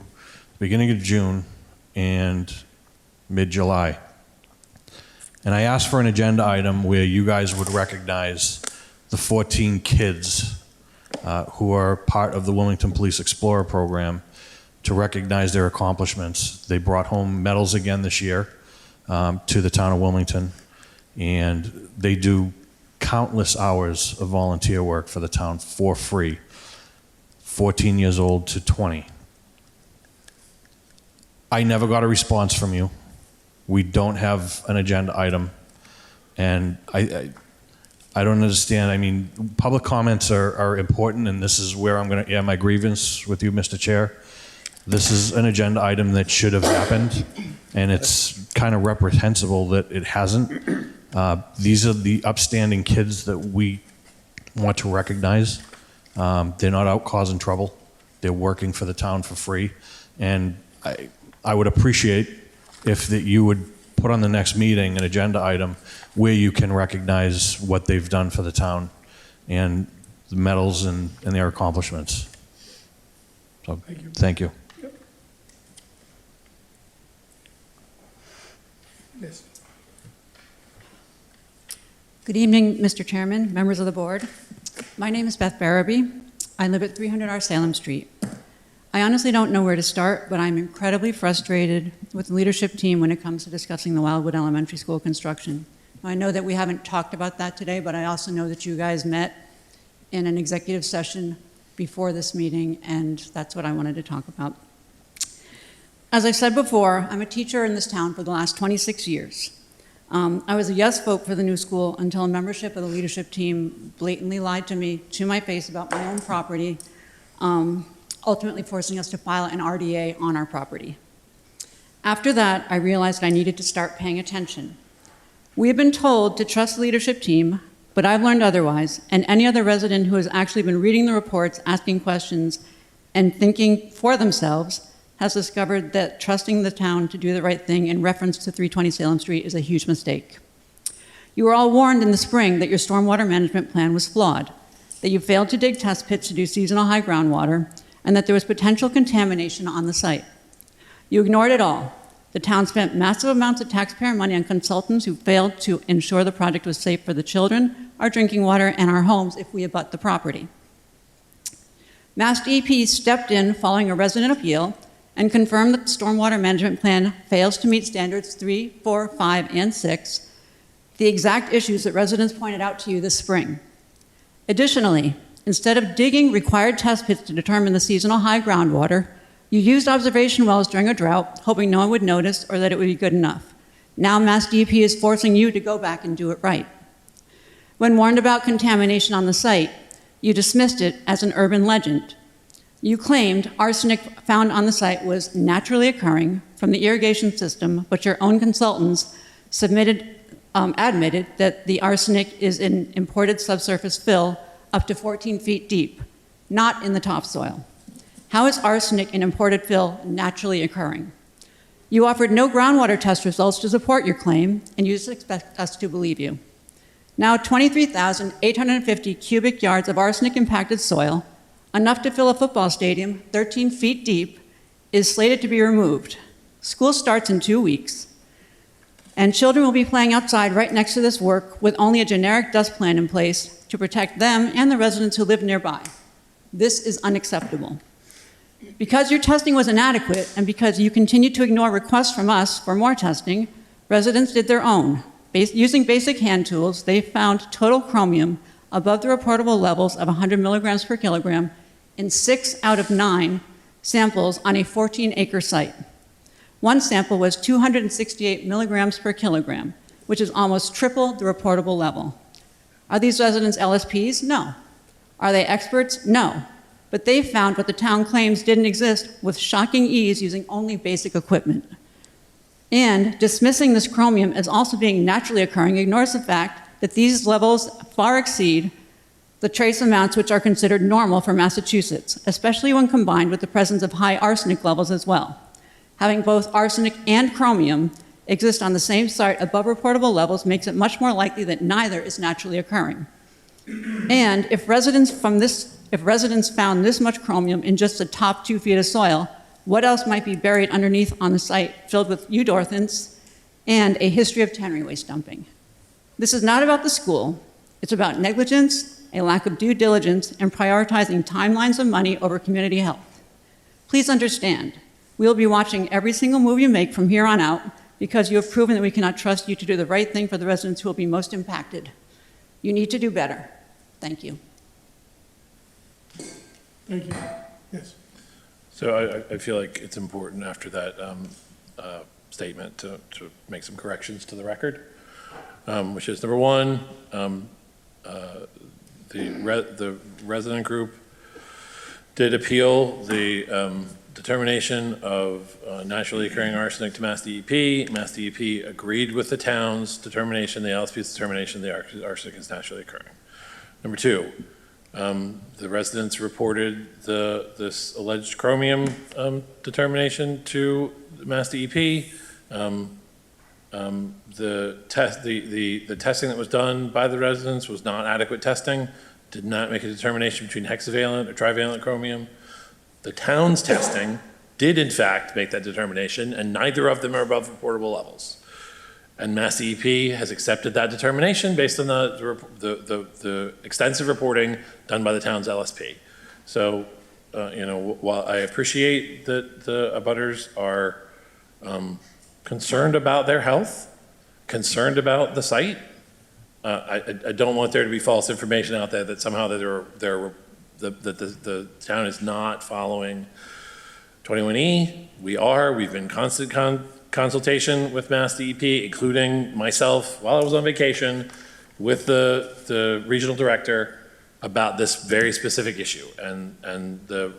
beginning of June and mid-July. And I asked for an agenda item where you guys would recognize the 14 kids who are part of the Wilmington Police Explorer program to recognize their accomplishments. They brought home medals again this year to the town of Wilmington, and they do countless hours of volunteer work for the town for free. 14 years old to 20. I never got a response from you. We don't have an agenda item. And I don't understand. I mean, public comments are important, and this is where I'm going to air my grievance with you, Mr. Chair. This is an agenda item that should have happened, and it's kind of reprehensible that it hasn't. These are the upstanding kids that we want to recognize. They're not out causing trouble. They're working for the town for free. And I would appreciate if that you would put on the next meeting an agenda item where you can recognize what they've done for the town and the medals and their accomplishments. So, thank you. Yes. Good evening, Mr. Chairman, members of the board. My name is Beth Barabee. I live at 300R Salem Street. I honestly don't know where to start, but I'm incredibly frustrated with the leadership team when it comes to discussing the Wildwood Elementary School construction. I know that we haven't talked about that today, but I also know that you guys met in an executive session before this meeting, and that's what I wanted to talk about. As I said before, I'm a teacher in this town for the last 26 years. I was a yes vote for the new school until a membership of the leadership team blatantly lied to me to my face about my own property, ultimately forcing us to file an RDA on our property. After that, I realized I needed to start paying attention. We have been told to trust the leadership team, but I've learned otherwise, and any other resident who has actually been reading the reports, asking questions, and thinking for themselves has discovered that trusting the town to do the right thing in reference to 320 Salem Street is a huge mistake. You were all warned in the spring that your stormwater management plan was flawed, that you failed to dig test pits to do seasonal high groundwater, and that there was potential contamination on the site. You ignored it all. The town spent massive amounts of taxpayer money on consultants who failed to ensure the project was safe for the children, our drinking water, and our homes if we abut the property. Mass DEP stepped in following a resident appeal and confirmed that the stormwater management plan fails to meet standards 3, 4, 5, and 6, the exact issues that residents pointed out to you this spring. Additionally, instead of digging required test pits to determine the seasonal high groundwater, you used observation wells during a drought, hoping no one would notice or that it would be good enough. Now Mass DEP is forcing you to go back and do it right. When warned about contamination on the site, you dismissed it as an urban legend. You claimed arsenic found on the site was naturally occurring from the irrigation system, but your own consultants admitted that the arsenic is in imported subsurface fill up to 14 feet deep, not in the topsoil. How is arsenic in imported fill naturally occurring? You offered no groundwater test results to support your claim, and you just expect us to believe you. Now 23,850 cubic yards of arsenic-impacted soil, enough to fill a football stadium 13 feet deep, is slated to be removed. School starts in 2 weeks, and children will be playing outside right next to this work with only a generic dust plan in place to protect them and the residents who live nearby. This is unacceptable. Because your testing was inadequate and because you continued to ignore requests from us for more testing, residents did their own. Using basic hand tools, they found total chromium above the reportable levels of 100 milligrams per kilogram in 6 out of 9 samples on a 14-acre site. One sample was 268 milligrams per kilogram, which is almost triple the reportable level. Are these residents LSPs? No. Are they experts? No. But they found what the town claims didn't exist with shocking ease using only basic equipment. And dismissing this chromium as also being naturally occurring ignores the fact that these levels far exceed the trace amounts which are considered normal for Massachusetts, especially when combined with the presence of high arsenic levels as well. Having both arsenic and chromium exist on the same site above reportable levels makes it much more likely that neither is naturally occurring. And if residents found this much chromium in just the top 2 feet of soil, what else might be buried underneath on the site filled with eudorphins and a history of tannery waste dumping? This is not about the school. It's about negligence, a lack of due diligence, and prioritizing timelines of money over community health. Please understand, we will be watching every single move you make from here on out because you have proven that we cannot trust you to do the right thing for the residents who will be most impacted. You need to do better. Thank you. Thank you. Yes. So I feel like it's important after that statement to make some corrections to the record, which is number one, the resident group did appeal the determination of naturally occurring arsenic to Mass DEP. Mass DEP agreed with the town's determination, the LSP's determination the arsenic is naturally occurring. Number two, the residents reported this alleged chromium determination to Mass DEP. The testing that was done by the residents was not adequate testing, did not make a determination between hexavalent or trivalent chromium. The town's testing did in fact make that determination, and neither of them are above reportable levels. And Mass DEP has accepted that determination based on the extensive reporting done by the town's LSP. So, while I appreciate that the abutters are concerned about their health, concerned about the site, I don't want there to be false information out there that somehow that the town is not following 21E. We've been in constant consultation with Mass DEP, including myself while I was on vacation with the regional director about this very specific issue. And the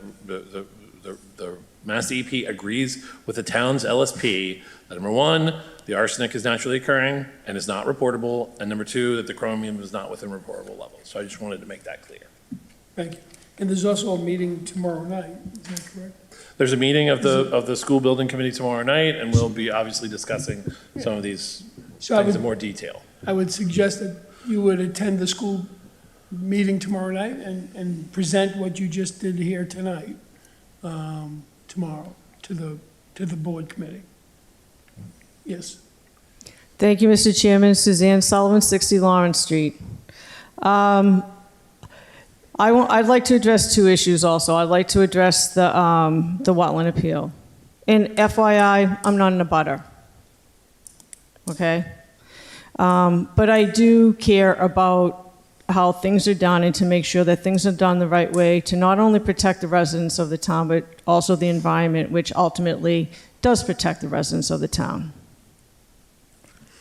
Mass DEP agrees with the town's LSP that number one, the arsenic is naturally occurring and is not reportable, and number two, that the chromium is not within reportable levels. So I just wanted to make that clear. Thank you. And there's also a meeting tomorrow night, is that correct? There's a meeting of the school building committee tomorrow night, and we'll be obviously discussing some of these things in more detail. I would suggest that you would attend the school meeting tomorrow night and present what you just did here tonight, tomorrow, to the board committee. Yes. Thank you, Mr. Chairman. Suzanne Sullivan, 60 Lawrence Street. I'd like to address two issues also. I'd like to address the wetland appeal. And FYI, I'm not in a butter, okay? But I do care about how things are done and to make sure that things are done the right way to not only protect the residents of the town, but also the environment, which ultimately does protect the residents of the town.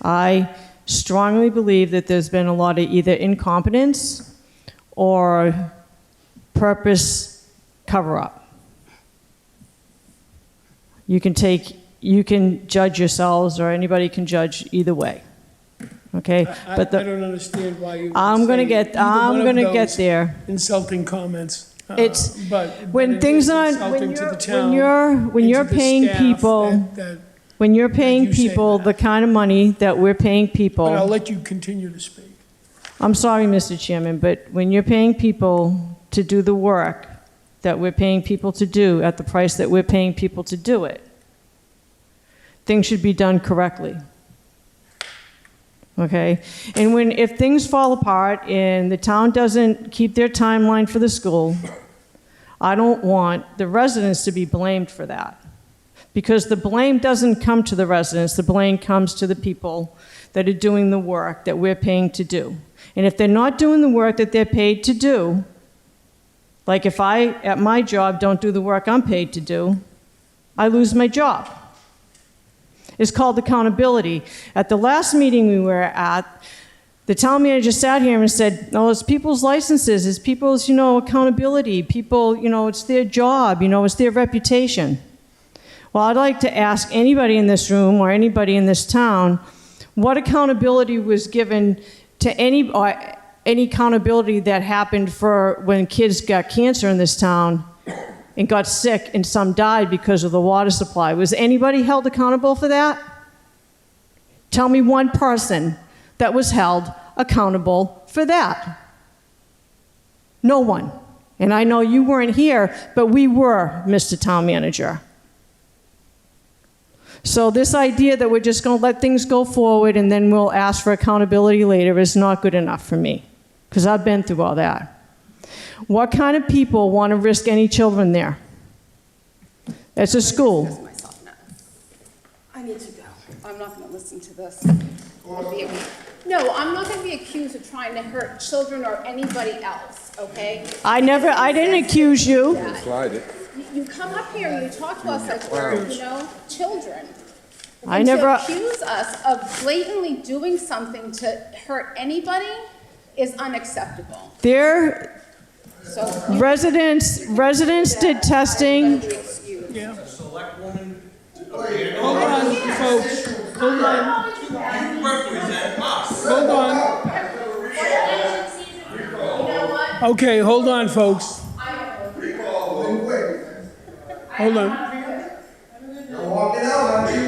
I strongly believe that there's been a lot of either incompetence or purpose cover-up. You can judge yourselves, or anybody can judge either way. Okay? I don't understand why you. I'm gonna get there. Insulting comments. It's but when things aren't when you're paying people. When you're paying people the kind of money that we're paying people. But I'll let you continue to speak. I'm sorry, Mr. Chairman, but when you're paying people to do the work that we're paying people to do at the price that we're paying people to do it, things should be done correctly. Okay? And if things fall apart and the town doesn't keep their timeline for the school, I don't want the residents to be blamed for that. Because the blame doesn't come to the residents, the blame comes to the people that are doing the work that we're paying to do. And if they're not doing the work that they're paid to do, like if I, at my job, don't do the work I'm paid to do, I lose my job. It's called accountability. At the last meeting we were at, the town manager sat here and said, no, it's people's licenses, it's people's, accountability, people, it's their job, it's their reputation. Well, I'd like to ask anybody in this room or anybody in this town, what accountability was given to any accountability that happened for when kids got cancer in this town and got sick and some died because of the water supply. Was anybody held accountable for that? Tell me one person that was held accountable for that. No one. And I know you weren't here, but we were, Mr. Town Manager. So this idea that we're just going to let things go forward and then we'll ask for accountability later is not good enough for me, because I've been through all that. What kind of people want to risk any children there? It's a school. I need to go. I'm not going to listen to this. No, I'm not going to be accused of trying to hurt children or anybody else, okay? I didn't accuse you. You come up here and you talk to us like we're, children. I And never- to accuse us of blatantly doing something to hurt anybody is unacceptable. There, So. residents did testing. Hold on, folks, hold on. Hold on. Okay, hold on, folks. Hold on.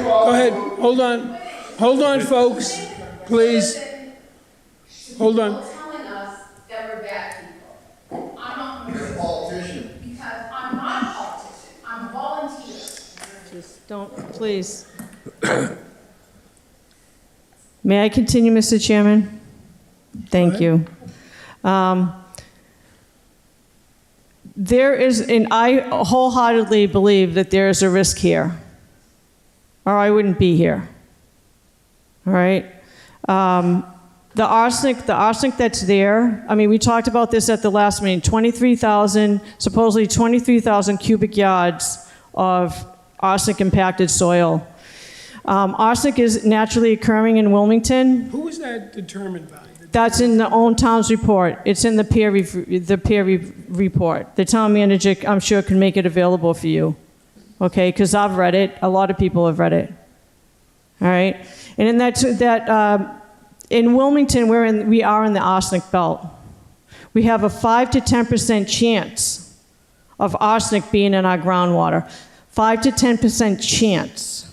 Go ahead, hold on. Hold on, folks, please. Hold on. Telling us that we're bad people. I'm not. You're a politician. Because I'm not a politician, I'm a volunteer. Just don't, please. May I continue, Mr. Chairman? Thank you. There is, and I wholeheartedly believe that there is a risk here, or I wouldn't be here. All right? The arsenic that's there, I mean, we talked about this at the last meeting, supposedly 23,000 cubic yards of arsenic-impacted soil. Arsenic is naturally occurring in Wilmington. Who is that determined by? That's in the own town's report. It's in the peer report. The town manager, I'm sure, can make it available for you. Okay, because I've read it. A lot of people have read it. All right, and in in Wilmington, we are in the arsenic belt. We have a 5 to 10% chance of arsenic being in our groundwater. 5 to 10% chance.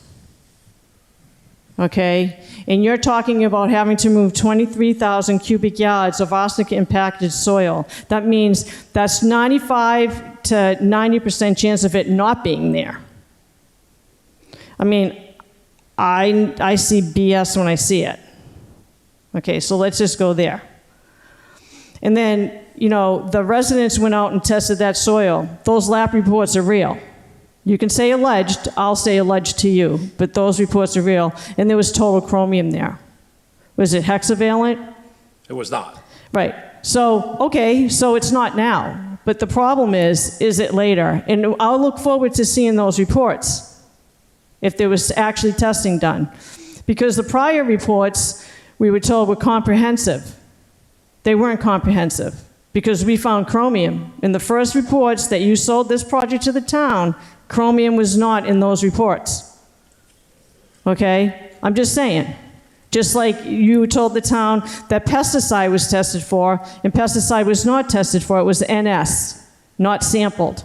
Okay? And you're talking about having to move 23,000 cubic yards of arsenic-impacted soil. That means that's 95 to 90% chance of it not being there. I mean, I see BS when I see it. Okay, so let's just go there. And then, the residents went out and tested that soil. Those lab reports are real. You can say alleged, I'll say alleged to you, but those reports are real, and there was total chromium there. Was it hexavalent? It was not. Right. So, okay, so it's not now. But the problem is it later? And I'll look forward to seeing those reports, if there was actually testing done. Because the prior reports, we were told, were comprehensive. They weren't comprehensive, because we found chromium. In the first reports that you sold this project to the town, chromium was not in those reports. Okay? I'm just saying. Just like you told the town that pesticide was tested for, and pesticide was not tested for, it was NS, not sampled.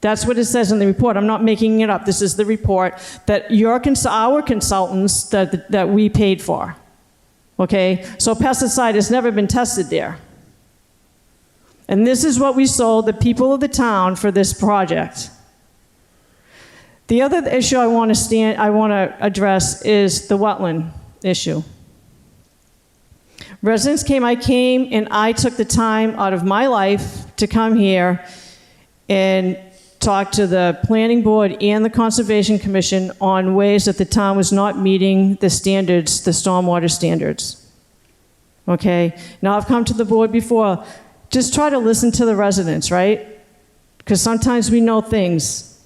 That's what it says in the report. I'm not making it up. This is the report that our consultants that we paid for. Okay? So pesticide has never been tested there. And this is what we sold the people of the town for this project. The other issue I want to address is the wetland issue. Residents I came and I took the time out of my life to come here and talk to the planning board and the conservation commission on ways that the town was not meeting the standards, the stormwater standards. Okay? Now I've come to the board before. Just try to listen to the residents, right? Because sometimes we know things.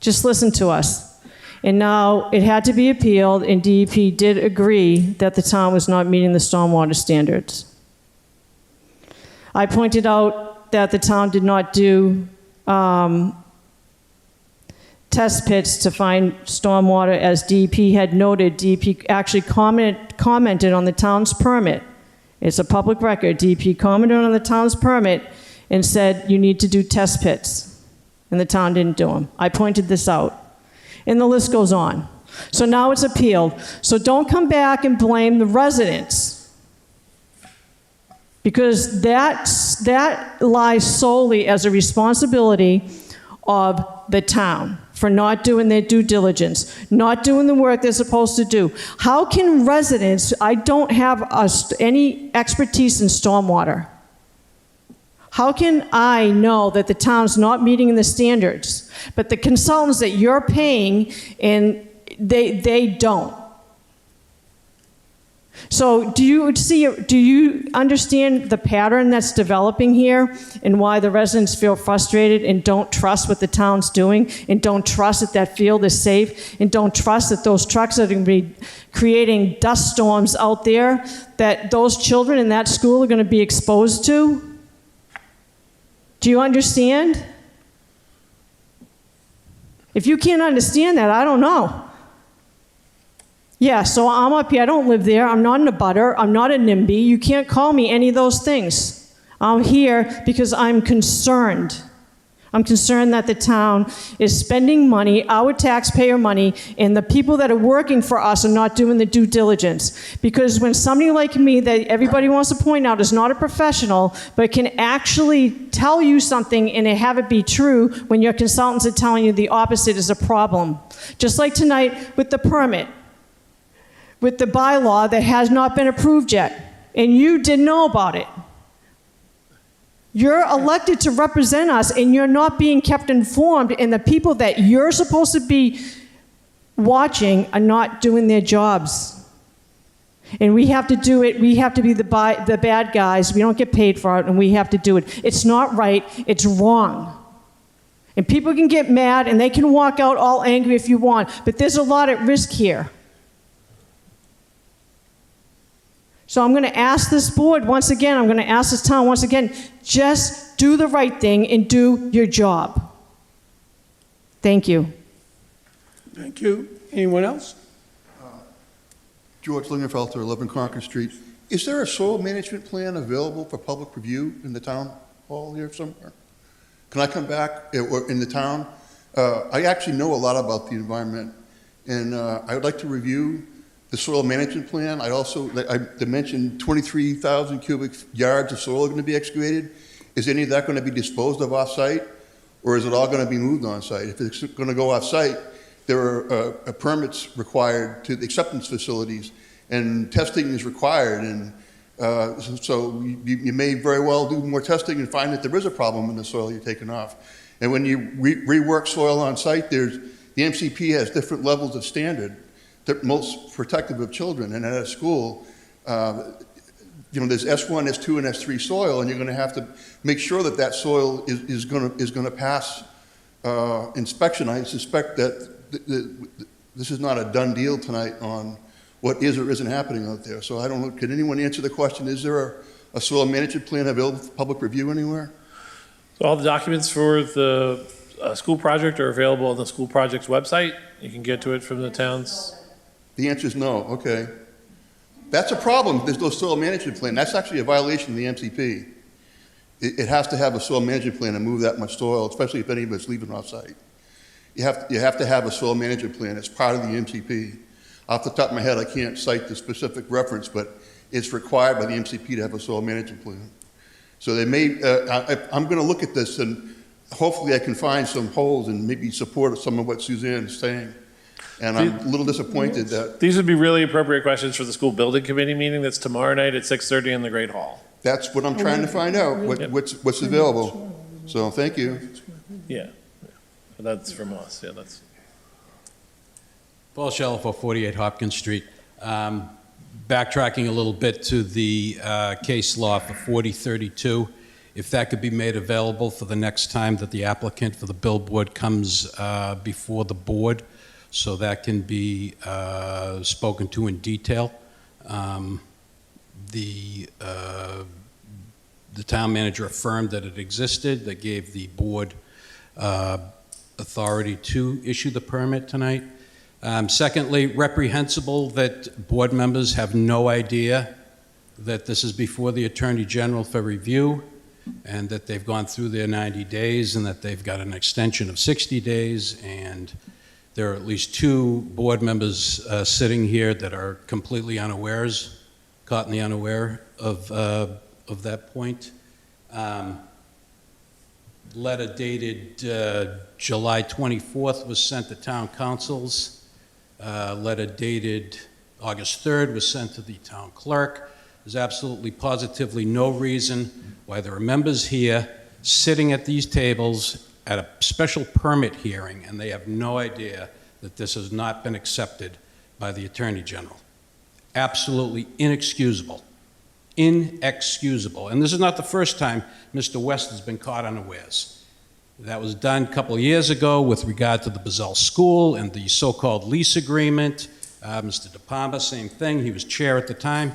Just listen to us. And now it had to be appealed, and DEP did agree that the town was not meeting the stormwater standards. I pointed out that the town did not do test pits to find stormwater, as DEP had noted. DEP actually commented on the town's permit. It's a public record. DEP commented on the town's permit and said you need to do test pits. And the town didn't do them. I pointed this out. And the list goes on. So now it's appealed. So don't come back and blame the residents, because that lies solely as a responsibility of the town for not doing their due diligence, not doing the work they're supposed to do. How can residents, I don't have any expertise in stormwater. How can I know that the town's not meeting the standards, but the consultants that you're paying, and they don't? So do you understand the pattern that's developing here and why the residents feel frustrated and don't trust what the town's doing and don't trust that that field is safe and don't trust that those trucks are going to be creating dust storms out there that those children in that school are going to be exposed to? Do you understand? If you can't understand that, I don't know. Yeah, so I'm up here. I don't live there. I'm not in a butter. I'm not a NIMBY. You can't call me any of those things. I'm here because I'm concerned. I'm concerned that the town is spending money, our taxpayer money, and the people that are working for us are not doing the due diligence. Because when somebody like me, that everybody wants to point out is not a professional, but can actually tell you something and have it be true when your consultants are telling you the opposite is a problem. Just like tonight with the permit, with the bylaw that has not been approved yet, and you didn't know about it. You're elected to represent us, and you're not being kept informed, and the people that you're supposed to be watching are not doing their jobs. And we have to do it. We have to be the bad guys. We don't get paid for it, and we have to do it. It's not right. It's wrong. And people can get mad, and they can walk out all angry if you want, but there's a lot at risk here. So I'm going to ask this board once again, I'm going to ask this town once again, just do the right thing and do your job. Thank you. Thank you. Anyone else? George Lingerfelter, 11 Concord Street. Is there a soil management plan available for public review in the town hall here somewhere? Can I come back in the town? I actually know a lot about the environment, and I would like to review the soil management plan. I mentioned 23,000 cubic yards of soil are going to be excavated. Is any of that going to be disposed of off-site, or is it all going to be moved on-site? If it's going to go off-site, there are permits required to the acceptance facilities, and testing is required. And so you may very well do more testing and find that there is a problem in the soil you're taking off. And when you rework soil on-site, the MCP has different levels of standard. The most protective of children, and at a school, there's S1, S2, and S3 soil, and you're going to have to make sure that that soil is going to pass inspection. I suspect that this is not a done deal tonight on what is or isn't happening out there. So I don't know. Can anyone answer the question? Is there a soil management plan available for public review anywhere? So all the documents for the school project are available on the school project's website. You can get to it from the town's. The answer is no. Okay. That's a problem. There's no soil management plan. That's actually a violation of the MCP. It has to have a soil management plan to move that much soil, especially if any of it's leaving off-site. You have to have a soil management plan. It's part of the MCP. Off the top of my head, I can't cite the specific reference, but it's required by the MCP to have a soil management plan. So they may. I'm going to look at this, and hopefully I can find some holes and maybe support some of what Suzanne is saying. And I'm a little disappointed that... These would be really appropriate questions for the school building committee meeting that's tomorrow night at 6:30 in the Great Hall. That's what I'm trying to find out, what's available. So thank you. Yeah. That's from us. Yeah, that's... Paul Shalafo, 48 Hopkins Street. Backtracking a little bit to the case law for 4032, if that could be made available for the next time that the applicant for the billboard comes before the board, so that can be spoken to in detail. The town manager affirmed that it existed. They gave the board authority to issue the permit tonight. Secondly, reprehensible that board members have no idea that this is before the Attorney General for review, and that they've gone through their 90 days and that they've got an extension of 60 days, and there are at least 2 board members sitting here that are completely unawares, caught in the unaware of that point. Letter dated July 24th was sent to town councils. Letter dated August 3rd was sent to the town clerk. There's absolutely positively no reason why there are members here sitting at these tables at a special permit hearing, and they have no idea that this has not been accepted by the Attorney General. absolutely inexcusable. Inexcusable. And this is not the first time Mr. West has been caught unawares. That was done a couple of years ago with regard to the Bazell School and the so-called lease agreement. Mr. De Palma, same thing. He was chair at the time.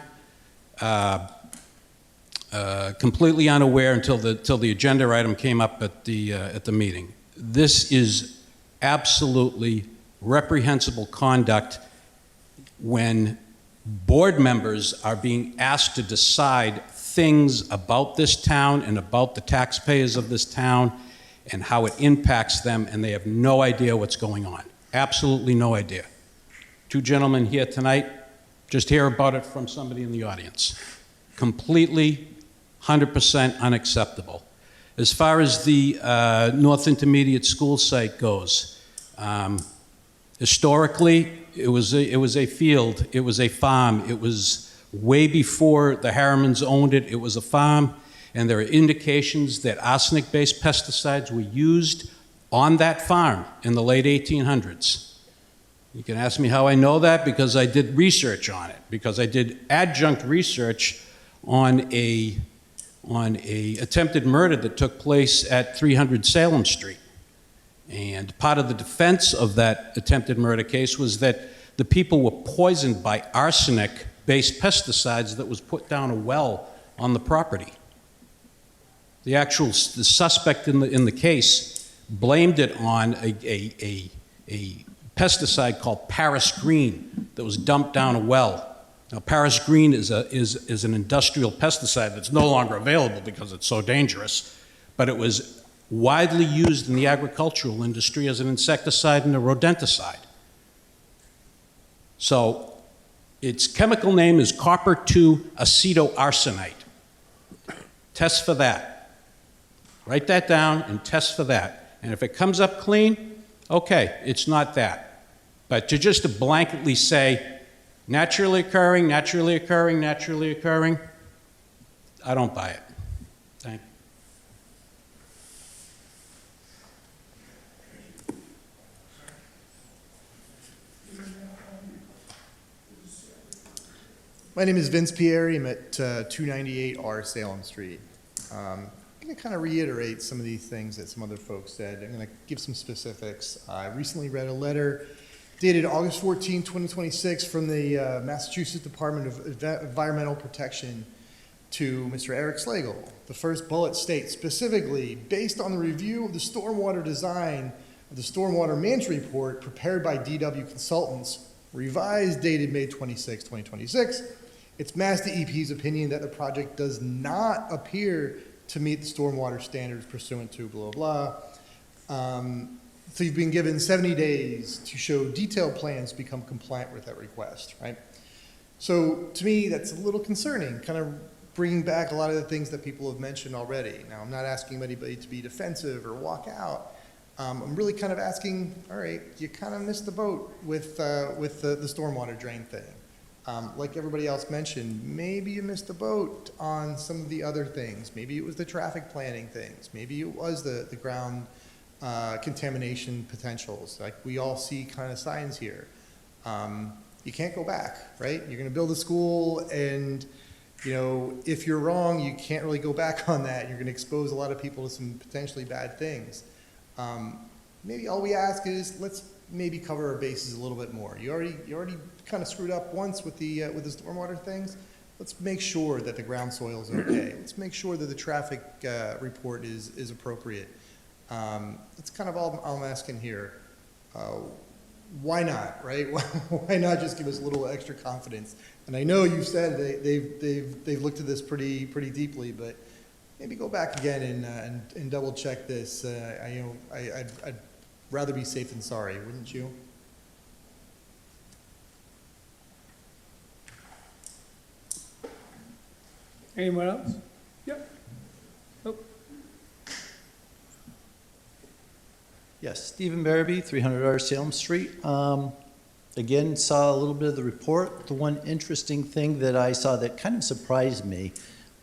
Completely unaware until the agenda item came up at the meeting. This is absolutely reprehensible conduct when board members are being asked to decide things about this town and about the taxpayers of this town and how it impacts them, and they have no idea what's going on. Absolutely no idea. Two gentlemen here tonight, just hear about it from somebody in the audience. Completely, 100% unacceptable. As far as the North Intermediate School site goes, historically, it was a field, it was a farm, it was way before the Harrimans owned it, it was a farm, and there are indications that arsenic-based pesticides were used on that farm in the late 1800s. You can ask me how I know that, because I did research on it, because I did adjunct research on a attempted murder that took place at 300 Salem Street. And part of the defense of that attempted murder case was that the people were poisoned by arsenic-based pesticides that was put down a well on the property. The suspect in the case blamed it on a pesticide called Paris Green that was dumped down a well. Now, Paris Green is an industrial pesticide that's no longer available because it's so dangerous, but it was widely used in the agricultural industry as an insecticide and a rodenticide. So its chemical name is copper-2 acetoarsenite. Test for that. Write that down and test for that. And if it comes up clean, okay, it's not that. But to just blanketly say, naturally occurring, naturally occurring, naturally occurring, I don't buy it. Thank you. My name is Vince Pieri. I'm at 298R Salem Street. I'm going to kind of reiterate some of these things that some other folks said. I'm going to give some specifics. I recently read a letter dated August 14, 2026 from the Massachusetts Department of Environmental Protection to Mr. Eric Slagle. The first bullet states, specifically, based on the review of the stormwater design of the Stormwater Management Report prepared by DW Consultants, revised dated May 26, 2026, it's Mass DEP's opinion that the project does not appear to meet the stormwater standards pursuant to blah, blah. So you've been given 70 days to show detailed plans to become compliant with that request, right? So to me, that's a little concerning, kind of bringing back a lot of the things that people have mentioned already. Now, I'm not asking anybody to be defensive or walk out. I'm really kind of asking, all right, you kind of missed the boat with the stormwater drain thing. Like everybody else mentioned, maybe you missed the boat on some of the other things. Maybe it was the traffic planning things. Maybe it was the ground contamination potentials. Like we all see kind of signs here. You can't go back, right? You're going to build a school and, you know, if you're wrong, you can't really go back on that. You're going to expose a lot of people to some potentially bad things. Maybe all we ask is let's maybe cover our bases a little bit more. You already kind of screwed up once with the stormwater things. Let's make sure that the ground soil is okay. Let's make sure that the traffic report is appropriate. That's kind of all I'm asking here. Why not, right? Why not just give us a little extra confidence? And I know you've said they've looked at this pretty deeply, but maybe go back again and double check this. I'd rather be safe than sorry, wouldn't you? Anyone else? Yep. Oh. Yes, Stephen Barabee, 300R Salem Street. Again, saw a little bit of the report. The one interesting thing that I saw that kind of surprised me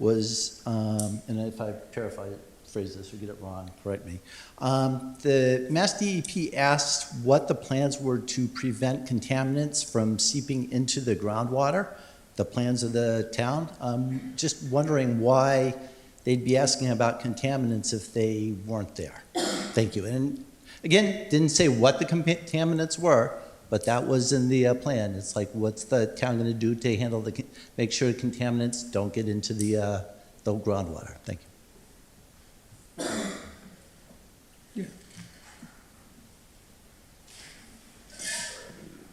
was, and if I paraphrase phrase this or get it wrong, correct me. The Mass DEP asked what the plans were to prevent contaminants from seeping into the groundwater, the plans of the town. Just wondering why they'd be asking about contaminants if they weren't there. Thank you. And again, didn't say what the contaminants were, but that was in the plan. It's like, what's the town going to do to handle make sure contaminants don't get into the groundwater? Thank you.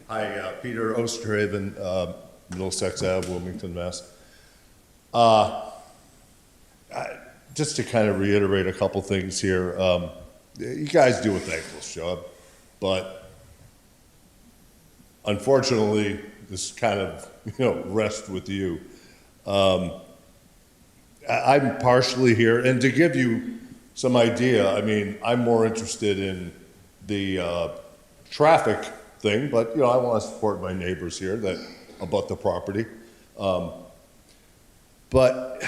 Hi, Peter Osterhaven, Middlesex Ave, Wilmington, Mass. Just to kind of reiterate a couple things here, you guys do a thankless job, but unfortunately, this kind of, rests with you. I'm partially here, and to give you some idea, I mean, I'm more interested in the traffic thing, but, I want to support my neighbors here that abut the property. But,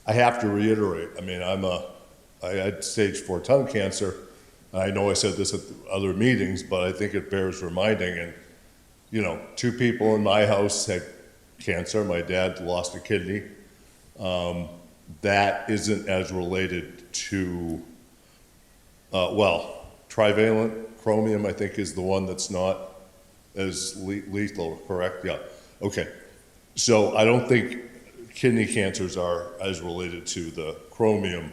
I have to reiterate, I mean, I had stage 4 tongue cancer. I know I said this at other meetings, but I think it bears reminding. And, 2 people in my house had cancer. My dad lost a kidney. That isn't as related to, trivalent chromium, I think, is the one that's not as lethal, correct? Yeah. Okay. So I don't think kidney cancers are as related to the chromium.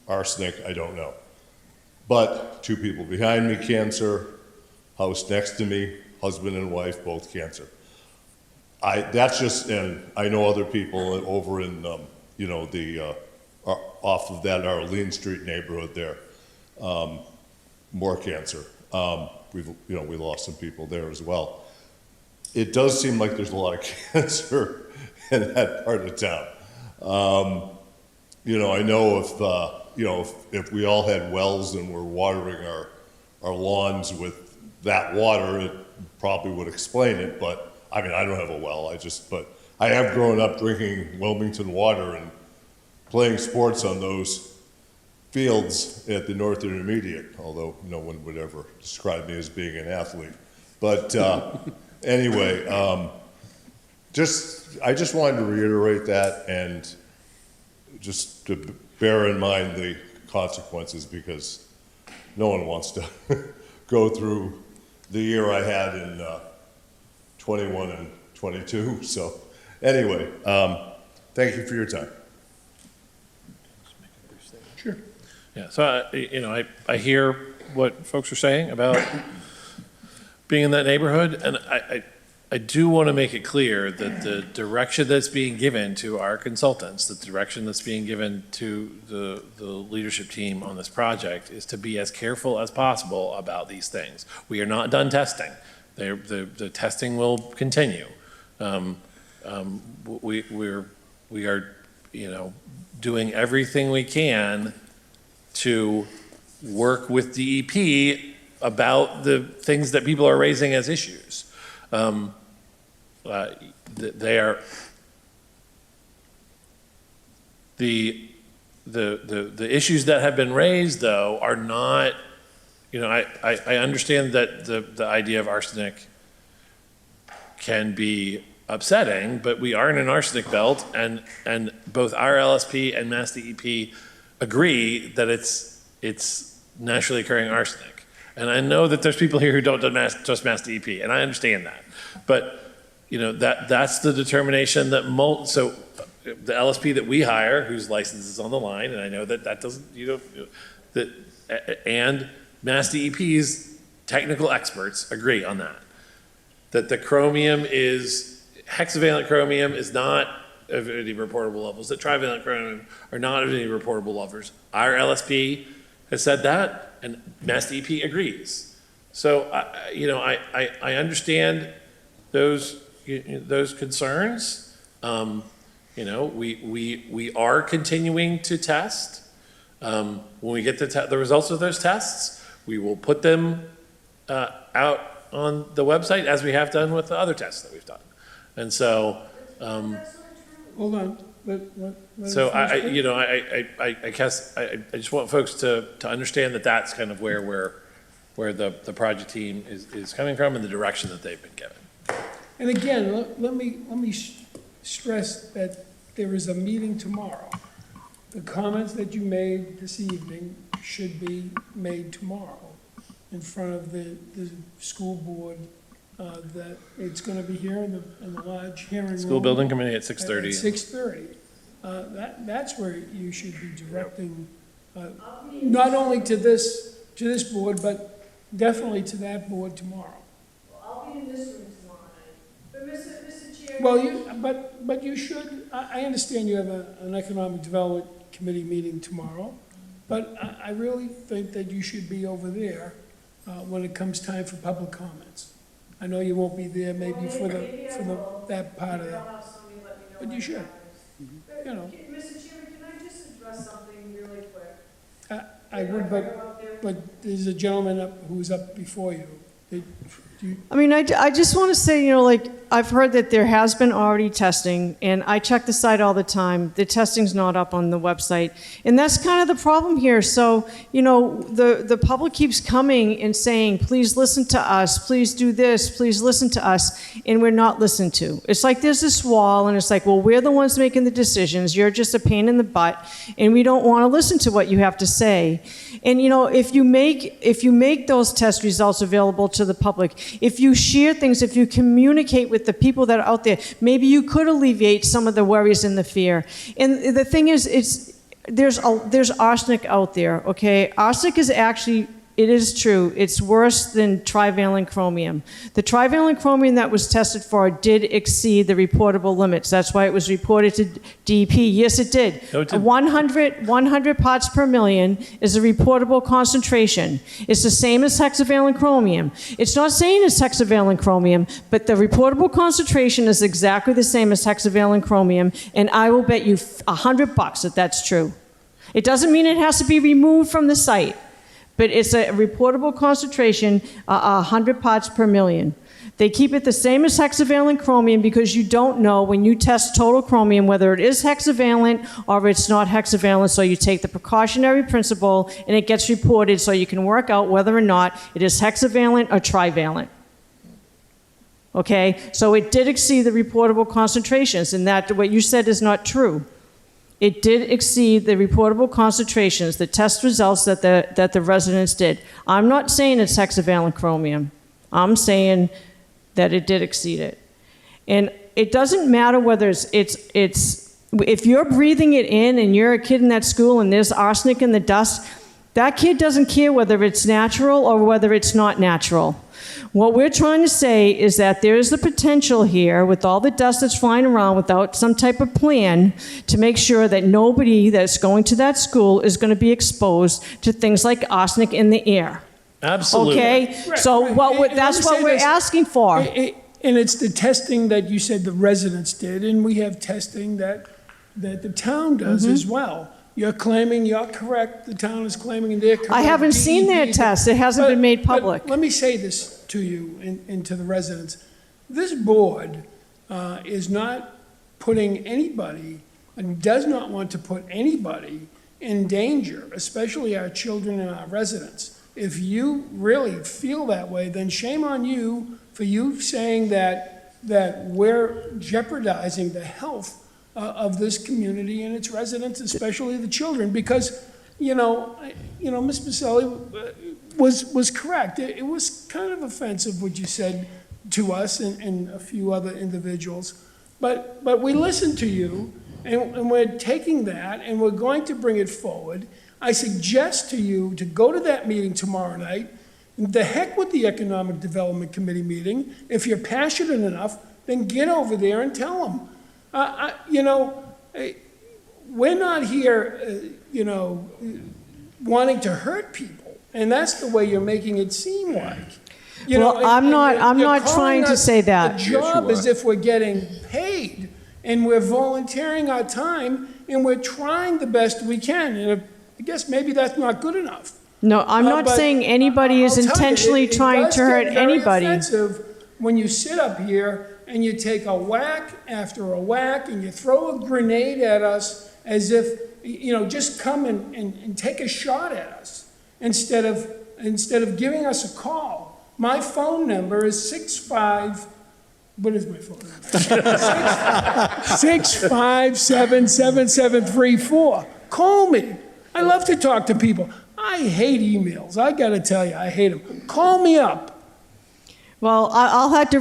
Arsenic, I don't know. But 2 people behind me, cancer. House next to me, husband and wife, both cancer. That's just, and I know other people over in, off of that Arlene Street neighborhood there, more cancer. We lost some people there as well. It does seem like there's a lot of cancer in that part of town. I know if we all had wells and we're watering our lawns with that water, it probably would explain it, but I mean, I don't have a well, but I have grown up drinking Wilmington water and playing sports on those fields at the North Intermediate, although no one would ever describe me as being an athlete. But anyway, I just wanted to reiterate that and just to bear in mind the consequences, because no one wants to go through the year I had in 21 and 22. So anyway, thank you for your time. Sure. Yeah, so, I hear what folks are saying about being in that neighborhood, and I do want to make it clear that the direction that's being given to our consultants, the direction that's being given to the leadership team on this project is to be as careful as possible about these things. We are not done testing. The testing will continue. We are, doing everything we can to work with DEP about the things that people are raising as issues. They are the issues that have been raised, though, are not. I understand that the idea of arsenic can be upsetting, but we are in an arsenic belt, and both our LSP and Mass DEP agree that it's naturally occurring arsenic. And I know that there's people here who don't trust Mass DEP, and I understand that. But that's the determination that so the LSP that we hire, whose license is on the line, and I know that doesn't and Mass DEP's technical experts agree on that. That the hexavalent chromium is not of any reportable levels, that trivalent chromium are not of any reportable levels. Our LSP has said that, and Mass DEP agrees. So, I understand those concerns. We are continuing to test. When we get the results of those tests, we will put them out on the website, as we have done with the other tests that we've done. And so, hold on. So I guess, I just want folks to understand that that's kind of where the project team is coming from and the direction that they've been given. And again, let me stress that there is a meeting tomorrow. The comments that you made this evening should be made tomorrow in front of the school board, that it's gonna be here in the large hearing room. School building committee at 6:30. At 6:30. That's where you should be directing, not only to this board, but definitely to that board tomorrow. I'll be in this room tomorrow night. But Mr. Chair. Well, but you should, I understand you have an economic development committee meeting tomorrow, but I really think that you should be over there when it comes time for public comments. I know you won't be there maybe for that part of it, but you should. You know. Mr. Chairman, can I just address something really quick? I would, but there's a gentleman who's up before you. I mean, I just want to say, I've heard that there has been already testing, and I check the site all the time. The testing's not up on the website. And that's kind of the problem here. So, the public keeps coming and saying, please listen to us, please do this, please listen to us, and we're not listened to. It's like there's this wall, and it's like, well, we're the ones making the decisions. You're just a pain in the butt, and we don't want to listen to what you have to say. And, if you make those test results available to the public, if you share things, if you communicate with the people that are out there, maybe you could alleviate some of the worries and the fear. And the thing is, there's arsenic out there, okay? Arsenic is actually, it is true, it's worse than trivalent chromium. The trivalent chromium that was tested for did exceed the reportable limits. That's why it was reported to DEP. Yes, it did. No, it didn't. 100 parts per million is a reportable concentration. It's the same as hexavalent chromium. It's not saying it's hexavalent chromium, but the reportable concentration is exactly the same as hexavalent chromium, and I will bet you $100 that that's true. It doesn't mean it has to be removed from the site, but it's a reportable concentration, 100 parts per million. They keep it the same as hexavalent chromium because you don't know when you test total chromium whether it is hexavalent or it's not hexavalent, so you take the precautionary principle and it gets reported so you can work out whether or not it is hexavalent or trivalent. Okay, so it did exceed the reportable concentrations, and that what you said is not true. It did exceed the reportable concentrations, the test results that the residents did. I'm not saying it's hexavalent chromium. I'm saying that it did exceed it. And it doesn't matter whether if you're breathing it in and you're a kid in that school and there's arsenic in the dust, that kid doesn't care whether it's natural or whether it's not natural. What we're trying to say is that there is the potential here, with all the dust that's flying around without some type of plan, to make sure that nobody that's going to that school is going to be exposed to things like arsenic in the air. Absolutely. Okay? Right, So right. that's what we're asking for. And it's the testing that you said the residents did, and we have testing that the town does as well. You're claiming, you're correct, the town is claiming, and they're correct. I haven't seen their DEP. test. It hasn't been made public. But let me say this to you and to the residents. This board is not putting anybody, and does not want to put anybody in danger, especially our children and our residents. If you really feel that way, then shame on you for you saying that we're jeopardizing the health of this community and its residents, especially the children, because, Ms. Pacelli was correct. It was kind of offensive what you said to us and a few other individuals, but we listened to you, and we're taking that, and we're going to bring it forward. I suggest to you to go to that meeting tomorrow night. The heck with the Economic Development Committee meeting. If you're passionate enough, then get over there and tell them. We're not here, wanting to hurt people, and that's the way you're making it seem like. I'm not trying to say that. The job is if we're getting paid, and we're volunteering our time, and we're trying the best we can, and I guess maybe that's not good enough. No, I'm not But saying anybody is I'll tell you, intentionally it trying does to hurt get very anybody. offensive when you sit up here and you take a whack after a whack, and you throw a grenade at us as if, just come and take a shot at us instead of giving us a call. My phone number is what is my phone number? 657-7734. Call me. I love to talk to people. I hate emails. I got to tell you, I hate them. Call me up. Well, I'll have to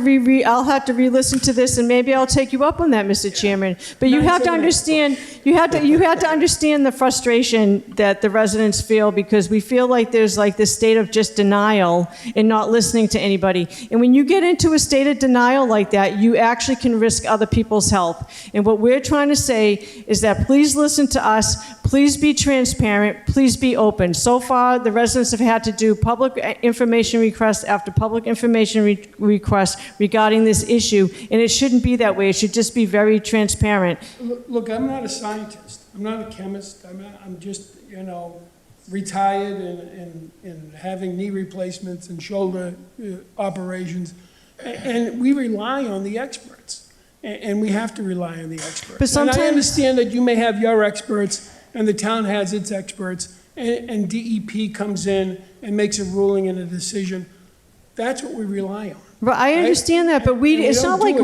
re-listen to this, and maybe I'll take you up on that, Mr. Chairman. But you have to understand, you have to understand the frustration that the residents feel, because we feel like there's like this state of just denial and not listening to anybody. And when you get into a state of denial like that, you actually can risk other people's health. And what we're trying to say is that please listen to us, please be transparent, please be open. So far, the residents have had to do public information request after public information request regarding this issue, and it shouldn't be that way. It should just be very transparent. Look, I'm not a scientist. I'm not a chemist. I'm just, retired and having knee replacements and shoulder operations. And we rely on the experts. And we have to rely on the experts. But sometimes, and I understand that you may have your experts and the town has its experts, and DEP comes in and makes a ruling and a decision. That's what we rely on. But I understand that, but it's not like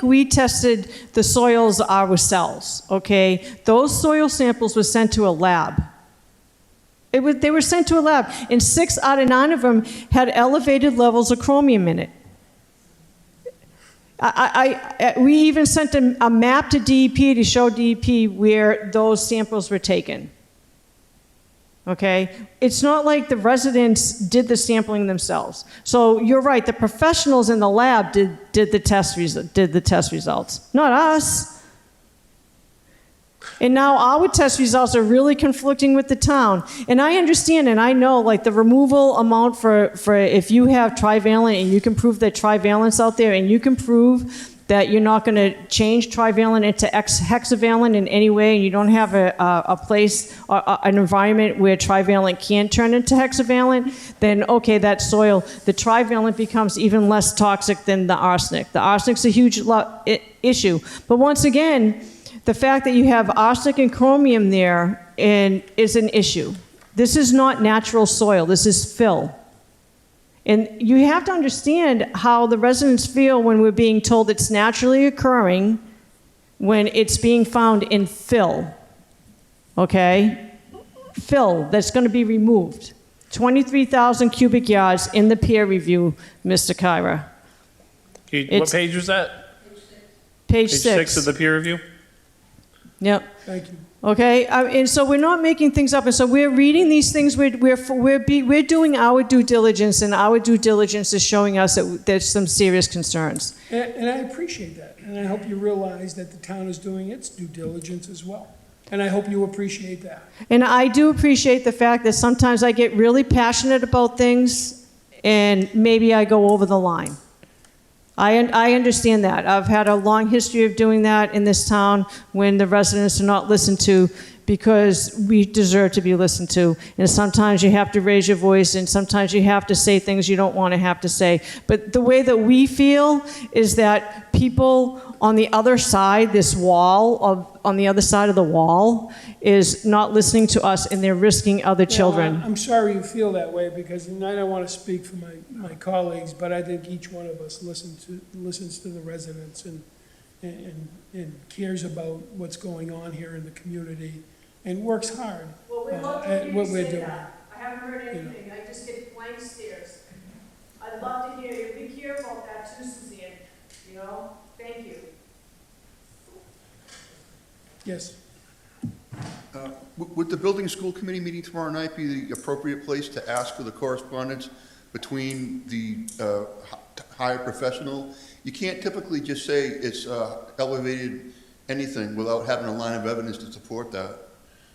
we tested the soils ourselves, okay? Those soil samples were sent to a lab. They were sent to a lab, and 6 out of 9 of them had elevated levels of chromium in it. We even sent a map to DEP to show DEP where those samples were taken. Okay? It's not like the residents did the sampling themselves. So you're right, the professionals in the lab did the test results, not us. And now our test results are really conflicting with the town. And I understand, and I know, like, the removal amount for if you have trivalent and you can prove that trivalent's out there, and you can prove that you're not going to change trivalent into hexavalent in any way, and you don't have a place, or an environment where trivalent can turn into hexavalent, then okay, that soil, the trivalent becomes even less toxic than the arsenic. The arsenic's a huge issue. But once again, the fact that you have arsenic and chromium there is an issue. This is not natural soil, this is fill. And you have to understand how the residents feel when we're being told it's naturally occurring when it's being found in fill, okay? Fill that's going to be removed. 23,000 cubic yards in the peer review, Mr. Kyra. What page was that? Page 6. Page 6 of the peer review? Yep. Thank you. Okay, and so we're not making things up, and so we're reading these things. We're doing our due diligence, and our due diligence is showing us that there's some serious concerns. And I appreciate that, and I hope you realize that the town is doing its due diligence as well. And I hope you appreciate that. And I do appreciate the fact that sometimes I get really passionate about things, and maybe I go over the line. I understand that. I've had a long history of doing that in this town when the residents are not listened to, because we deserve to be listened to. And sometimes you have to raise your voice, and sometimes you have to say things you don't want to have to say. But the way that we feel is that people on the other side, this wall, on the other side of the wall, is not listening to us, and they're risking other children. I'm sorry you feel that way, because I don't want to speak for my colleagues, but I think each one of us listens to the residents and cares about what's going on here in the community and works hard at what we're doing. I haven't heard anything. I just get blank stares. I'd love to hear you. We care about that too, Suzanne. Thank you. Yes. Would the building school committee meeting tomorrow night be the appropriate place to ask for the correspondence between the higher professional? You can't typically just say it's elevated anything without having a line of evidence to support that.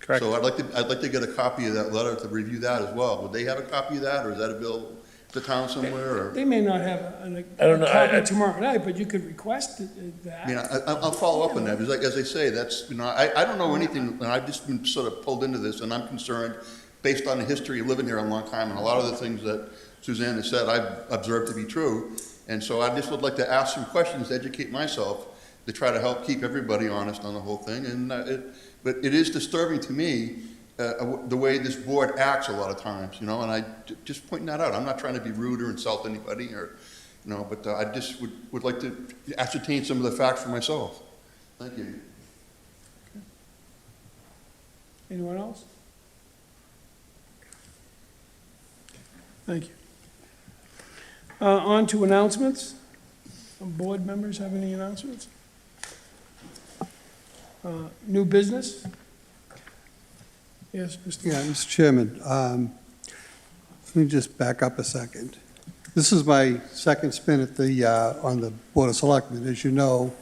Correct. So I'd like to get a copy of that letter to review that as well. Would they have a copy of that, or is that available at the town somewhere? Or? They may not have a copy tomorrow night, but you could request that. I'll follow up on that, because as I say, that's, I don't know anything, and I've just been sort of pulled into this, and I'm concerned, based on the history of living here a long time, and a lot of the things that Suzanne has said I've observed to be true, And so I just would like to ask some questions, educate myself, to try to help keep everybody honest on the whole thing. And but it is disturbing to me the way this board acts a lot of times, you know, and just pointing that out. I'm not trying to be rude or insult anybody or, you know, but I just would like to ascertain some of the facts for myself. Thank you. Anyone else? Thank you. On to announcements. Board members have any announcements? New business? Yes, Mr. Yeah, Mr. Chairman, let me just back up a second. This is my second spin at on the Board of Selectmen. As you know,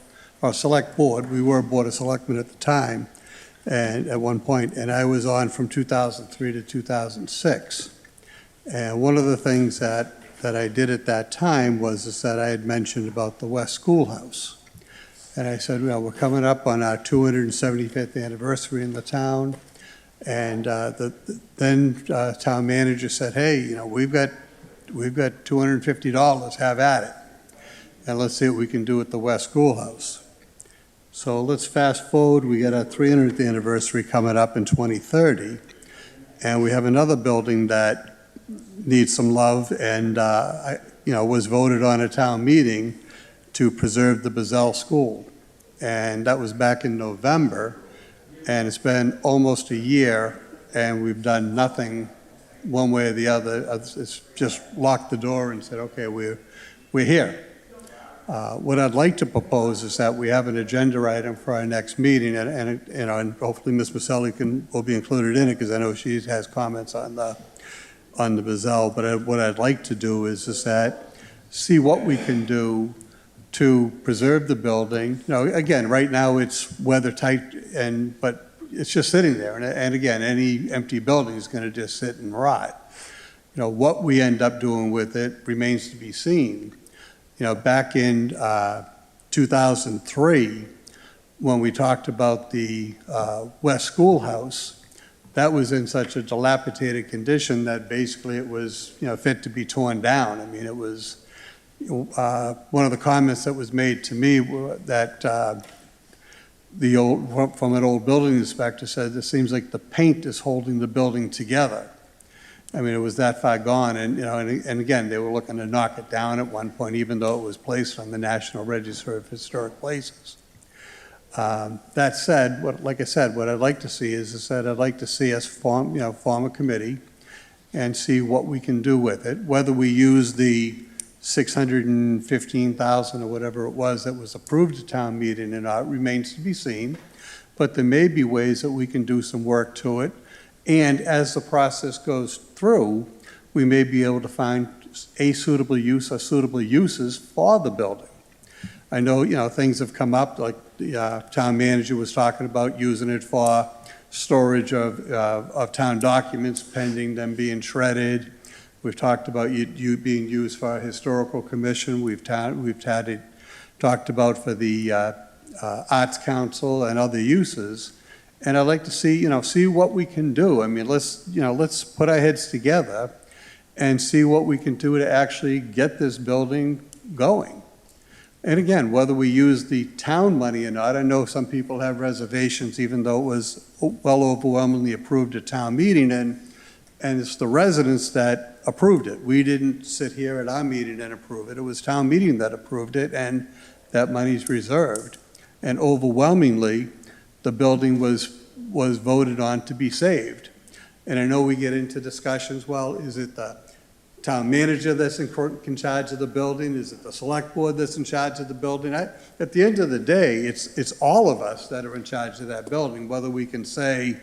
our Select Board, we were Board of Selectmen at the time, and at one point, and I was on from 2003 to 2006. And one of the things that I did at that time was that I had mentioned about the West Schoolhouse. And I said, well, we're coming up on our 275th anniversary in the town. And then town manager said, hey, you know, we've got $250, have at it. And let's see what we can do at the West Schoolhouse. So let's fast forward, we got our 300th anniversary coming up in 2030. And we have another building that needs some love and, was voted on a town meeting to preserve the Bazell School. And that was back in November. And it's been almost a year, and we've done nothing one way or the other. It's just locked the door and said, okay, we're here. What I'd like to propose is that we have an agenda item for our next meeting, and hopefully Ms. Maselli will be included in it, because I know she has comments on the Bazell. But what I'd like to do is that see what we can do to preserve the building. You know, again, right now it's weather tight, but it's just sitting there. And again, any empty building is going to just sit and rot. You know, what we end up doing with it remains to be seen. You know, back in 2003, when we talked about the West Schoolhouse, that was in such a dilapidated condition that basically it was, fit to be torn down. I mean, it was. One of the comments that was made to me that from an old building inspector said, it seems like the paint is holding the building together. I mean, it was that far gone, and again, they were looking to knock it down at one point, even though it was placed on the National Register of Historic Places. That said, like I said, what I'd like to see is that I'd like to see us form a committee and see what we can do with it, whether we use the $615,000 or whatever it was that was approved at town meeting or not remains to be seen, but there may be ways that we can do some work to it. And as the process goes through, we may be able to find a suitable use or suitable uses for the building. I know, things have come up, like the town manager was talking about using it for storage of town documents pending them being shredded. We've talked about you being used for our historical commission. We've talked about for the Arts Council and other uses. And I'd like to see what we can do. I mean, let's put our heads together and see what we can do to actually get this building going. And again, whether we use the town money or not, I know some people have reservations, even though it was well overwhelmingly approved at town meeting, and it's the residents that approved it. We didn't sit here at our meeting and approve it. It was town meeting that approved it, and that money's reserved. And overwhelmingly, the building was voted on to be saved. And I know we get into discussions, well, is it the town manager that's in charge of the building? Is it the select board that's in charge of the building? At the end of the day, it's all of us that are in charge of that building, whether we can say,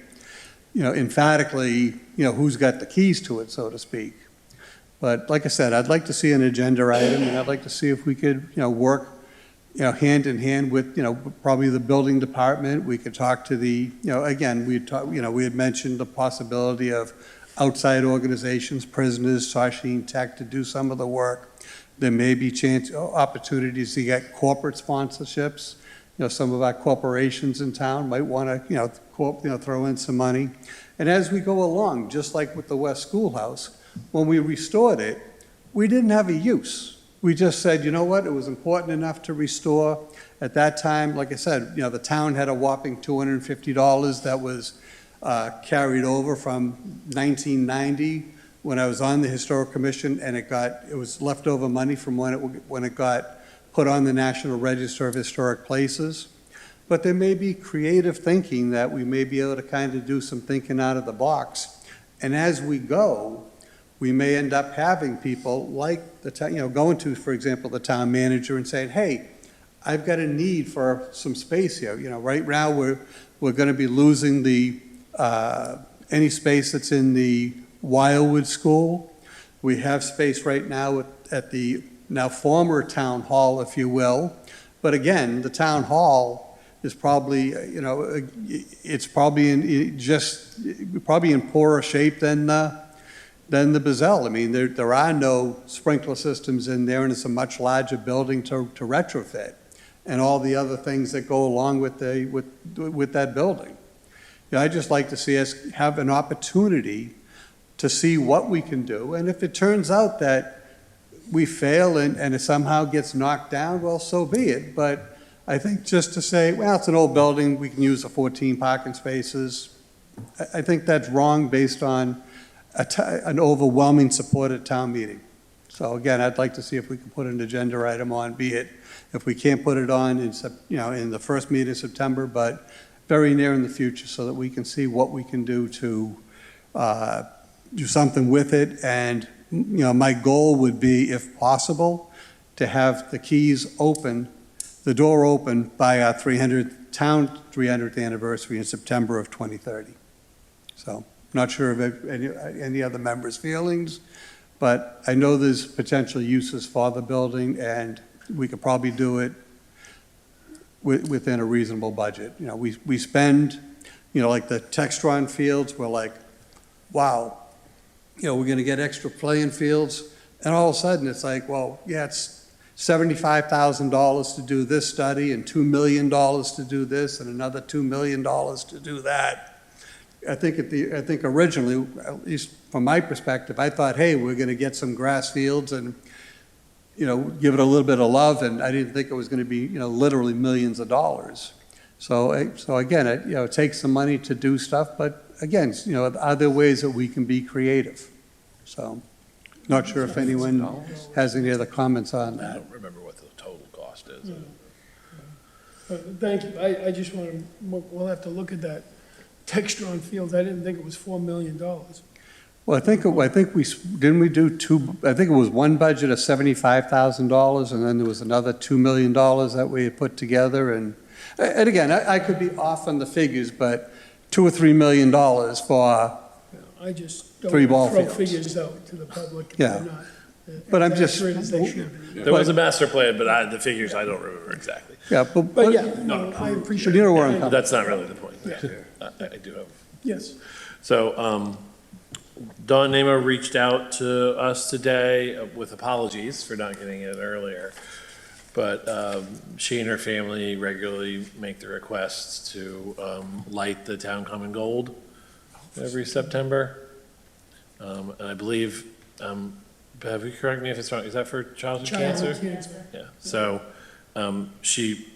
emphatically, who's got the keys to it, so to speak. But like I said, I'd like to see an agenda item, and I'd like to see if we could, work, hand in hand with, probably the building department. We could talk to the, again, we had mentioned the possibility of outside organizations, prisoners, Shawshene Tech to do some of the work. There may be opportunities to get corporate sponsorships. Some of our corporations in town might want to, throw in some money. And as we go along, just like with the West Schoolhouse, when we restored it, we didn't have a use. we just said, you know what, it was important enough to restore. At that time, like I said, the town had a whopping $250 that was carried over from 1990 when I was on the Historic Commission, and it was leftover money from when it got put on the National Register of Historic Places. But there may be creative thinking that we may be able to kind of do some thinking out of the box. And as we go, we may end up having people like the town, going to, for example, the town manager and saying, hey, I've got a need for some space here. Right now we're going to be losing any space that's in the Wildwood School. We have space right now at the now former town hall, if you will. But again, the town hall is probably, it's probably in poorer shape than the Bazell. I mean, there are no sprinkler systems in there, and it's a much larger building to retrofit, and all the other things that go along with that building. I'd just like to see us have an opportunity to see what we can do, and if it turns out that we fail and it somehow gets knocked down, well, so be it. But I think just to say, well, it's an old building, we can use the 14 parking spaces, I think that's wrong based on an overwhelming support at town meeting. So again, I'd like to see if we can put an agenda item on, be it if we can't put it on in the first meeting in September, but very near in the future, so that we can see what we can do to do something with it. And my goal would be, if possible, to have the keys open, the door open by our 300th anniversary in September of 2030. So, not sure of any other members' feelings, but I know there's potential uses for the building, and we could probably do it within a reasonable budget. We spend, like the Textron fields, we're like, wow, we're going to get extra playing fields, and all of a sudden it's like, well, yeah, it's $75,000 to do this study and $2 million to do this and another $2 million to do that. I think originally, at least from my perspective, I thought, hey, we're going to get some grass fields and give it a little bit of love, and I didn't think it was going to be literally millions of dollars. So again, it takes some money to do stuff, but again, are there ways that we can be creative? So, not sure if anyone has any other comments on I that. don't remember what the total cost is. Thank you. I just want to, we'll have to look at that Textron Fields. I didn't think it was $4 million. Well, I think we didn't we do two. I think it was one budget of $75,000, and then there was another $2 million that we had put together. And again, I could be off on the figures, but $2 or $3 million for I just don't three want ball to throw fields. figures out to the public if Yeah. they're not But I'm as just- accurate as they should be. There was a master plan, but the figures I don't remember exactly. Yeah, But yeah, no, I appreciate But you know where I'm it. coming That's not really the point. Yeah. I do have. Yes. So, Dawn Nemo reached out to us today with apologies for not getting it earlier. But she and her family regularly make the requests to light the town common gold every September. And I believe, Bev, you correct me if it's wrong, is that for childhood cancer? Childhood cancer. Yeah, so she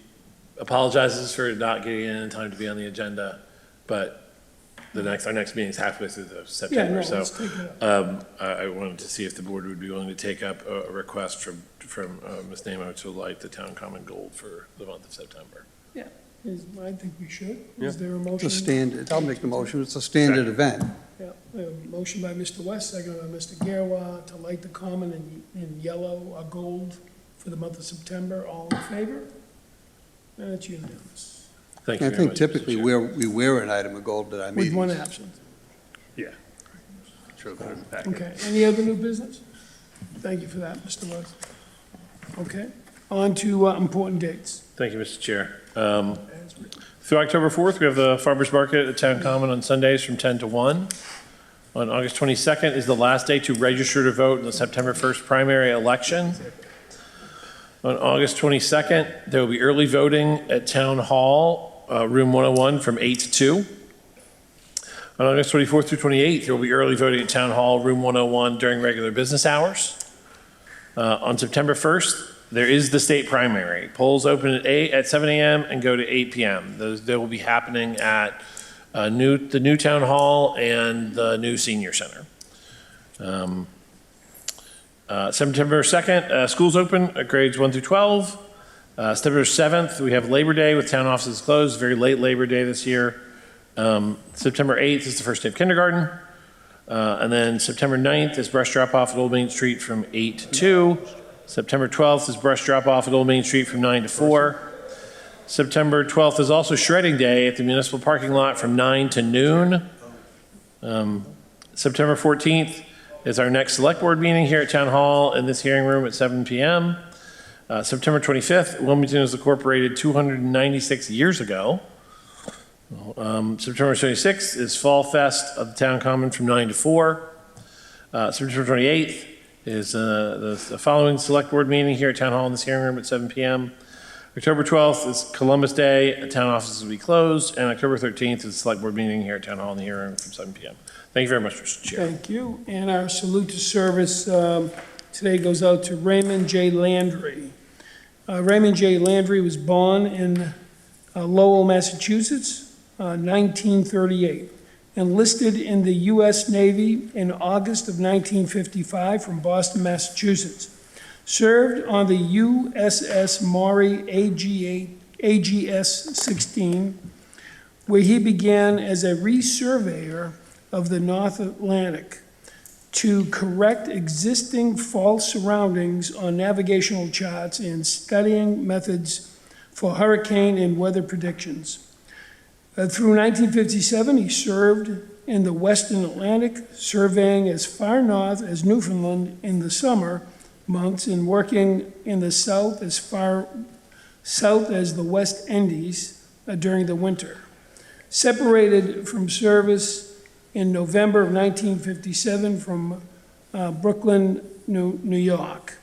apologizes for not getting in time to be on the agenda, but our next meeting is halfway through the September, so let's take it up. I wanted to see if the board would be willing to take up a request from Ms. Nemo to light the town common gold for the month of September. Yeah, I think we should. Yeah. Is there a It's motion? a standard. I'll make the motion. It's a standard event. Yeah, we have a motion by Mr. West, second by Mr. Gerwa, to light the common in yellow or gold for the month of September. All in favor? And it's unanimous. Thank you I very think much, Mr. typically Chair. we wear an item of gold at our With meetings. one absent. Yeah. Sure, put it in the packet. Okay, any other new business? Thank you for that, Mr. West. Okay, on to important dates. Thank you, Mr. Chair. Through October 4th, we have the Farmers Market at Town Common on Sundays from 10 to 1. On August 22nd is the last day to register to vote in the September 1st primary election. On August 22nd, there will be early voting at Town Hall, room 101 from 8 to 2. On August 24th through 28th, there will be early voting at Town Hall, room 101 during regular business hours. On September 1st, there is the state primary. Polls open at 7 a.m. and go to 8 p.m. They will be happening at the new town hall and the new senior center. September 2nd, schools open at grades 1 through 12. September 7th, we have Labor Day with town offices closed, very late Labor Day this year. September 8th is the first day of kindergarten. And then September 9th is brush drop-off at Old Main Street from 8 to 2. September 12th is brush drop-off at Old Main Street from 9 to 4. September 12th is also shredding day at the municipal parking lot from 9 to noon. September 14th is our next select board meeting here at Town Hall in this hearing room at 7 p.m. September 25th, Wilmington was incorporated 296 years ago. September 26th is Fall Fest of the Town Common from 9 to 4. September 28th is the following select board meeting here at Town Hall in this hearing room at 7 p.m. October 12th is Columbus Day. Town offices will be closed. And October 13th is the select board meeting here at Town Hall in the hearing room from 7 p.m. Thank you very much, Mr. Chair. Thank you. And our salute to service today goes out to Raymond J. Landry. Raymond J. Landry was born in Lowell, Massachusetts, 1938. Enlisted in the U.S. Navy in August of 1955 from Boston, Massachusetts. Served on the USS Maury AGS-16, where he began as a resurveyor of the North Atlantic to correct existing false surroundings on navigational charts and studying methods for hurricane and weather predictions. Through 1957, he served in the Western Atlantic, surveying as far north as Newfoundland in the summer months and working in the south as far south as the West Indies during the winter. Separated from service in November of 1957 from Brooklyn, New York.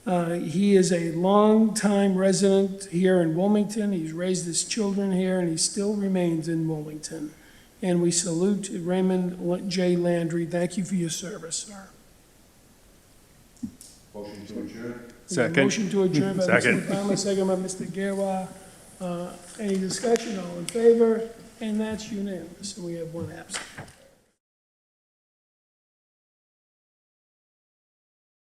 He is a longtime resident here in Wilmington. He's raised his children here, and he still remains in Wilmington. And we salute Raymond J. Landry. Thank you for your service, sir. Motion to adjourn. Second. Motion to adjourn by Second. Mr. Palmer, second by Mr. Gerwa. Any discussion? All in favor? And that's unanimous. And we have one absent.